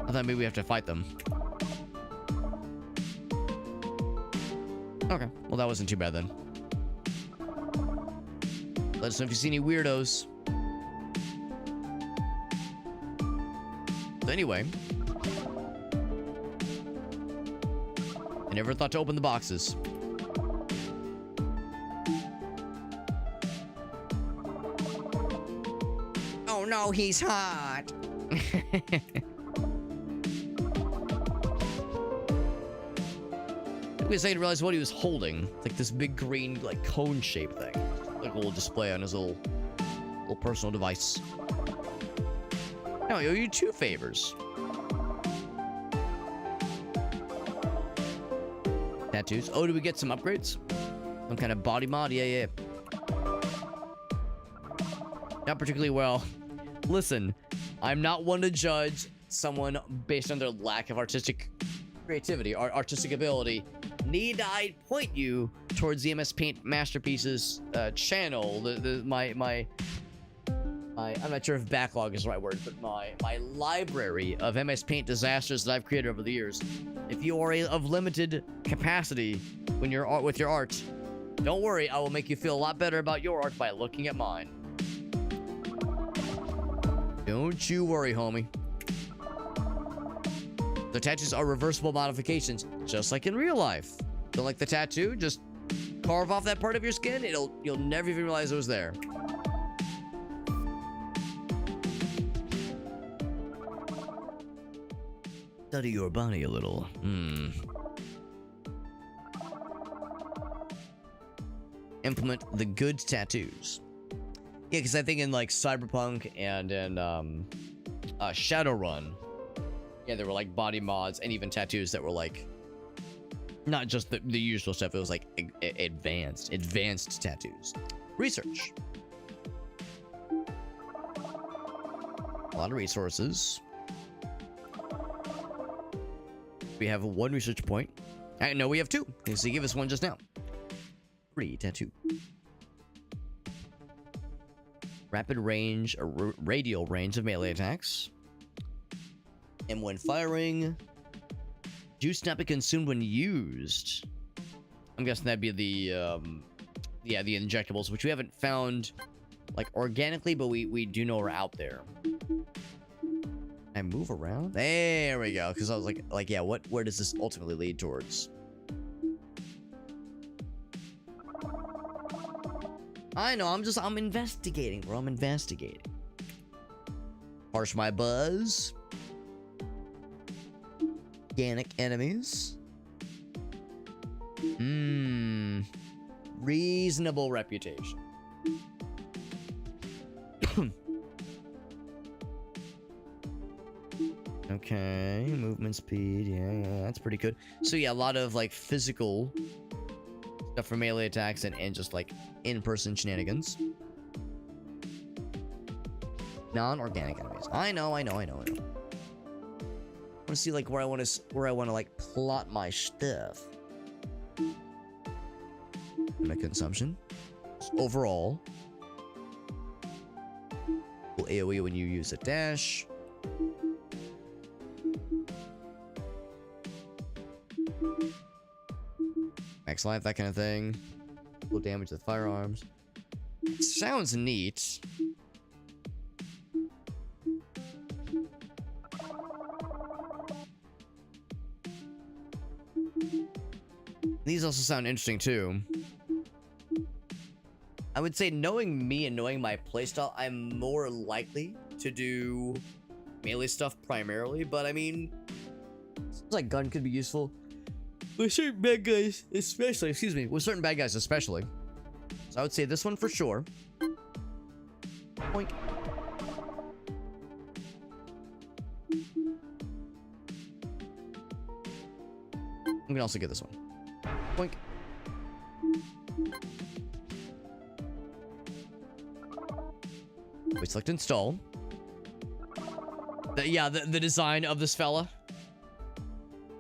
I thought maybe we have to fight them. Okay, well that wasn't too bad then. Let us know if you see any weirdos. So anyway, I never thought to open the boxes. Oh no, he's hot. Because I didn't realize what he was holding. Like this big green, like cone-shaped thing. Like a little display on his little personal device. Now I owe you 2 favors. Tattoos. Oh, did we get some upgrades? Some kind of body mod? Yeah. Not particularly well. Listen, I'm not one to judge someone based on their lack of artistic creativity or artistic ability. Need I point you towards the MS Paint Masterpieces channel? My I'm not sure if backlog is the right word, but my library of MS Paint disasters that I've created over the years. If you are of limited capacity when you're with your art, don't worry, I will make you feel a lot better about your art by looking at mine. Don't you worry, homie. The tattoos are reversible modifications, just like in real life. So like the tattoo, just carve off that part of your skin, you'll never even realize it was there. Study your body a little. Implement the good tattoos. Yeah, because I think in like Cyberpunk and in Shadowrun, yeah, there were like body mods and even tattoos that were like not just the usual stuff. It was like advanced tattoos. Research. A lot of resources. We have 1 research point. No, we have 2. So give us 1 just now. 3 tattoo. Rapid range, or radial range of melee attacks. And when firing, juice not be consumed when used. I'm guessing that'd be the the injectables, which we haven't found like organically, but we do know are out there. I move around? There we go. Because I was like, yeah, where does this ultimately lead towards? I know, I'm investigating, bro. I'm investigating. Harsh my buzz. Organic enemies. Reasonable reputation. Okay, movement speed, yeah, that's pretty good. So yeah, a lot of like physical stuff for melee attacks and just like in-person shenanigans. Non-organic enemies. I know. I want to see like where I want to like plot my stuff. My consumption. Overall. AoE when you use a dash. Max life, that kind of thing. Full damage to the firearms. Sounds neat. These also sound interesting too. I would say, knowing me and knowing my playstyle, I'm more likely to do melee stuff primarily, but I mean, seems like gun could be useful with certain bad guys, especially, excuse me, with certain bad guys especially. So I would say this one for sure. Boink. I'm gonna also get this one. Boink. We select install. The design of this fella.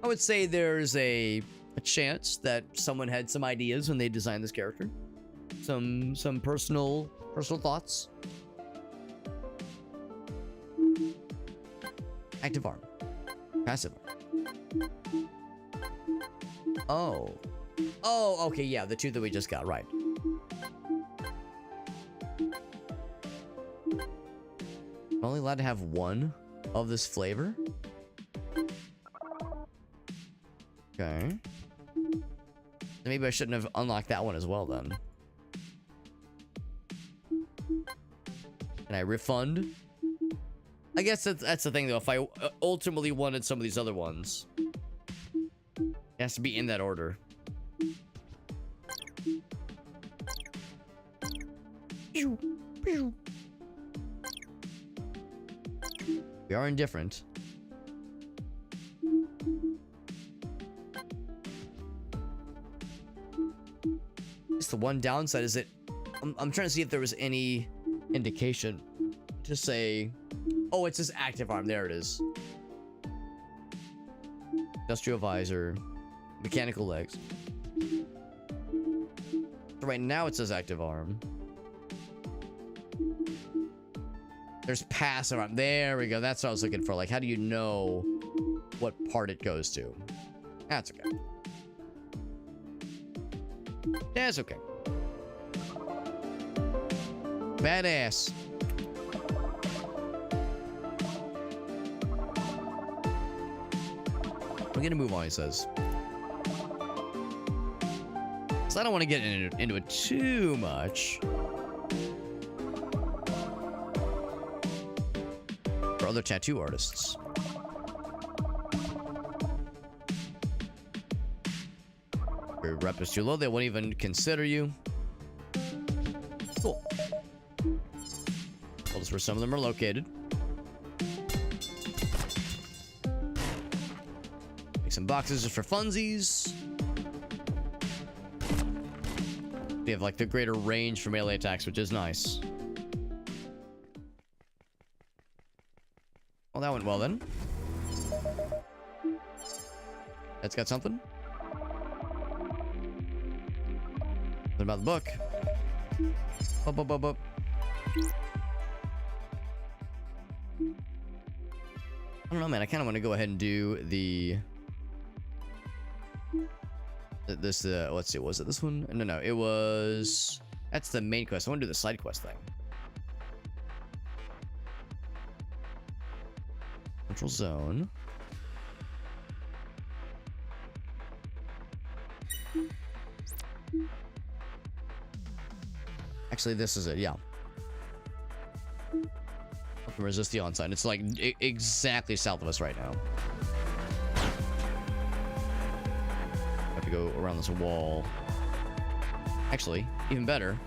I would say there's a chance that someone had some ideas when they designed this character. Some personal thoughts. Active arm. Passive arm. Oh, okay, yeah, the two that we just got, right. I'm only allowed to have one of this flavor? Okay. Maybe I shouldn't have unlocked that one as well, then. Can I refund? I guess that's the thing, though. If I ultimately wanted some of these other ones, it has to be in that order. We are indifferent. It's the one downside is that I'm trying to see if there was any indication to say, oh, it's this active arm. There it is. Industrial visor, mechanical legs. So right now it says active arm. There's passive arm. There we go. That's what I was looking for. Like, how do you know what part it goes to? That's okay. That's okay. Badass. We're gonna move on, he says. So I don't want to get into it too much. For other tattoo artists. Your rep is too low, they won't even consider you. Cool. Told us where some of them are located. Make some boxes just for funsies. We have like the greater range for melee attacks, which is nice. Well, that went well then. That's got something. What about the book? Up, up, up, up. I don't know, man. I kind of want to go ahead and do the... Let's see, was it this one? No, it was... That's the main quest. I want to do the side quest thing. Central zone. Actually, this is it, yeah. Resist the onslaught. It's like exactly south of us right now. Have to go around this wall. Actually, even better.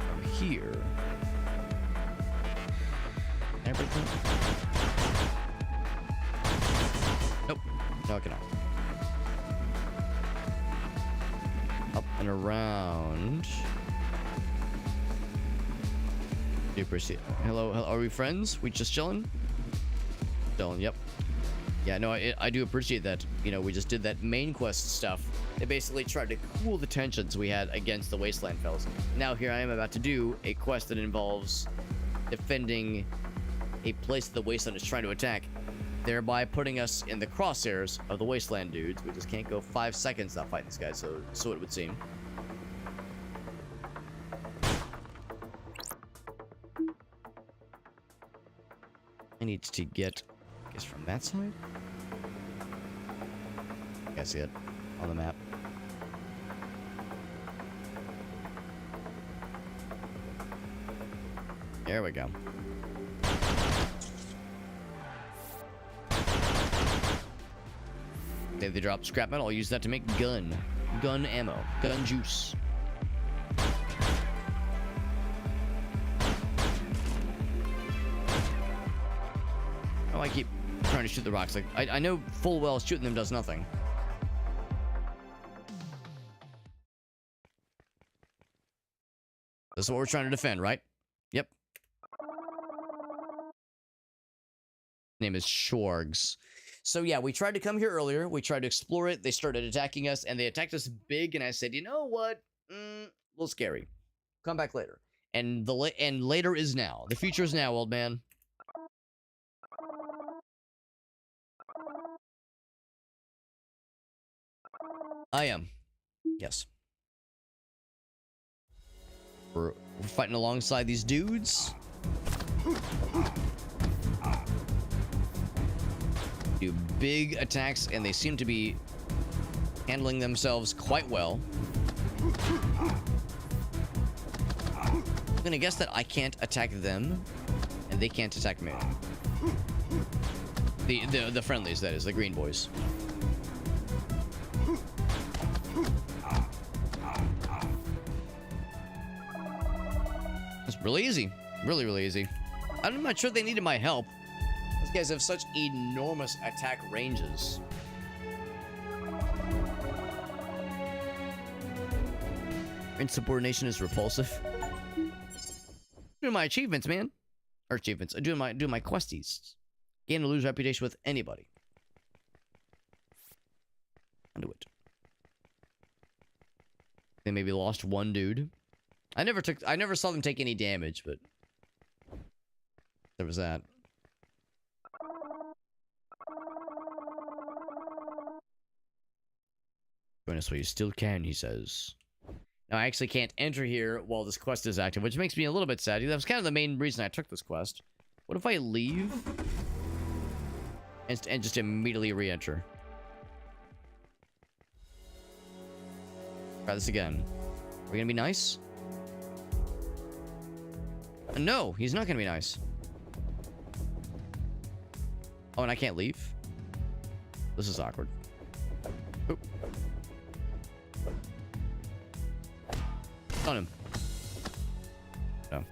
From here. Everything. Nope. No, I cannot. Up and around. Do appreciate. Hello, are we friends? We just chilling? Chilling, yep. Yeah, no, I do appreciate that. You know, we just did that main quest stuff. They basically tried to cool the tensions we had against the Wasteland fellas. Now here I am about to do a quest that involves defending a place that the Wasteland is trying to attack, thereby putting us in the crosshairs of the Wasteland dudes. We just can't go 5 seconds without fighting this guy, so it would seem. I need to get, I guess, from that side? I see it on the map. There we go. If they drop scrap metal, I'll use that to make gun ammo, gun juice. Oh, I keep trying to shoot the rocks. Like I know full well shooting them does nothing. This is what we're trying to defend, right? Yep. Name is Shorgs. So yeah, we tried to come here earlier. We tried to explore it. They started attacking us, and they attacked us big. And I said, you know what? A little scary. Come back later. And later is now. The future is now, old man. I am. Yes. We're fighting alongside these dudes. Do big attacks, and they seem to be handling themselves quite well. I'm gonna guess that I can't attack them, and they can't attack me. The friendlies, that is, the green boys. It's really easy. Really, really easy. I'm not sure they needed my help. These guys have such enormous attack ranges. Insubordination is repulsive. Doing my achievements, man. Or achievements. Doing my questies. Gain or lose reputation with anybody. I'll do it. They maybe lost one dude. I never saw them take any damage, but there was that. Join us while you still can, he says. Now, I actually can't enter here while this quest is active, which makes me a little bit sad. That was kind of the main reason I took this quest. What if I leave and just immediately re-enter? Try this again. Are we gonna be nice? No, he's not gonna be nice. Oh, and I can't leave? This is awkward. Oop. On him. No.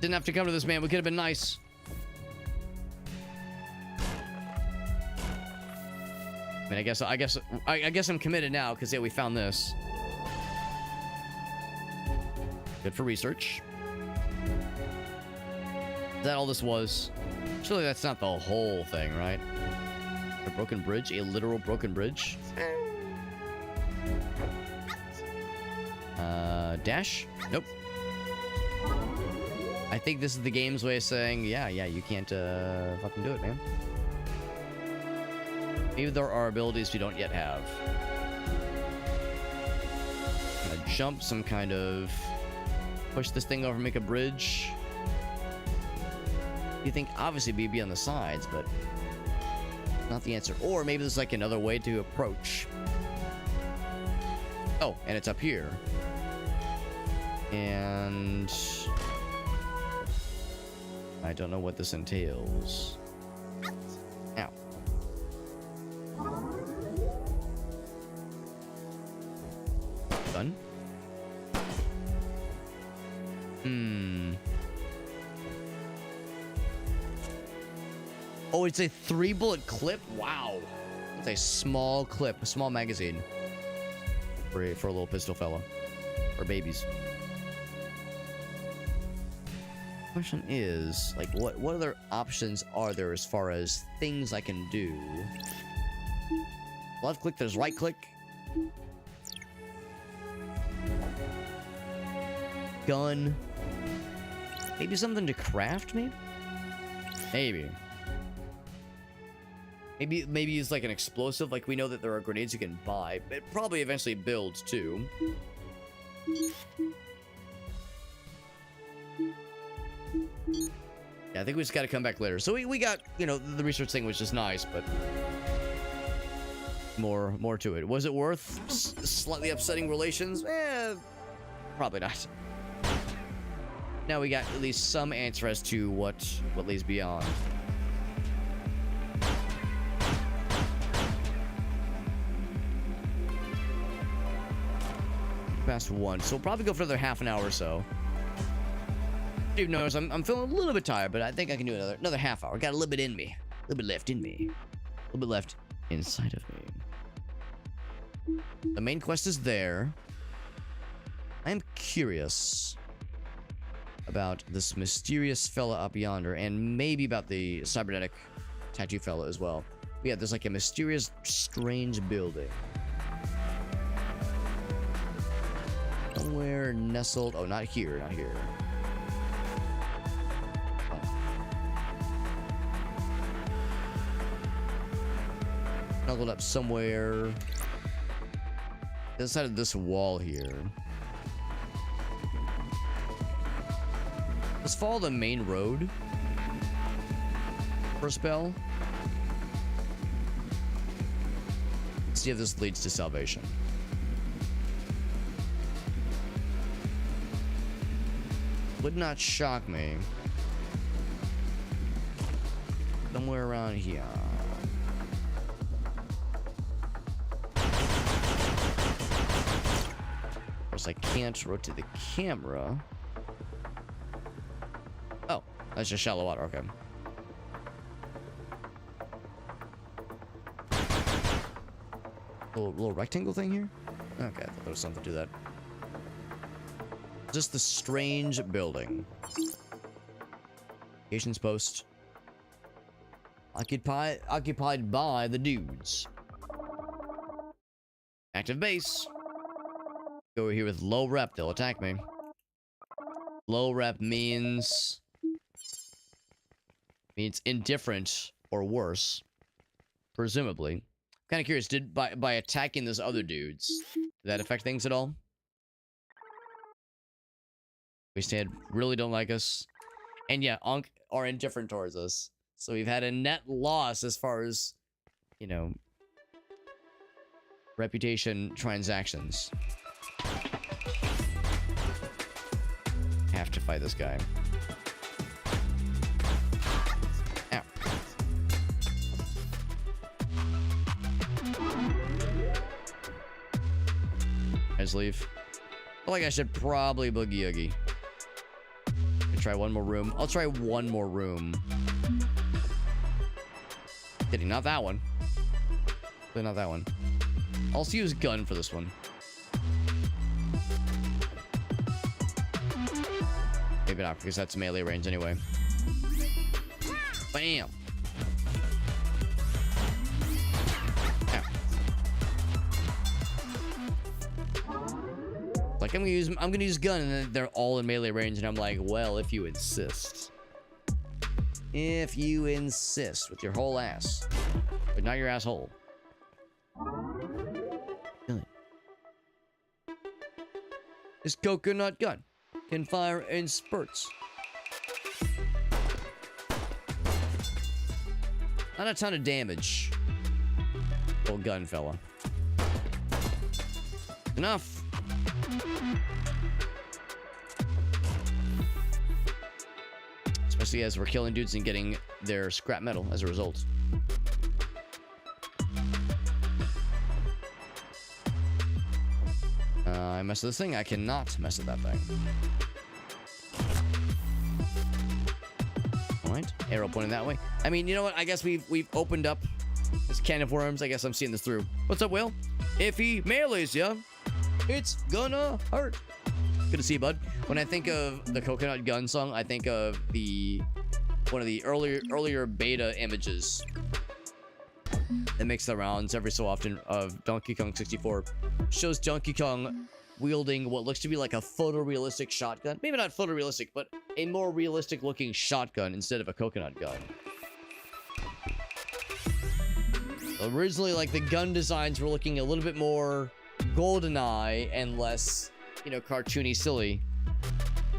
Didn't have to come to this, man. We could have been nice. I mean, I guess I'm committed now because yeah, we found this. Good for research. Is that all this was? Surely that's not the whole thing, right? A broken bridge? A literal broken bridge? Dash? Nope. I think this is the game's way of saying, yeah, you can't fucking do it, man. Maybe there are abilities we don't yet have. Jump, some kind of push this thing over, make a bridge. You think obviously we'd be on the sides, but not the answer. Or maybe there's like another way to approach. Oh, and it's up here. And I don't know what this entails. Ow. Done. Oh, it's a 3-bullet clip? Wow. It's a small clip, a small magazine. For a little pistol fella. Or babies. Question is, like, what other options are there as far as things I can do? Left click, there's right click. Gun. Maybe something to craft, maybe? Maybe use like an explosive. Like we know that there are grenades you can buy, but probably eventually builds too. Yeah, I think we just got to come back later. So we got, you know, the research thing was just nice, but more to it. Was it worth slightly upsetting relations? Probably not. Now we got at least some answer as to what lays beyond. Past 1, so we'll probably go for another half an hour or so. You've noticed I'm feeling a little bit tired, but I think I can do another half hour. Got a little bit in me, a little bit left in me, a little bit left inside of me. The main quest is there. I am curious about this mysterious fella up yonder, and maybe about the cybernetic tattoo fella as well. But yeah, there's like a mysterious, strange building. Somewhere nestled. Oh, not here, not here. Snuggled up somewhere. The other side of this wall here. Let's follow the main road for a spell. Let's see if this leads to salvation. Would not shock me. Somewhere around here. Of course, I can't rotate the camera. Oh, that's just shallow water. Okay. Little rectangle thing here? Okay, I thought there was something to that. Just the strange building. Locations post. Occupied by the dudes. Active base. Go over here with low rep. They'll attack me. Low rep means indifferent or worse, presumably. Kind of curious. Did by attacking those other dudes, did that affect things at all? We stand really don't like us, and yeah, Ankh are indifferent towards us. So we've had a net loss as far as, you know, reputation transactions. Have to fight this guy. Ow. I just leave. I feel like I should probably boogie oogie. Try one more room. I'll try one more room. Kidding, not that one. Not that one. I'll also use gun for this one. Maybe not, because that's melee range anyway. Bam. Ow. Like I'm gonna use gun, and then they're all in melee range, and I'm like, well, if you insist. If you insist with your whole ass. But not your asshole. Really? This coconut gun can fire in spurts. Not a ton of damage. Old gun fella. Enough. Especially as we're killing dudes and getting their scrap metal as a result. I mess with this thing. I cannot mess with that thing. Alright. Arrow pointing that way. I mean, you know what? I guess we've opened up this can of worms. I guess I'm seeing this through. What's up, Will? If he melees ya, it's gonna hurt. Good to see you, bud. When I think of the Coconut Gun song, I think of one of the earlier beta images that makes the rounds every so often of Donkey Kong 64. Shows Donkey Kong wielding what looks to be like a photorealistic shotgun. Maybe not photorealistic, but a more realistic looking shotgun instead of a coconut gun. Originally, like, the gun designs were looking a little bit more GoldenEye and less, you know, cartoony silly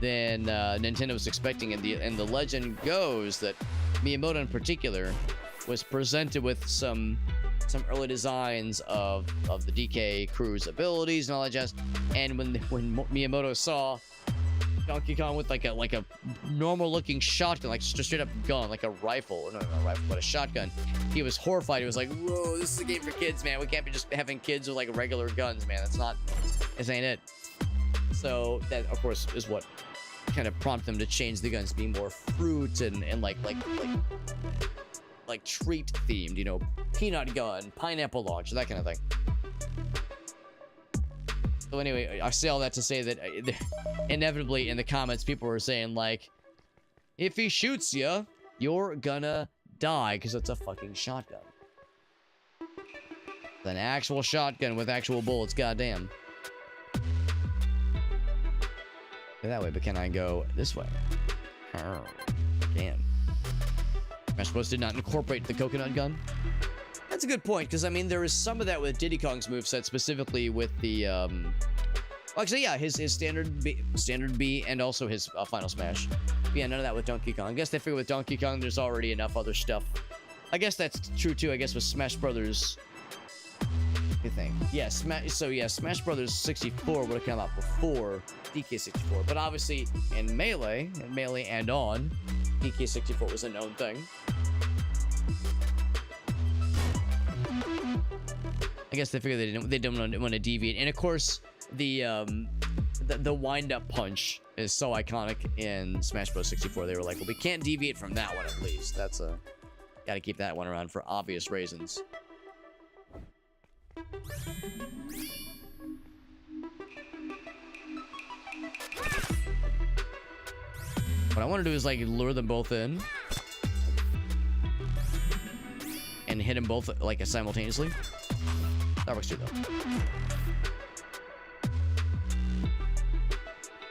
than Nintendo was expecting, and the legend goes that Miyamoto in particular was presented with some some early designs of the DK crew's abilities and all that jazz. And when Miyamoto saw Donkey Kong with like a normal looking shotgun, like just a straight up gun, like a rifle, no, not a rifle, but a shotgun, he was horrified. He was like, whoa, this is a game for kids, man. We can't be just having kids with like regular guns, man. This ain't it. So that, of course, is what kind of prompted them to change the guns to be more fruit and like treat themed, you know, peanut gun, pineapple launch, that kind of thing. So anyway, I say all that to say that inevitably in the comments, people were saying like, if he shoots you, you're gonna die because it's a fucking shotgun. It's an actual shotgun with actual bullets, goddamn. That way, but can I go this way? Oh, can. Am I supposed to not incorporate the coconut gun? That's a good point, because I mean there is some of that with Diddy Kong's moveset, specifically with the well, actually yeah, his standard B and also his final smash. But yeah, none of that with Donkey Kong. I guess they figure with Donkey Kong there's already enough other stuff. I guess that's true too. I guess with Smash Brothers, you think? Yeah, Smash Brothers 64 would have come out before DK 64, but obviously in Melee and on, DK 64 was a known thing. I guess they figured they didn't want to deviate, and of course the wind-up punch is so iconic in Smash Bros. 64. They were like, well, we can't deviate from that one at least. That's gotta keep that one around for obvious reasons. What I want to do is like lure them both in and hit them both like simultaneously. That works too, though.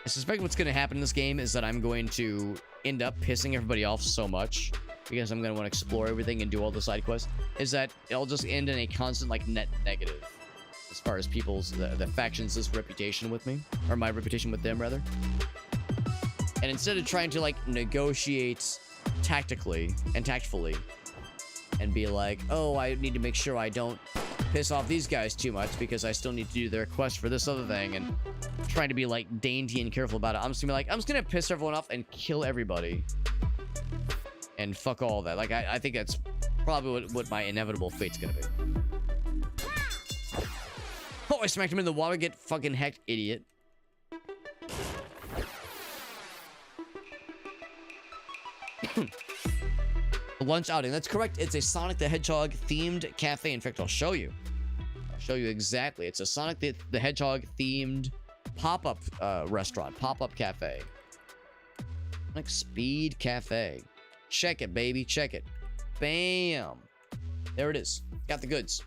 I suspect what's going to happen in this game is that I'm going to end up pissing everybody off so much because I'm going to want to explore everything and do all the side quests, is that it'll just end in a constant like net negative as far as people's the factions' reputation with me, or my reputation with them rather. And instead of trying to like negotiate tactically and tactfully and be like, oh, I need to make sure I don't piss off these guys too much because I still need to do their quest for this other thing, and trying to be like dainty and careful about it, I'm just gonna be like, I'm just gonna piss everyone off and kill everybody and fuck all that. Like I think that's probably what my inevitable fate's gonna be. Oh, I smacked him in the water. Get fucking hecked, idiot. Lunch outing. That's correct. It's a Sonic the Hedgehog themed cafe. In fact, I'll show you. I'll show you exactly. It's a Sonic the Hedgehog themed pop-up restaurant, pop-up cafe. Like Speed Cafe. Check it, baby. Check it. Bam. There it is. Got the goods.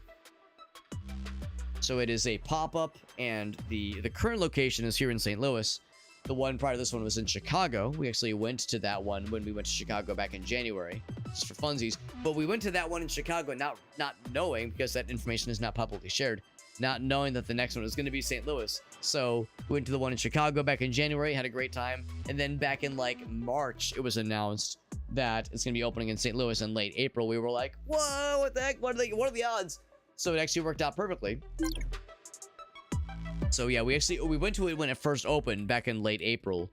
So it is a pop-up, and the current location is here in St. Louis. The one prior to this one was in Chicago. We actually went to that one when we went to Chicago back in January, just for funsies. But we went to that one in Chicago not knowing, because that information is not publicly shared, not knowing that the next one was going to be St. Louis. So we went to the one in Chicago back in January, had a great time. And then back in like March, it was announced that it's going to be opening in St. Louis in late April. We were like, whoa, what the heck? What are the odds? So it actually worked out perfectly. So yeah, we went to it when it first opened back in late April.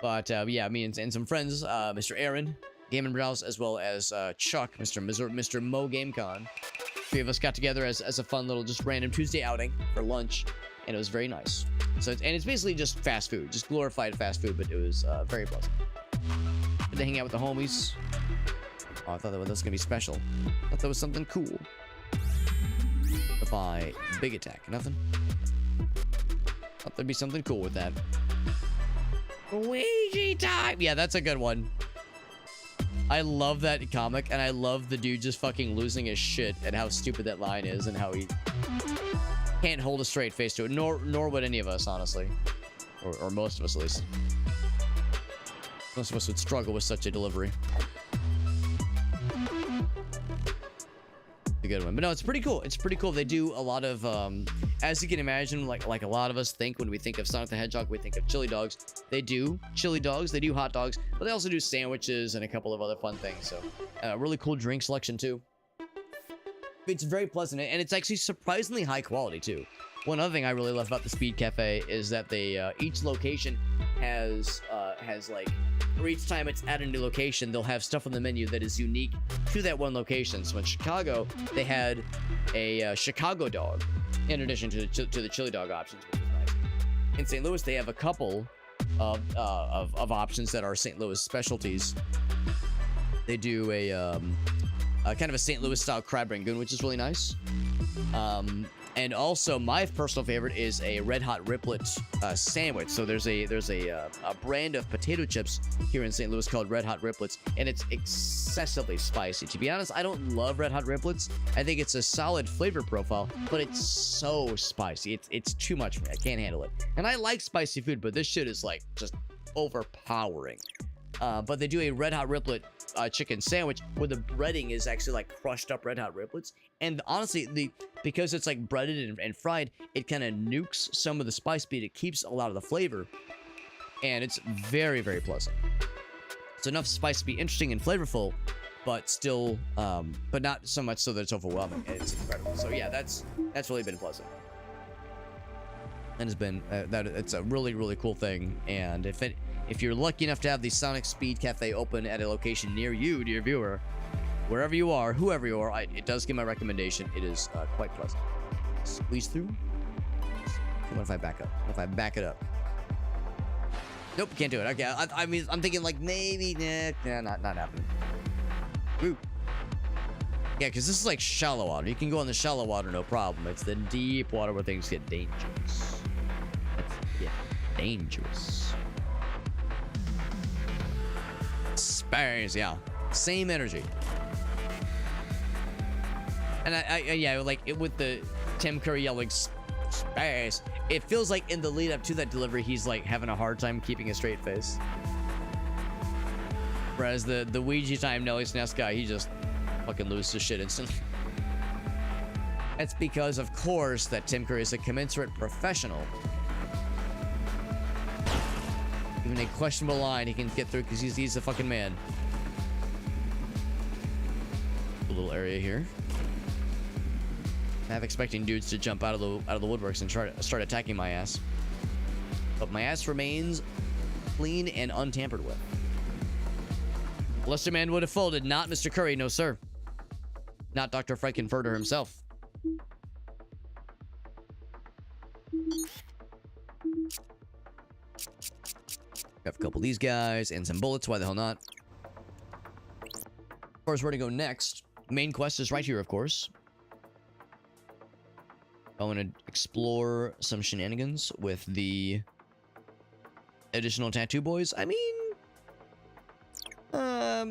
But yeah, me and some friends, Mr. Aaron, Game and Browse, as well as Chuck, Mr. Mo GameCon. Three of us got together as a fun little just random Tuesday outing for lunch, and it was very nice. So it's basically just fast food, just glorified fast food, but it was very pleasant. Good to hang out with the homies. Oh, I thought that was gonna be special. I thought that was something cool. By Big Attack, nothing. Thought there'd be something cool with that. Luigi time! Yeah, that's a good one. I love that comic, and I love the dude just fucking losing his shit at how stupid that line is and how he can't hold a straight face to it, nor would any of us, honestly. Or most of us, at least. Most of us would struggle with such a delivery. A good one. But no, it's pretty cool. It's pretty cool. They do a lot of as you can imagine, like a lot of us think when we think of Sonic the Hedgehog, we think of chili dogs. They do chili dogs, they do hot dogs, but they also do sandwiches and a couple of other fun things. So really cool drink selection too. It's very pleasant, and it's actually surprisingly high quality too. One other thing I really love about the Speed Cafe is that they each location has like, for each time it's at a new location, they'll have stuff on the menu that is unique to that one location. So in Chicago, they had a Chicago dog in addition to the chili dog options, which is nice. In St. Louis, they have a couple of options that are St. Louis specialties. They do a kind of a St. Louis style crab rangoon, which is really nice. And also my personal favorite is a red hot riplet sandwich. So there's a brand of potato chips here in St. Louis called Red Hot Riplets, and it's excessively spicy. To be honest, I don't love red hot riplets. I think it's a solid flavor profile, but it's so spicy. It's too much for me. I can't handle it. And I like spicy food, but this shit is like just overpowering. But they do a red hot riplet chicken sandwich where the breading is actually like crushed up red hot riplets, and honestly, because it's like breaded and fried, it kind of nukes some of the spice, but it keeps a lot of the flavor, and it's very, very pleasant. It's enough spice to be interesting and flavorful, but still, but not so much so that it's overwhelming. It's incredible. So yeah, that's really been pleasant, and it's been it's a really, really cool thing. And if you're lucky enough to have the Sonic Speed Cafe open at a location near you, dear viewer, wherever you are, whoever you are, it does give my recommendation. It is quite pleasant. Squeeze through. What if I back up? What if I back it up? Nope, can't do it. Okay, I mean, I'm thinking like maybe, not happening. Ooh. Yeah, because this is like shallow water. You can go in the shallow water, no problem. It's the deep water where things get dangerous. Yeah, dangerous. Space, yeah. Same energy. And yeah, like it with the Tim Curry yelling space, it feels like in the lead up to that delivery, he's like having a hard time keeping a straight face. Whereas the Ouija time Nelly SNES guy, he just fucking loses shit instantly. That's because, of course, that Tim Curry is a commensurate professional. Even a questionable line he can get through because he's a fucking man. A little area here. I'm half expecting dudes to jump out of the woodworks and start attacking my ass. But my ass remains clean and untampered with. Lester Man would have folded, not Mr. Curry, no sir. Not Dr. Frankenfurter himself. Have a couple of these guys and some bullets. Why the hell not? Of course, where to go next? Main quest is right here, of course. I want to explore some shenanigans with the additional tattoo boys. I mean,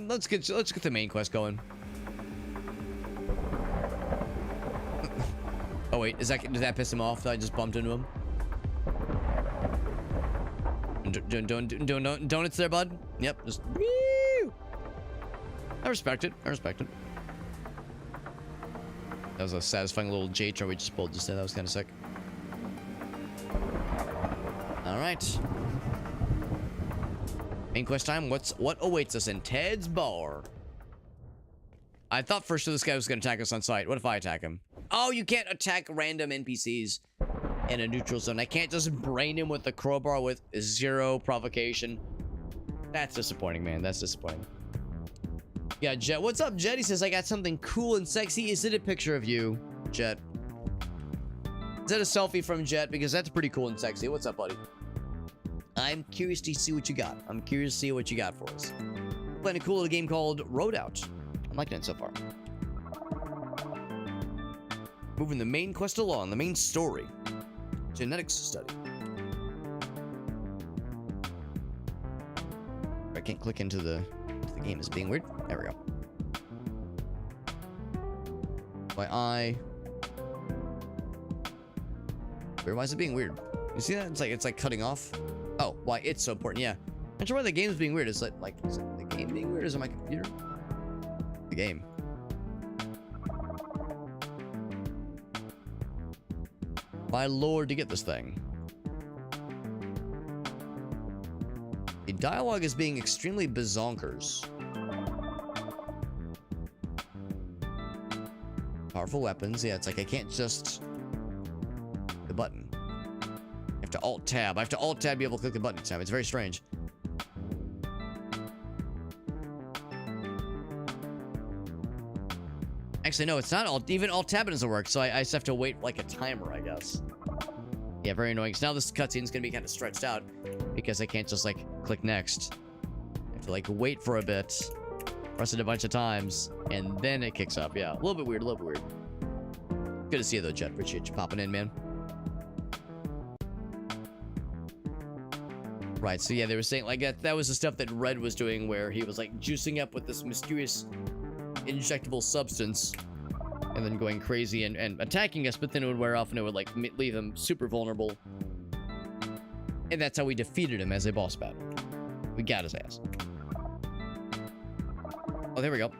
let's get the main quest going. Oh wait, did that piss him off that I just bumped into him? Donuts there, bud. Yep, just woo! I respect it. That was a satisfying little J-turn we just pulled just then. That was kind of sick. All right. Main quest time. What awaits us in Ted's bar? I thought for sure this guy was going to attack us on sight. What if I attack him? Oh, you can't attack random NPCs in a neutral zone. I can't just brain him with the crowbar with zero provocation. That's disappointing, man. That's disappointing. Yeah, Jet. What's up, Jet? He says, I got something cool and sexy. Is it a picture of you, Jet? Is that a selfie from Jet? Because that's pretty cool and sexy. What's up, buddy? I'm curious to see what you got. I'm curious to see what you got for us. Playing a cool little game called RoadOut. I'm liking it so far. Moving the main quest along, the main story. Genetics study. I can't click into the game. Is being weird. There we go. Why is it being weird? You see that? It's like cutting off. Oh, why it's so important. Yeah. I'm sure why the game's being weird. Is like is it the game being weird? Or is it my computer? The game. My lord, to get this thing. The dialogue is being extremely bazonkers. Powerful weapons. Yeah, it's like I can't just... The button. I have to Alt-Tab. I have to Alt-Tab to be able to click the button each time. It's very strange. Actually, no, it's not Alt. Even Alt-Tab doesn't work, so I just have to wait like a timer, I guess. Yeah, very annoying. So now this cutscene's gonna be kind of stretched out because I can't just like click next. I have to like wait for a bit, press it a bunch of times, and then it kicks up. Yeah, a little bit weird, a little bit weird. Good to see you though, Jet. Appreciate you popping in, man. Right, so yeah, they were saying like that was the stuff that Red was doing where he was like juicing up with this mysterious injectable substance and then going crazy and attacking us, but then it would wear off and it would like leave him super vulnerable. And that's how we defeated him as a boss battle. We got his ass. Oh, there we go.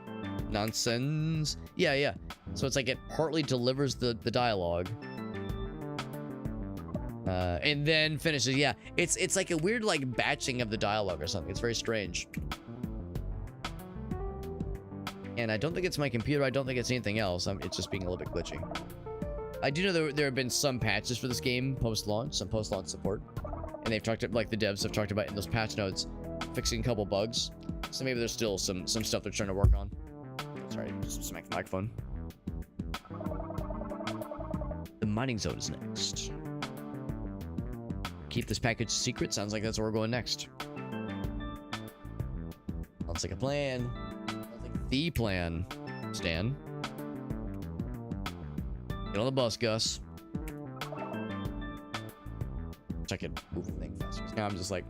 Nonsense. Yeah, yeah. So it's like it partly delivers the dialogue. And then finishes. Yeah, it's like a weird like batching of the dialogue or something. It's very strange. And I don't think it's my computer. I don't think it's anything else. It's just being a little bit glitchy. I do know there have been some patches for this game post-launch, some post-launch support. And they've talked, like the devs have talked about in those patch notes, fixing a couple bugs. So maybe there's still some stuff they're trying to work on. Sorry, just smack the microphone. The mining zone is next. Keep this package secret. Sounds like that's where we're going next. Sounds like a plan. The plan. Stan. Get on the bus, Gus. So I can move the thing faster. Now I'm just like,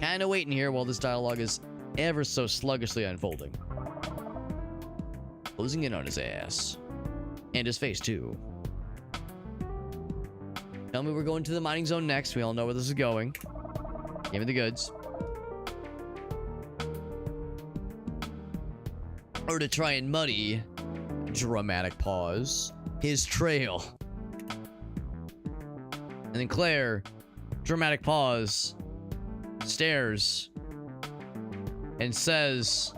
kind of waiting here while this dialogue is ever so sluggishly unfolding. Closing in on his ass. And his face, too. Tell me we're going to the mining zone next. We all know where this is going. Give me the goods. Or to try and muddy, dramatic pause, his trail. And then Claire, dramatic pause, stares, and says,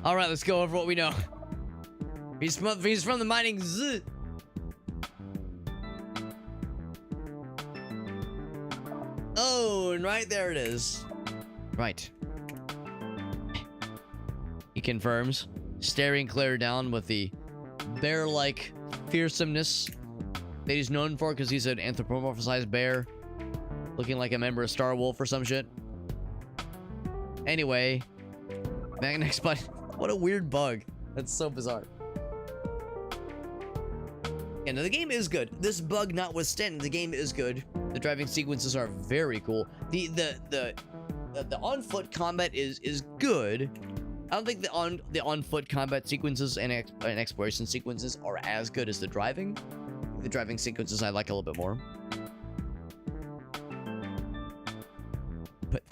all right, let's go over what we know. He's from the mining z. Oh, and right there it is. Right. He confirms, staring Claire down with the bear-like fearsomeness that he's known for because he's an anthropomorphized bear looking like a member of Star Wolf or some shit. Anyway, next button. What a weird bug. That's so bizarre. And the game is good. This bug notwithstanding, the game is good. The driving sequences are very cool. The on-foot combat is good. I don't think the on-foot combat sequences and exploration sequences are as good as the driving. The driving sequences I like a little bit more.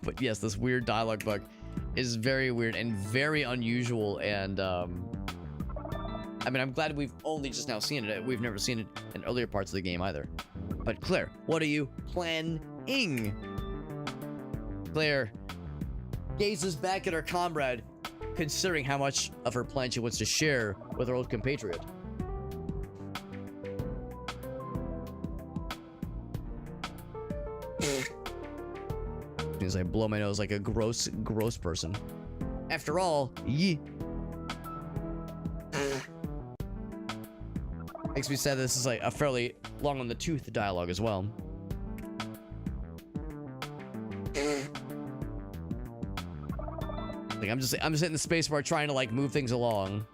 But yes, this weird dialogue bug is very weird and very unusual. And I mean, I'm glad we've only just now seen it. We've never seen it in earlier parts of the game either. But Claire, what are you planning? Claire gazes back at her comrade, considering how much of her plan she wants to share with her old compatriot. As I blow my nose like a gross person. After all, makes me sad this is like a fairly long on the tooth dialogue as well. Like I'm just hitting the space bar trying to like move things along.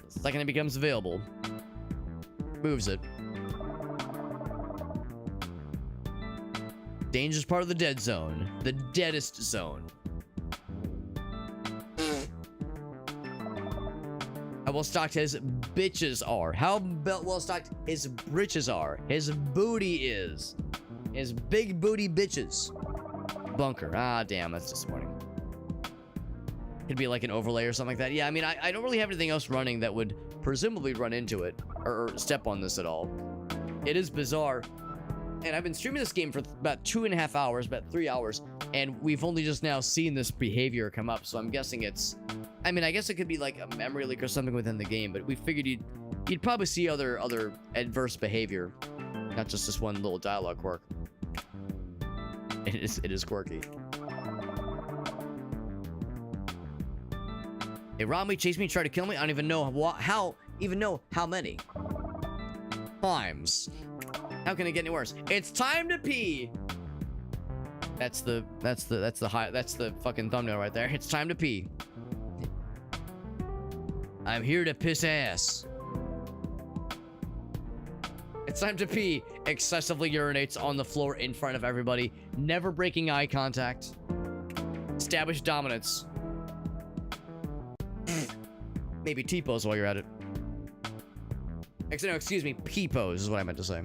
The second it becomes available, moves it. Dangerous part of the dead zone. The deadest zone. How well stocked his bitches are. How well stocked his britches are. His booty is. His big booty bitches. Bunker. Ah, damn, that's disappointing. Could be like an overlay or something like that. Yeah, I mean, I don't really have anything else running that would presumably run into it or step on this at all. It is bizarre. And I've been streaming this game for about 2.5 hours, about 3 hours, and we've only just now seen this behavior come up. So I'm guessing it's, I mean, I guess it could be like a memory leak or something within the game, but we figured you'd probably see other adverse behavior, not just this one little dialogue quirk. It is quirky. Hey, robbed me, chased me, tried to kill me. I don't even know how many times. How can it get any worse? It's time to pee. That's the fucking thumbnail right there. It's time to pee. I'm here to piss ass. It's time to pee. Excessively urinates on the floor in front of everybody. Never breaking eye contact. Establish dominance. Maybe T-pose while you're at it. No, excuse me. P-pose is what I meant to say.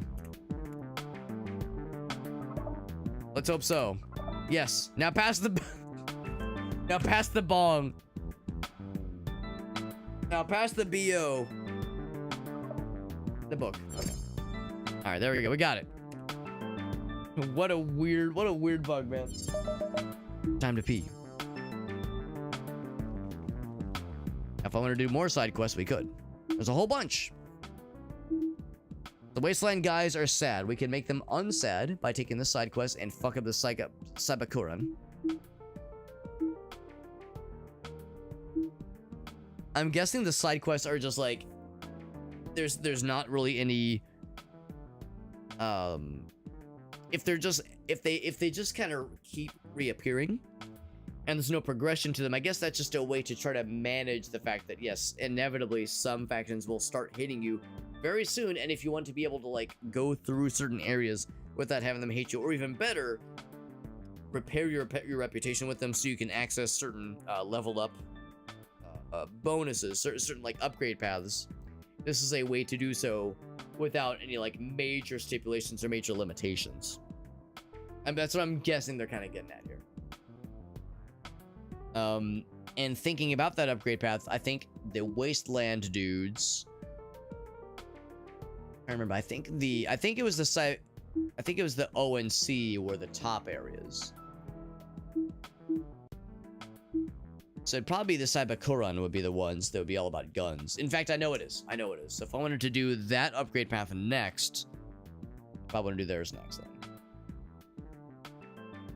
Let's hope so. Yes. Now pass the... now pass the bong. Now pass the BO. The book. Okay. Alright, there we go. We got it. What a weird bug, man. Time to pee. If I want to do more side quests, we could. There's a whole bunch. The Wasteland guys are sad. We can make them unsad by taking this side quest and fuck up the Sabakuran. I'm guessing the side quests are just like there's not really any if they just kind of keep reappearing and there's no progression to them, I guess that's just a way to try to manage the fact that yes, inevitably some factions will start hitting you very soon, and if you want to be able to like go through certain areas without having them hate you, or even better, repair your reputation with them so you can access certain level up bonuses, certain like upgrade paths. This is a way to do so without any like major stipulations or major limitations, and that's what I'm guessing they're kind of getting at here. And thinking about that upgrade path, I think the Wasteland dudes, I remember, I think it was the O and C were the top areas. So it'd probably be the Sabakuran would be the ones that would be all about guns. In fact, I know it is. So if I wanted to do that upgrade path next, if I want to do theirs next then.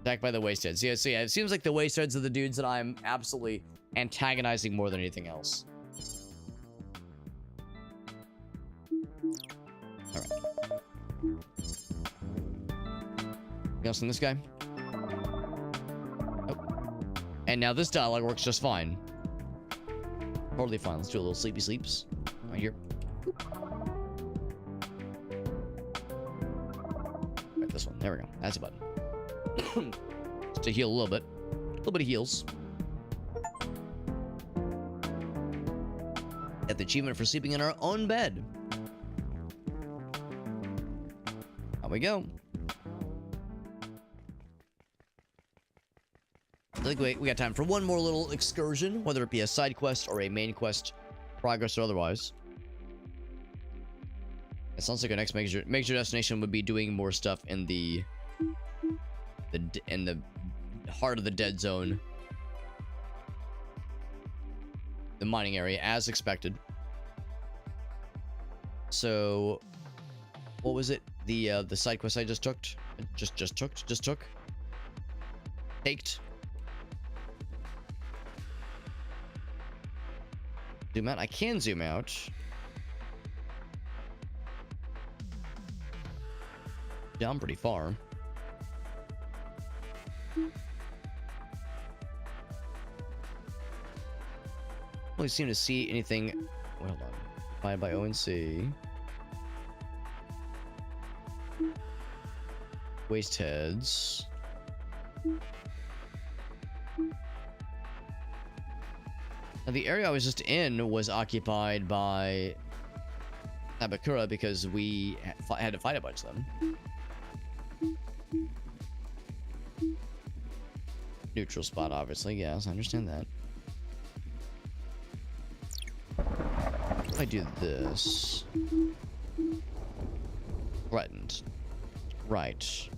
Attacked by the Wasteheads. Yeah, so yeah, it seems like the Wasteheads are the dudes that I'm absolutely antagonizing more than anything else. Alright. Anything else on this guy? Nope. And now this dialogue works just fine. Totally fine. Let's do a little sleepy sleeps. Right here. Right, this one. There we go. That's a button. Just to heal a little bit. A little bit of heals. Get the achievement for sleeping in our own bed. There we go. I think we got time for one more little excursion, whether it be a side quest or a main quest, progress or otherwise. It sounds like our next major destination would be doing more stuff in the heart of the dead zone, the mining area, as expected. So, what was it? The side quest I just took. Taked. Zoom out. I can zoom out. Down pretty far. Don't really seem to see anything. Well, hold on. Divided by ONC. Waste heads. Now, the area I was just in was occupied by Sabakura because we had to fight a bunch of them. Neutral spot, obviously. Yes, I understand that. If I do this. Threatened. Right.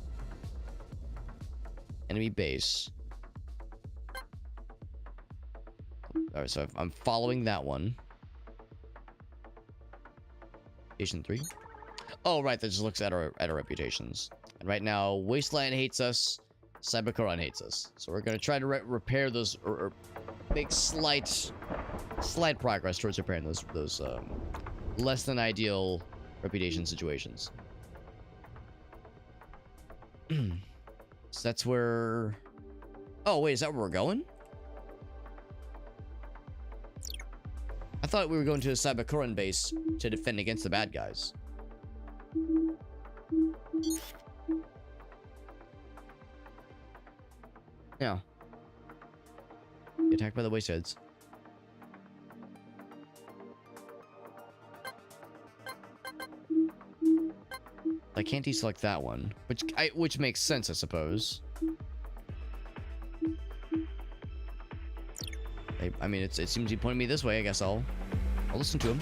Enemy base. Alright, so I'm following that one. Station 3. Oh, right, that just looks at our reputations. And right now, Wasteland hates us, Cybercoron hates us. So we're gonna try to repair those, or make slight progress towards repairing those less than ideal reputation situations. So that's where... Oh, wait, is that where we're going? I thought we were going to a Cybercoran base to defend against the bad guys. Yeah. Attacked by the wasteheads. I can't deselect that one, which makes sense, I suppose. I mean, it seems he pointed me this way. I guess I'll listen to him.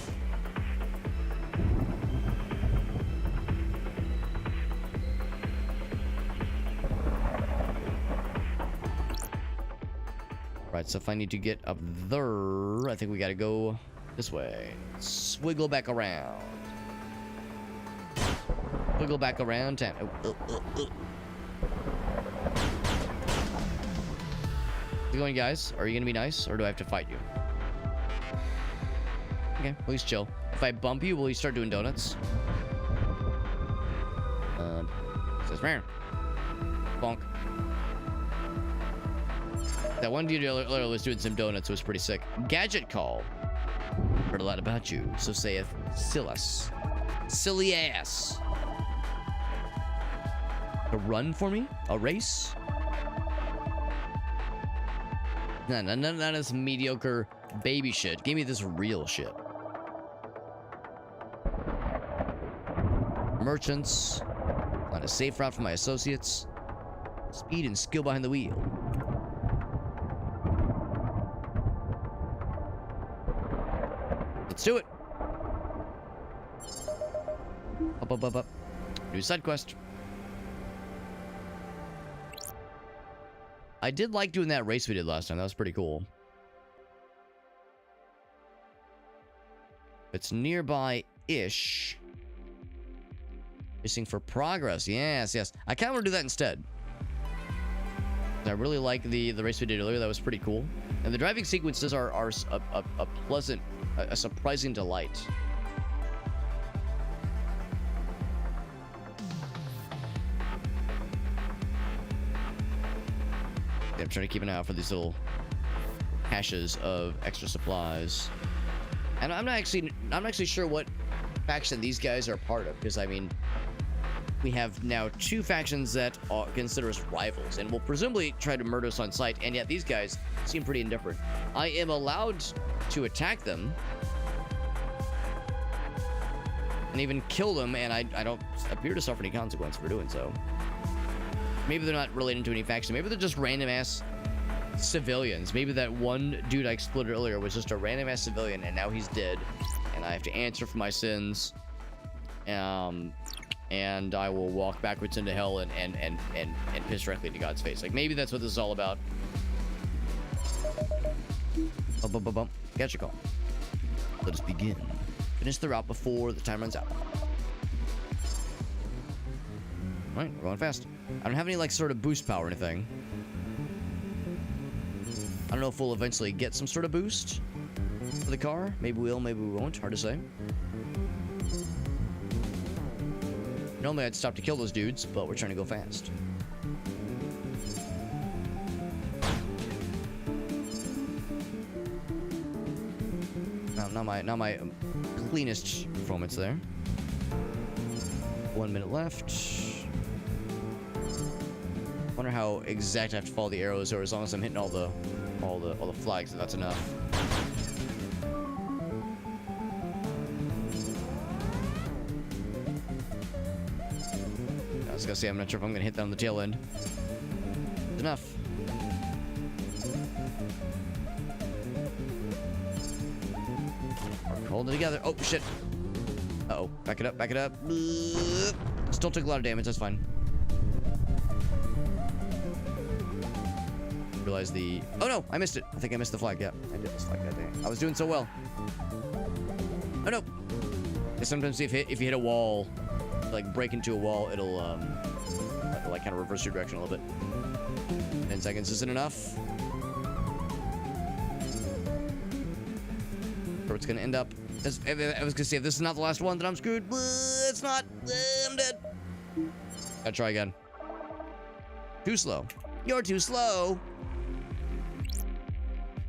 Right, so if I need to get up there, I think we gotta go this way. Swiggle back around. Wiggle back around town. How's it going, guys? Are you gonna be nice, or do I have to fight you? Okay, please chill. If I bump you, will you start doing donuts? Says man. Bonk. That one dude earlier was doing some donuts. It was pretty sick. Gadget call. Heard a lot about you, so saith Silas. Silly ass. A run for me? A race? None of this mediocre baby shit. Give me this real shit. Merchants. On a safe route for my associates. Speed and skill behind the wheel. Let's do it. Up. New side quest. I did like doing that race we did last time. That was pretty cool. It's nearby-ish. Missing for progress. Yes. I kind of want to do that instead. I really like the race we did earlier. That was pretty cool. And the driving sequences are a pleasant, a surprising delight. I'm trying to keep an eye out for these little caches of extra supplies. And I'm not actually sure what faction these guys are part of, because I mean, we have now two factions that consider us rivals and will presumably try to murder us on sight, and yet these guys seem pretty indifferent. I am allowed to attack them and even kill them, and I don't appear to suffer any consequence for doing so. Maybe they're not related to any faction. Maybe they're just random ass civilians. Maybe that one dude I exploded earlier was just a random ass civilian, and now he's dead, and I have to answer for my sins. And I will walk backwards into hell and piss directly into God's face. Like, maybe that's what this is all about. Gotcha call. Let us begin. Finish the route before the time runs out. Alright, we're going fast. I don't have any, like, sort of boost power or anything. I don't know if we'll eventually get some sort of boost for the car. Maybe we will, maybe we won't. Hard to say. Normally I'd stop to kill those dudes, but we're trying to go fast. Not my cleanest performance there. 1 minute left. Wonder how exact I have to follow the arrows, or as long as I'm hitting all the flags, that's enough. I was gonna say, I'm not sure if I'm gonna hit that on the tail end. It's enough. Hold it together. Oh shit. Uh-oh. Back it up. Still took a lot of damage. That's fine. realize the... Oh no, I missed it. I think I missed the flag. Yeah, I did this flag that day. I was doing so well. Oh no. Sometimes if you hit a wall, like break into a wall, it'll like kind of reverse your direction a little bit. 10 seconds isn't enough. Where it's gonna end up. I was gonna say, if this is not the last one, then I'm screwed. It's not. I'm dead. Gotta try again. Too slow. You're too slow.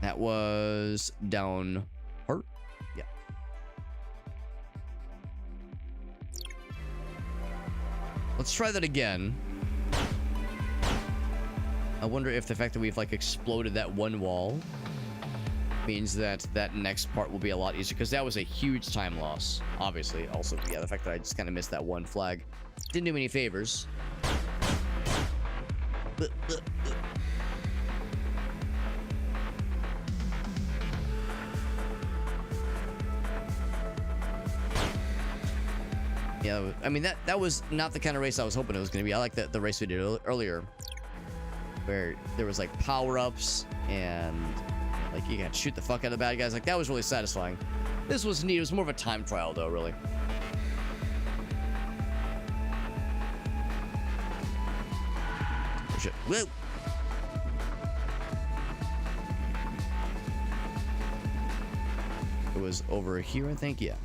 That was down her. Yeah. Let's try that again. I wonder if the fact that we've like exploded that one wall means that that next part will be a lot easier, because that was a huge time loss. Obviously, also, yeah, the fact that I just kind of missed that one flag didn't do me any favors. Yeah, I mean, that was not the kind of race I was hoping it was going to be. I like the race we did earlier, where there was like power-ups and like you got to shoot the fuck out of the bad guys. Like, that was really satisfying. This was neat. It was more of a time trial, though, really. Oh, shit. Whoa. It was over here, I think. Yeah.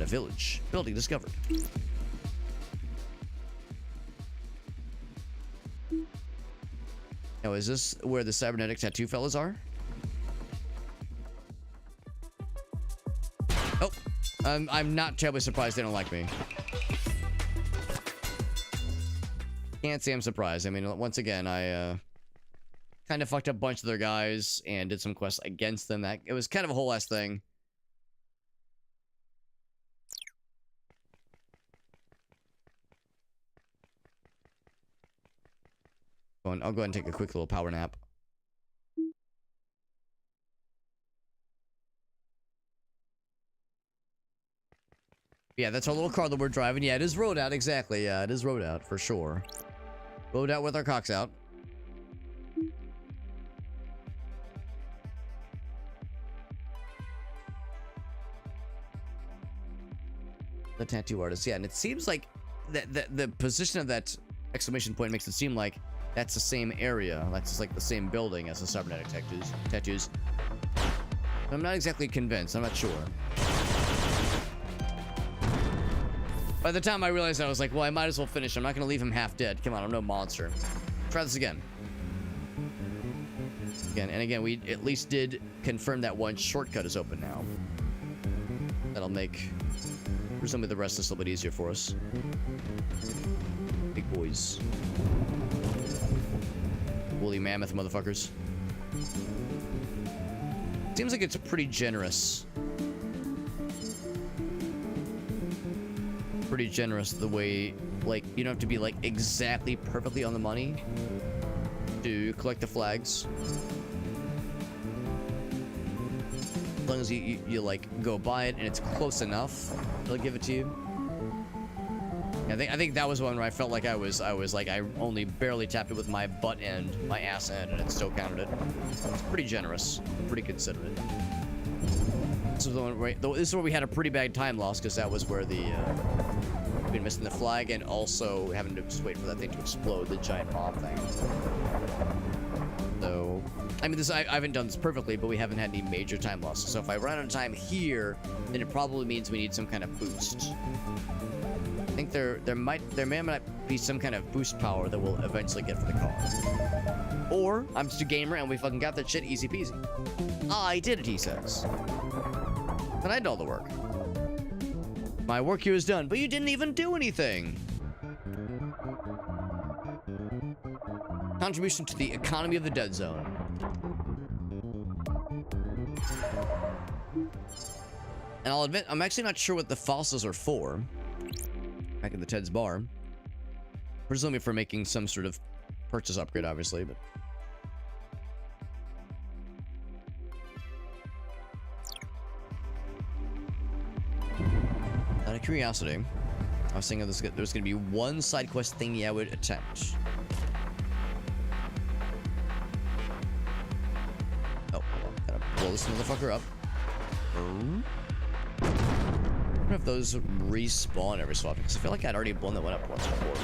A village. Building discovered. Now, is this where the cybernetic tattoo fellas are? Oh, I'm not terribly surprised they don't like me. Can't say I'm surprised. I mean, once again, I kind of fucked up a bunch of their guys and did some quests against them. That it was kind of a whole ass thing. I'll go ahead and take a quick little power nap. Yeah, that's our little car that we're driving. Yeah, it is RoadOut, exactly. Yeah, it is RoadOut for sure. RoadOut with our cocks out. The tattoo artist, yeah, and it seems like the position of that exclamation point makes it seem like that's the same area. That's just like the same building as the cybernetic tattoos. I'm not exactly convinced. I'm not sure. By the time I realized, I was like, well, I might as well finish. I'm not going to leave him half dead. Come on, I'm no monster. Try this again. And again, we at least did confirm that one shortcut is open now. That'll make presumably the rest of this a little bit easier for us. Big boys. Woolly mammoth motherfuckers. Seems like it's pretty generous. Pretty generous the way, like, you don't have to be like exactly perfectly on the money to collect the flags. As long as you like go by it and it's close enough, they'll give it to you. I think that was one where I felt like I was like I only barely tapped it with my butt end, my ass end, and it still counted it. It's pretty generous, pretty considerate. This is the one where, this is where we had a pretty bad time loss, because that was where the we'd been missing the flag and also having to just wait for that thing to explode, the giant bomb thing. So, I mean, I haven't done this perfectly, but we haven't had any major time losses. So if I run out of time here, then it probably means we need some kind of boost. I think there may not be some kind of boost power that we'll eventually get for the car. Or I'm just a gamer and we fucking got that shit easy peasy. I did it, he says. And I did all the work. My work here is done, but you didn't even do anything. Contribution to the economy of the dead zone. And I'll admit, I'm actually not sure what the fossils are for. Back in the Ted's bar. Presumably for making some sort of purchase upgrade, obviously, but... Out of curiosity, I was thinking there's going to be one side quest thingy I would attempt. blow this motherfucker up. I wonder if those respawn every so often, because I feel like I'd already blown that one up once before.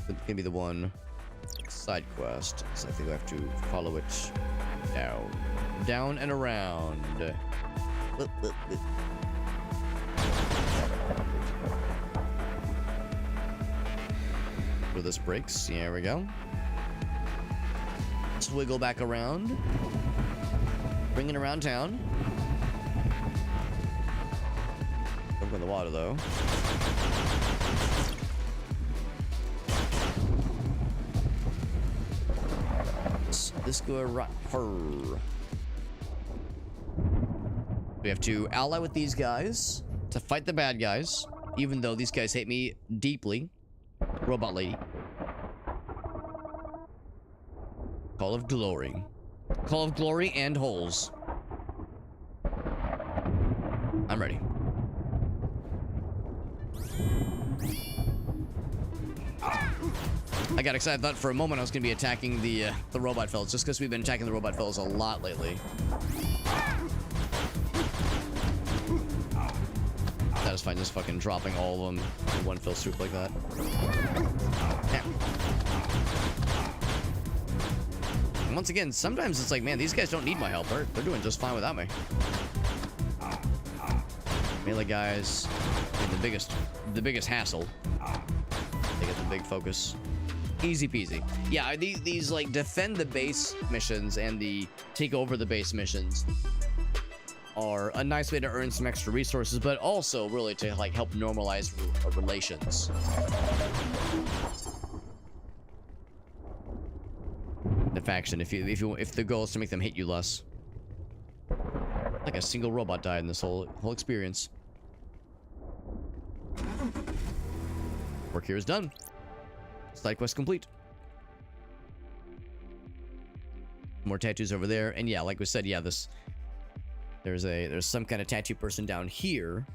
It's gonna be the one side quest, so I think I have to follow it down and around. Where this breaks, here we go. Swiggle back around, bring it around town. Don't go in the water though. This go right. We have to ally with these guys to fight the bad guys, even though these guys hate me deeply. Robot lady. Call of Glory. Call of Glory and holes. I'm ready. I got excited. I thought for a moment I was going to be attacking the robot fellas, just because we've been attacking the robot fellas a lot lately. That is fine, just fucking dropping all of them in one fell swoop like that. Yeah. And once again, sometimes it's like, man, these guys don't need my help. They're doing just fine without me. Melee guys, the biggest hassle. They get the big focus. Easy peasy. Yeah, these like defend the base missions and the take over the base missions are a nice way to earn some extra resources, but also really to like help normalize relations. The faction, if the goal is to make them hate you less. Like a single robot died in this whole experience. Work here is done. Side quest complete. More tattoos over there, and yeah, like we said, yeah, there's some kind of tattoo person down here,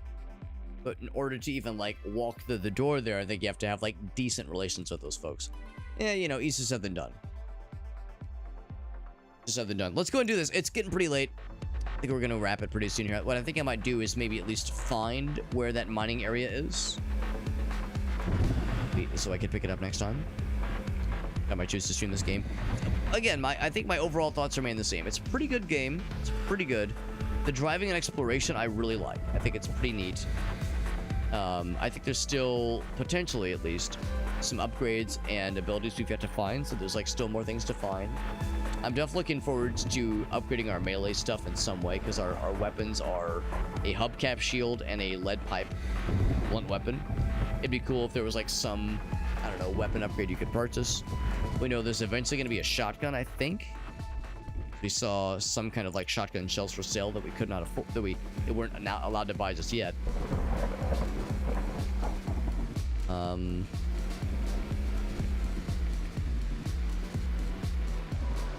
but in order to even like walk through the door there, I think you have to have like decent relations with those folks. Yeah, you know, easier said than done. Said than done. Let's go and do this. It's getting pretty late. I think we're gonna wrap it pretty soon here. What I think I might do is maybe at least find where that mining area is, so I can pick it up next time. I might choose to stream this game. Again, I think my overall thoughts remain the same. It's a pretty good game. It's pretty good. The driving and exploration I really like. I think it's pretty neat. I think there's still, potentially at least, some upgrades and abilities we've got to find. So there's like still more things to find. I'm definitely looking forward to upgrading our melee stuff in some way, because our weapons are a hubcap shield and a lead pipe blunt weapon. It'd be cool if there was like some, I don't know, weapon upgrade you could purchase. We know there's eventually going to be a shotgun, I think. We saw some kind of like shotgun shells for sale that we could not afford, that they weren't not allowed to buy just yet.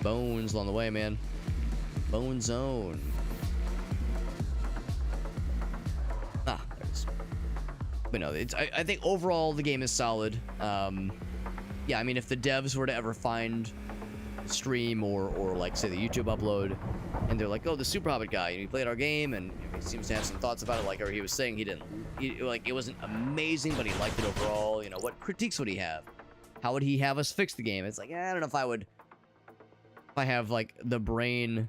Bones along the way, man. Bone zone. Ah, there it is. But no, I think overall the game is solid. Yeah, I mean, if the devs were to ever find a stream or like say the YouTube upload, and they're like, oh, the Super Hobbit guy, and he played our game, and he seems to have some thoughts about it, like, or he was saying like it wasn't amazing, but he liked it overall. You know, what critiques would he have? How would he have us fix the game? It's like, I don't know if I would. If I have like the brain,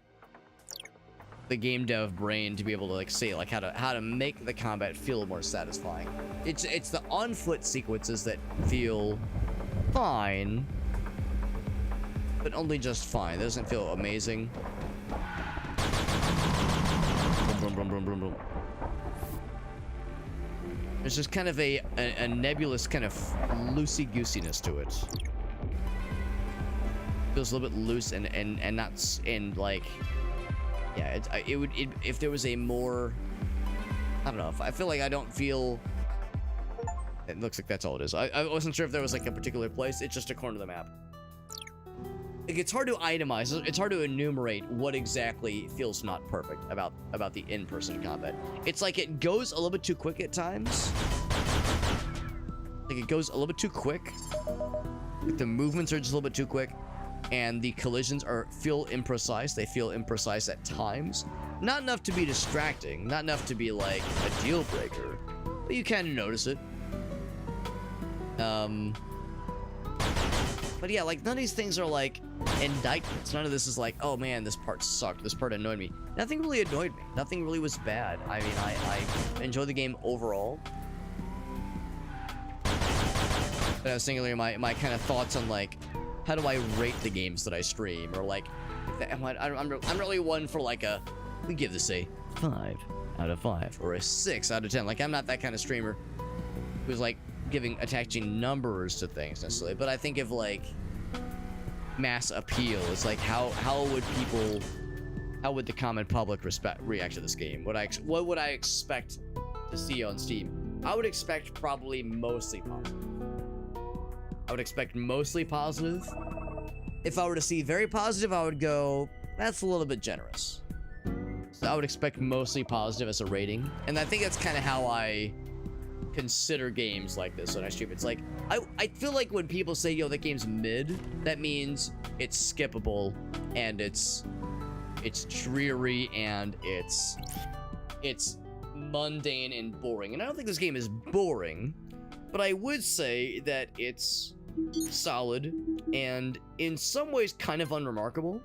the game dev brain, to be able to like say like how to make the combat feel more satisfying. It's the on foot sequences that feel fine, but only just fine. It doesn't feel amazing. Boom, boom, boom, boom, boom. There's just kind of a nebulous kind of loosey-goosiness to it. Feels a little bit loose and not like, yeah, if there was a more, I don't know, I feel like I don't feel, it looks like that's all it is. I wasn't sure if there was like a particular place. It's just a corner of the map. Like, it's hard to itemize, it's hard to enumerate what exactly feels not perfect about the in-person combat. It's like it goes a little bit too quick at times. Like it goes a little bit too quick. The movements are just a little bit too quick, and the collisions feel imprecise. They feel imprecise at times. Not enough to be distracting, not enough to be like a deal breaker, but you kind of notice it. But yeah, like none of these things are like indictments. None of this is like, oh man, this part sucked. This part annoyed me. Nothing really annoyed me. Nothing really was bad. I mean, I enjoyed the game overall. But I was saying earlier, my kind of thoughts on like, how do I rate the games that I stream, or like, I'm really one for like we give this a 5 out of 5 or a 6 out of 10. Like I'm not that kind of streamer who's like attaching numbers to things necessarily, but I think of like mass appeal. It's like how would the common public react to this game? What would I expect to see on Steam? I would expect probably mostly positive. I would expect mostly positive. If I were to see very positive, I would go, that's a little bit generous. So I would expect mostly positive as a rating. And I think that's kind of how I consider games like this when I stream. It's like, I feel like when people say, yo, that game's mid, that means it's skippable and it's dreary and it's mundane and boring. And I don't think this game is boring, but I would say that it's solid and in some ways kind of unremarkable,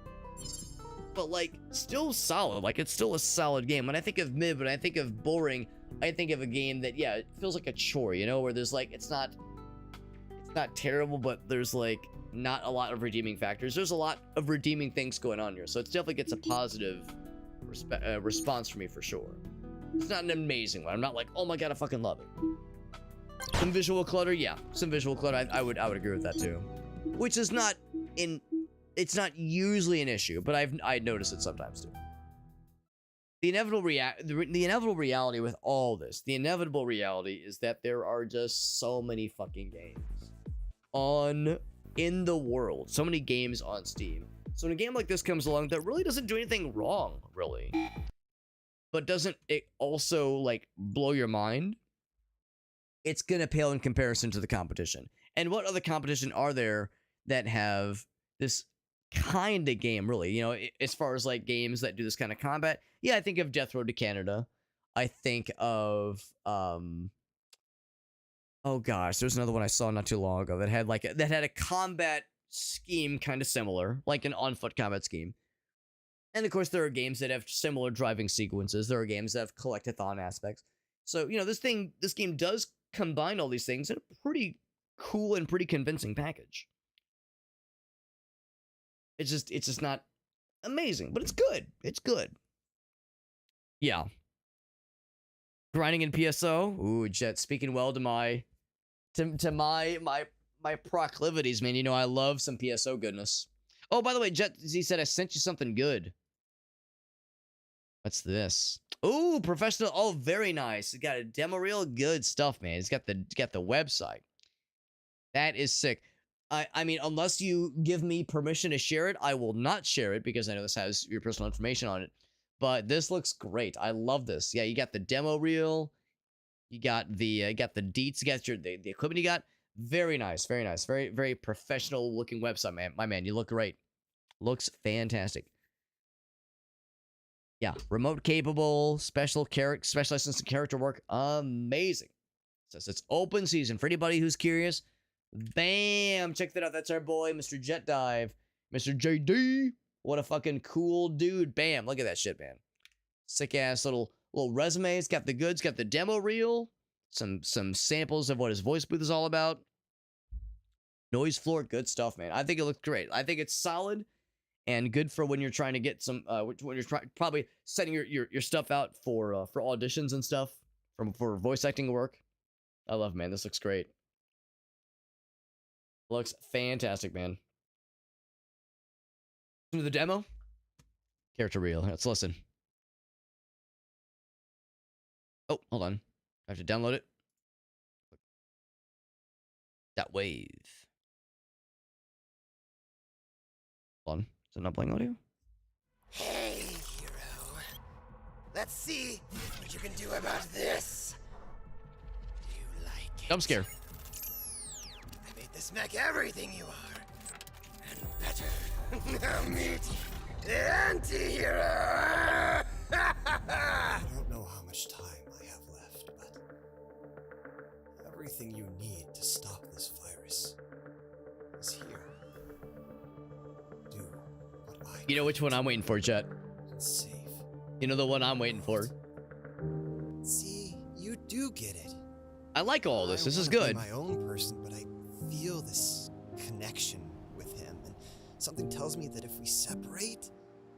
but like still solid. Like it's still a solid game. When I think of mid, when I think of boring, I think of a game that, yeah, it feels like a chore, you know, where there's like, it's not terrible, but there's like not a lot of redeeming factors. There's a lot of redeeming things going on here, so it definitely gets a positive response from me for sure. It's not an amazing one. I'm not like, oh my god, I fucking love it. Some visual clutter, yeah, some visual clutter. I would agree with that too, which is not it's not usually an issue, but I notice it sometimes too. The inevitable reality with all this, the inevitable reality is that there are just so many fucking games in the world, so many games on Steam. So when a game like this comes along that really doesn't do anything wrong, really, but doesn't it also like blow your mind, it's gonna pale in comparison to the competition. And what other competition are there that have this kind of game, really? You know, as far as like games that do this kind of combat, yeah, I think of Death Road to Canada. I think of oh gosh, there's another one I saw not too long ago that had a combat scheme kind of similar, like an on-foot combat scheme. And of course, there are games that have similar driving sequences. There are games that have collectathon aspects. So, you know, this game does combine all these things in a pretty cool and pretty convincing package. It's just not amazing, but it's good. It's good. Yeah. Grinding in PSO. Ooh, Jet speaking well to my proclivities, man. You know, I love some PSO goodness. Oh, by the way, Jet, he said I sent you something good. What's this? Ooh, professional. Oh, very nice. It's got a demo reel. Good stuff, man. It's got the website. That is sick. I mean, unless you give me permission to share it, I will not share it because I know this has your personal information on it. But this looks great. I love this. Yeah, you got the demo reel. You got the deets. You got the equipment you got. Very nice. Very nice. Very, very professional looking website, man. My man, you look great. Looks fantastic. Yeah, remote capable, special license and character work. Amazing. Says it's open season for anybody who's curious. Bam! Check that out. That's our boy, Mr. Jet Dive. Mr. JD. What a fucking cool dude. Bam. Look at that shit, man. Sick ass little resume. It's got the goods, got the demo reel. Some samples of what his voice booth is all about. Noise floor, good stuff, man. I think it looks great. I think it's solid and good for when you're trying to get some when you're probably setting your stuff out for auditions and stuff for voice acting work. I love it, man. This looks great. Looks fantastic, man. Listen to the demo. Character reel. Let's listen. Oh, hold on. I have to download it. That wave. Hold on. Is it not playing audio? Hey, hero. Let's see what you can do about this. Do you like it? Jump scare. I made this smack everything you are. And better. Now meet the anti-hero! I don't know how much time I have left, but everything you need to stop this virus is here. Do what I You know which one I'm waiting for, Jet? and save. You know the one I'm waiting for. See, you do get it. I like all this. I This is wanna be good. my own person, but I feel this connection with him, and something tells me that if we separate,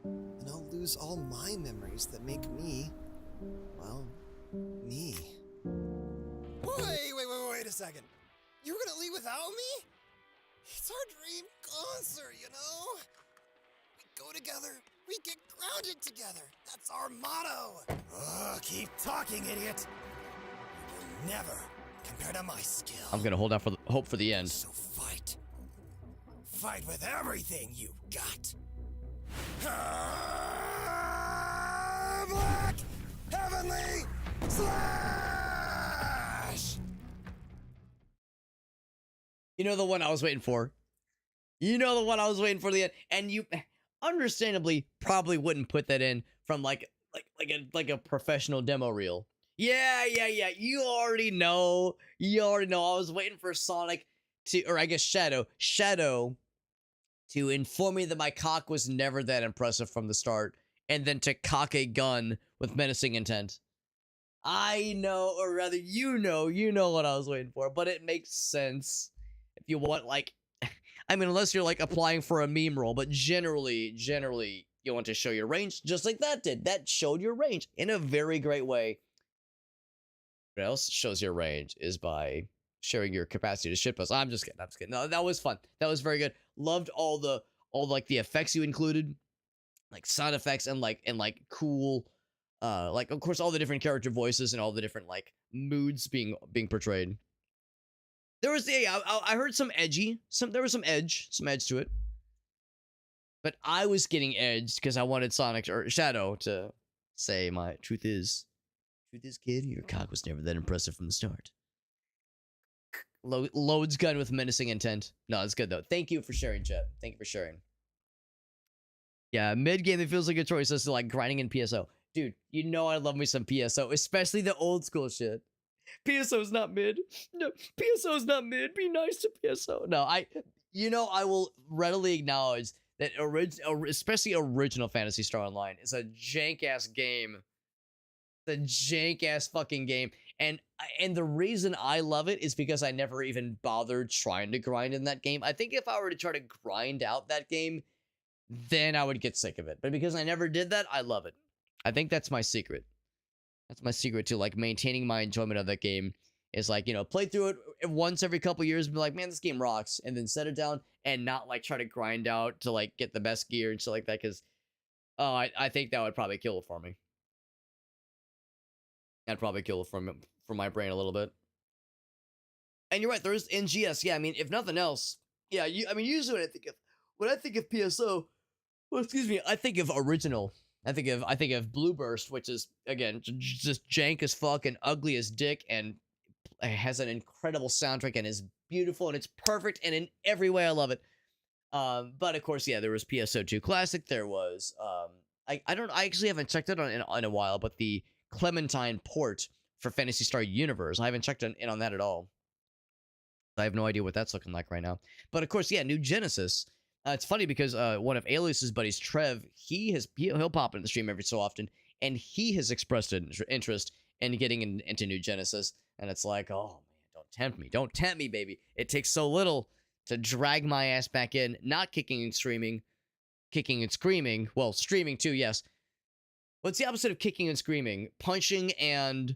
then I'll lose all my memories that make me, well, me. Wait a second. You're gonna leave without me? It's our dream concert, you know? We go together, we get grounded together. That's our motto. Oh, keep talking, idiot. You will never compare to my skill. I'm gonna hold out for the hope for the end. So fight. Fight with everything you got. Black Heavenly Slash! You know the one I was waiting for. You know the one I was waiting for the end, and you, understandably, probably wouldn't put that in from like a professional demo reel. Yeah. You already know. I was waiting for Sonic to, or I guess Shadow to inform me that my cock was never that impressive from the start, and then to cock a gun with menacing intent. I know, or rather, you know what I was waiting for, but it makes sense if you want, like, I mean, unless you're like applying for a meme role, but generally, you want to show your range, just like that did. That showed your range in a very great way. What else shows your range is by sharing your capacity to shitpost. I'm just kidding. No, that was fun. That was very good. Loved all the effects you included, like sound effects and like cool, like of course all the different character voices and all the different like moods being portrayed. There was I heard some edgy, there was some edge to it, but I was getting edged because I wanted Sonic or Shadow to say, "My truth is, kid, your cock was never that impressive from the start." Loads gun with menacing intent. No, it's good though. Thank you for sharing, Jet. Thank you for sharing. Yeah, mid game it feels like a choice as to like grinding in PSO. Dude, you know I love me some PSO, especially the old school shit. PSO's not mid. No, PSO's not mid. Be nice to PSO. No, I will readily acknowledge that especially original Phantasy Star Online is a jank ass game. The jank ass fucking game, and the reason I love it is because I never even bothered trying to grind in that game. I think if I were to try to grind out that game, then I would get sick of it. But because I never did that, I love it. I think that's my secret. That's my secret to like maintaining my enjoyment of that game. Is like, play through it once every couple years and be like, man, this game rocks, and then set it down and not like try to grind out to like get the best gear and shit like that. Because I think that would probably kill it for me. That'd probably kill it from my brain a little bit. And you're right, there's NGS. Yeah, I mean, if nothing else, yeah. Usually when I think of PSO, well, excuse me, I think of original. I think of Blue Burst, which is again just jank as fuck and ugly as dick, and has an incredible soundtrack and is beautiful and it's perfect and in every way I love it. But of course, yeah, there was PSO2 Classic. There was I actually haven't checked it in a while, but the Clementine port for Phantasy Star Universe, I haven't checked in on that at all. I have no idea what that's looking like right now. But of course, yeah, New Genesis. It's funny because one of Alias's buddies, Trev, he'll pop in the stream every so often, and he has expressed an interest in getting into New Genesis. And it's like, oh man, don't tempt me, baby. It takes so little to drag my ass back in. Not kicking and screaming, well, streaming too, yes. What's the opposite of kicking and screaming? Punching and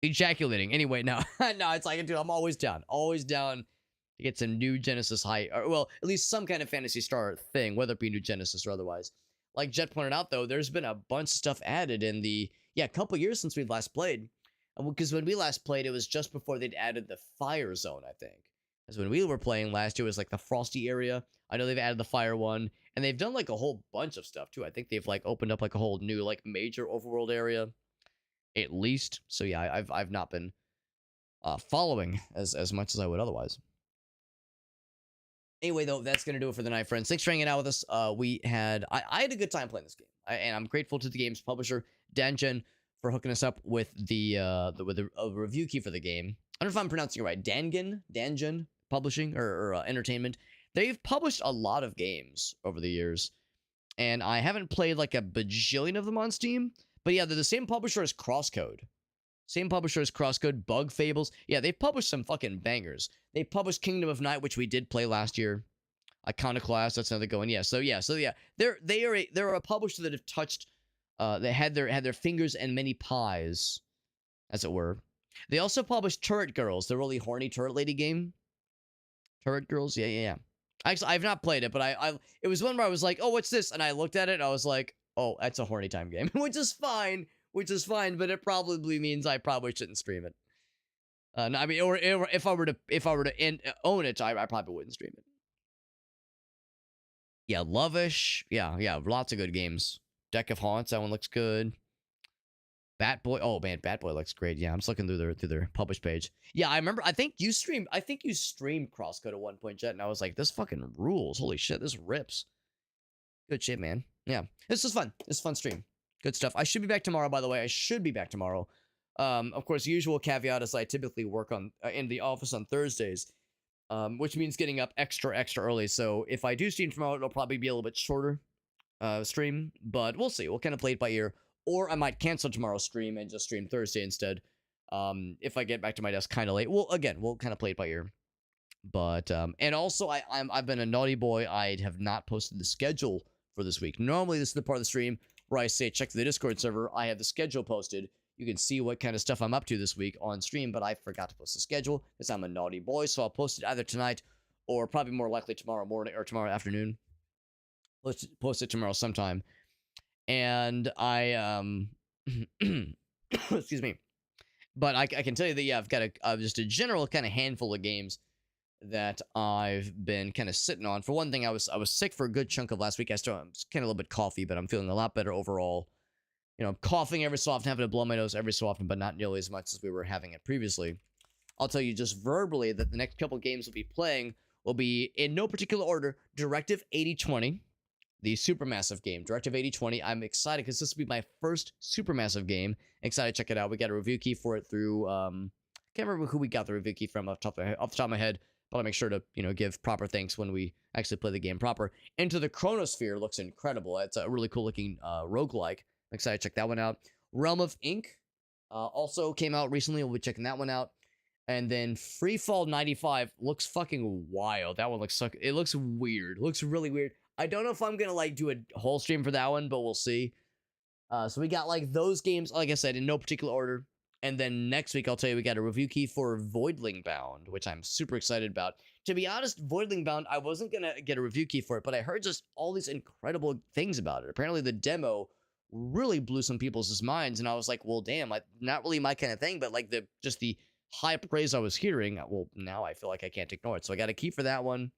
ejaculating. Anyway, no, it's like, dude, I'm always down to get some New Genesis hype, or well, at least some kind of Phantasy Star thing, whether it be New Genesis or otherwise. Like Jet pointed out, though, there's been a bunch of stuff added in the couple years since we've last played. Because when we last played, it was just before they'd added the Fire Zone, I think. Because when we were playing last year, it was like the Frosty area. I know they've added the Fire one, and they've done like a whole bunch of stuff too. I think they've like opened up like a whole new like major overworld area, at least. So yeah, I've not been following as much as I would otherwise. Anyway, though, that's gonna do it for the night, friends. Thanks for hanging out with us. I had a good time playing this game, and I'm grateful to the game's publisher, Dangen, for hooking us up with with a review key for the game. I don't know if I'm pronouncing it right. Dangen Publishing or Entertainment. They've published a lot of games over the years, and I haven't played like a bajillion of them on Steam. But yeah, they're the same publisher as Crosscode. Same publisher as Crosscode, Bug Fables. Yeah, they've published some fucking bangers. They published Kingdom of Night, which we did play last year. Iconoclast, that's another going. Yeah. They're a publisher that have touched. They had their fingers in many pies, as it were. They also published Turret Girls, the really horny turret lady game. Turret Girls, yeah. Actually, I've not played it, but it was one where I was like, oh, what's this? And I looked at it, and I was like, oh, that's a horny time game, which is fine, but it probably means I probably shouldn't stream it. No, I mean, or if I were to own it, I probably wouldn't stream it. Yeah, Lovish, yeah, lots of good games. Deck of Haunts, that one looks good. Bat Boy, oh man, Bat Boy looks great. Yeah, I'm just looking through their published page. Yeah, I remember. I think you streamed Crosscode at one point, Jet, and I was like, this fucking rules. Holy shit, this rips. Good shit, man. Yeah, this was fun. This is a fun stream. Good stuff. I should be back tomorrow, by the way. I should be back tomorrow. Of course, the usual caveat is I typically work on in the office on Thursdays, which means getting up extra early. So if I do stream tomorrow, it'll probably be a little bit shorter stream, but we'll see. We'll kind of play it by ear. Or I might cancel tomorrow's stream and just stream Thursday instead. If I get back to my desk kind of late. Well, again, we'll kind of play it by ear. But and also I've been a naughty boy. I have not posted the schedule for this week. Normally this is the part of the stream where I say check the Discord server. I have the schedule posted. You can see what kind of stuff I'm up to this week on stream, but I forgot to post the schedule because I'm a naughty boy. So I'll post it either tonight or probably more likely tomorrow morning or tomorrow afternoon. Post it tomorrow sometime. And I excuse me, but I can tell you that yeah, I've got just a general kind of handful of games that I've been kind of sitting on. For one thing, I was sick for a good chunk of last week. I'm kind of a little bit coughy, but I'm feeling a lot better overall. You know, I'm coughing every so often, having to blow my nose every so often, but not nearly as much as we were having it previously. I'll tell you just verbally that the next couple of games we'll be playing will be, in no particular order, Directive 8020. The Supermassive game, Directive 8020. I'm excited because this will be my first Supermassive game. Excited to check it out. We got a review key for it through, can't remember who we got the review key from off the top of my head, but I'll make sure to, give proper thanks when we actually play the game proper. Into the Chronosphere looks incredible. It's a really cool looking roguelike. I'm excited to check that one out. Realm of Ink also came out recently. We'll be checking that one out. And then Freefall 95 looks fucking wild. That one looks it looks weird. It looks really weird. I don't know if I'm gonna do a whole stream for that one, but we'll see. So we got those games, like I said, in no particular order. And then next week, I'll tell you, we got a review key for Voidling Bound, which I'm super excited about. To be honest, Voidling Bound, I wasn't gonna get a review key for it, but I heard just all these incredible things about it. Apparently, the demo really blew some people's minds, and I was like, well, damn, not really my kind of thing, but the high praise I was hearing, well, now I feel like I can't ignore it. So I got a key for that one.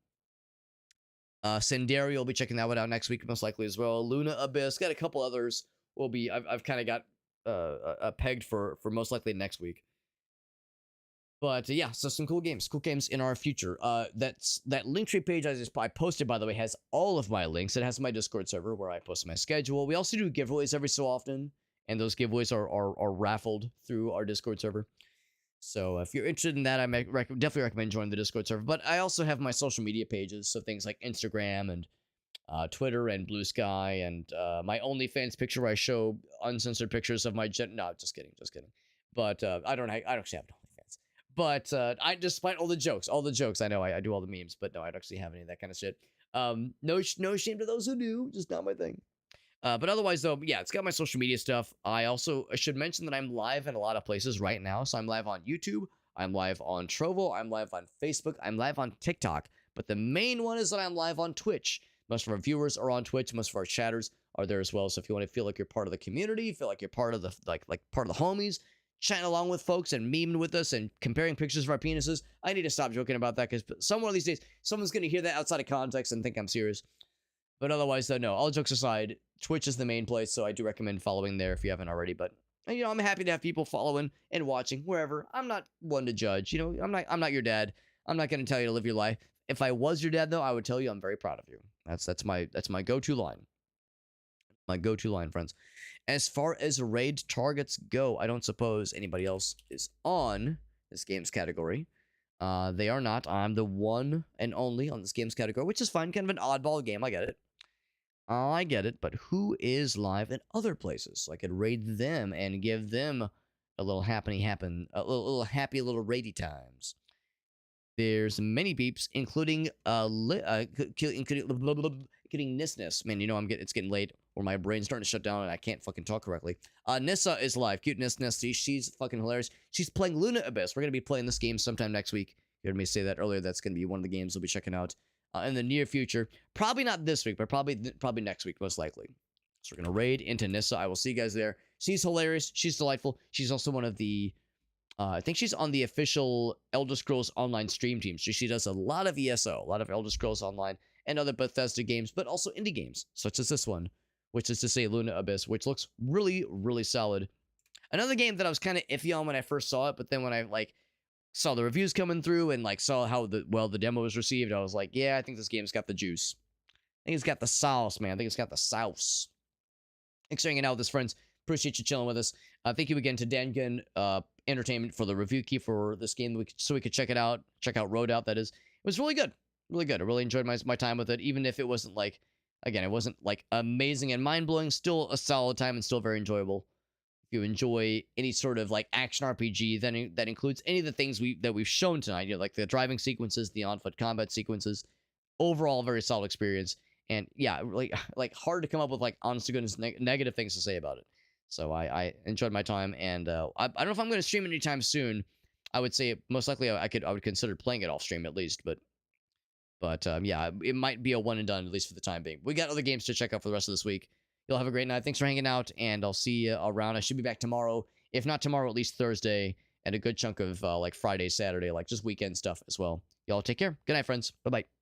Senderi, will be checking that one out next week, most likely as well. Luna Abyss, got a couple others. I've kind of got pegged for most likely next week. But yeah, so some cool games in our future. That Linktree page I posted, by the way, has all of my links. It has my Discord server where I post my schedule. We also do giveaways every so often, and those giveaways are raffled through our Discord server. So if you're interested in that, I definitely recommend joining the Discord server. But I also have my social media pages, so things like Instagram and Twitter and Blue Sky and my OnlyFans picture where I show uncensored pictures of my no, just kidding. But I don't actually have an OnlyFans. But I, despite all the jokes, I know I do all the memes, but no, I don't actually have any of that kind of shit. No shame to those who do, just not my thing. But otherwise, though, yeah, it's got my social media stuff. I should mention that I'm live in a lot of places right now. So I'm live on YouTube. I'm live on Trovo. I'm live on Facebook. I'm live on TikTok. But the main one is that I'm live on Twitch. Most of our viewers are on Twitch. Most of our chatters are there as well. So if you want to feel like you're part of the community, feel like you're part of the like part of the homies, chatting along with folks and memeing with us and comparing pictures of our penises, I need to stop joking about that because some one of these days someone's going to hear that outside of context and think I'm serious. But otherwise, though, no, all jokes aside, Twitch is the main place, so I do recommend following there if you haven't already. But, I'm happy to have people following and watching wherever. I'm not one to judge. I'm not your dad. I'm not going to tell you to live your life if I was your dad though, I would tell you I'm very proud of you. That's my go-to line. My go-to line, friends. As far as raid targets go, I don't suppose anybody else is on this games category. They are not. I'm the one and only on this games category, which is fine. Kind of an oddball game. I get it. I get it. But who is live in other places? So I could raid them and give them a little happy little raidy times. There's many beeps, including including Nisness. Man, you know it's getting late, or my brain's starting to shut down and I can't fucking talk correctly. Nissa is live. Cute Nisness. She's fucking hilarious. She's playing Luna Abyss. We're gonna be playing this game sometime next week. You heard me say that earlier. That's gonna be one of the games we'll be checking out in the near future. Probably not this week, but probably next week, most likely. So we're gonna raid into Nissa. I will see you guys there. She's hilarious. She's delightful. She's also one of the I think she's on the official Elder Scrolls Online stream team. So she does a lot of ESO, a lot of Elder Scrolls Online and other Bethesda games, but also indie games, such as this one, which is to say Luna Abyss, which looks really, really solid. Another game that I was kind of iffy on when I first saw it, but then when I saw the reviews coming through and saw how the demo was received, I was like, yeah, I think this game's got the juice. I think it's got the sauce, man. I think it's got the sauce. Thanks for hanging out with us, friends. Appreciate you chilling with us. Thank you again to Dangun Entertainment for the review key for this game, so we could check it out. Check out RoadOut, that is. It was really good. Really good. I really enjoyed my time with it, even if it wasn't again, it wasn't amazing and mind-blowing. Still a solid time and still very enjoyable. If you enjoy any sort of action RPG, then that includes any of the things that we've shown tonight, like the driving sequences, the on-foot combat sequences. Overall, very solid experience. And yeah, hard to come up with honest to goodness negative things to say about it. So I enjoyed my time, and I don't know if I'm going to stream it anytime soon. I would say most likely I would consider playing it off stream at least, but yeah, it might be a one and done at least for the time being. We got other games to check out for the rest of this week. You'll have a great night. Thanks for hanging out, and I'll see you around. I should be back tomorrow, if not tomorrow, at least Thursday, and a good chunk of Friday, Saturday, just weekend stuff as well. Y'all take care. Good night, friends. Bye bye.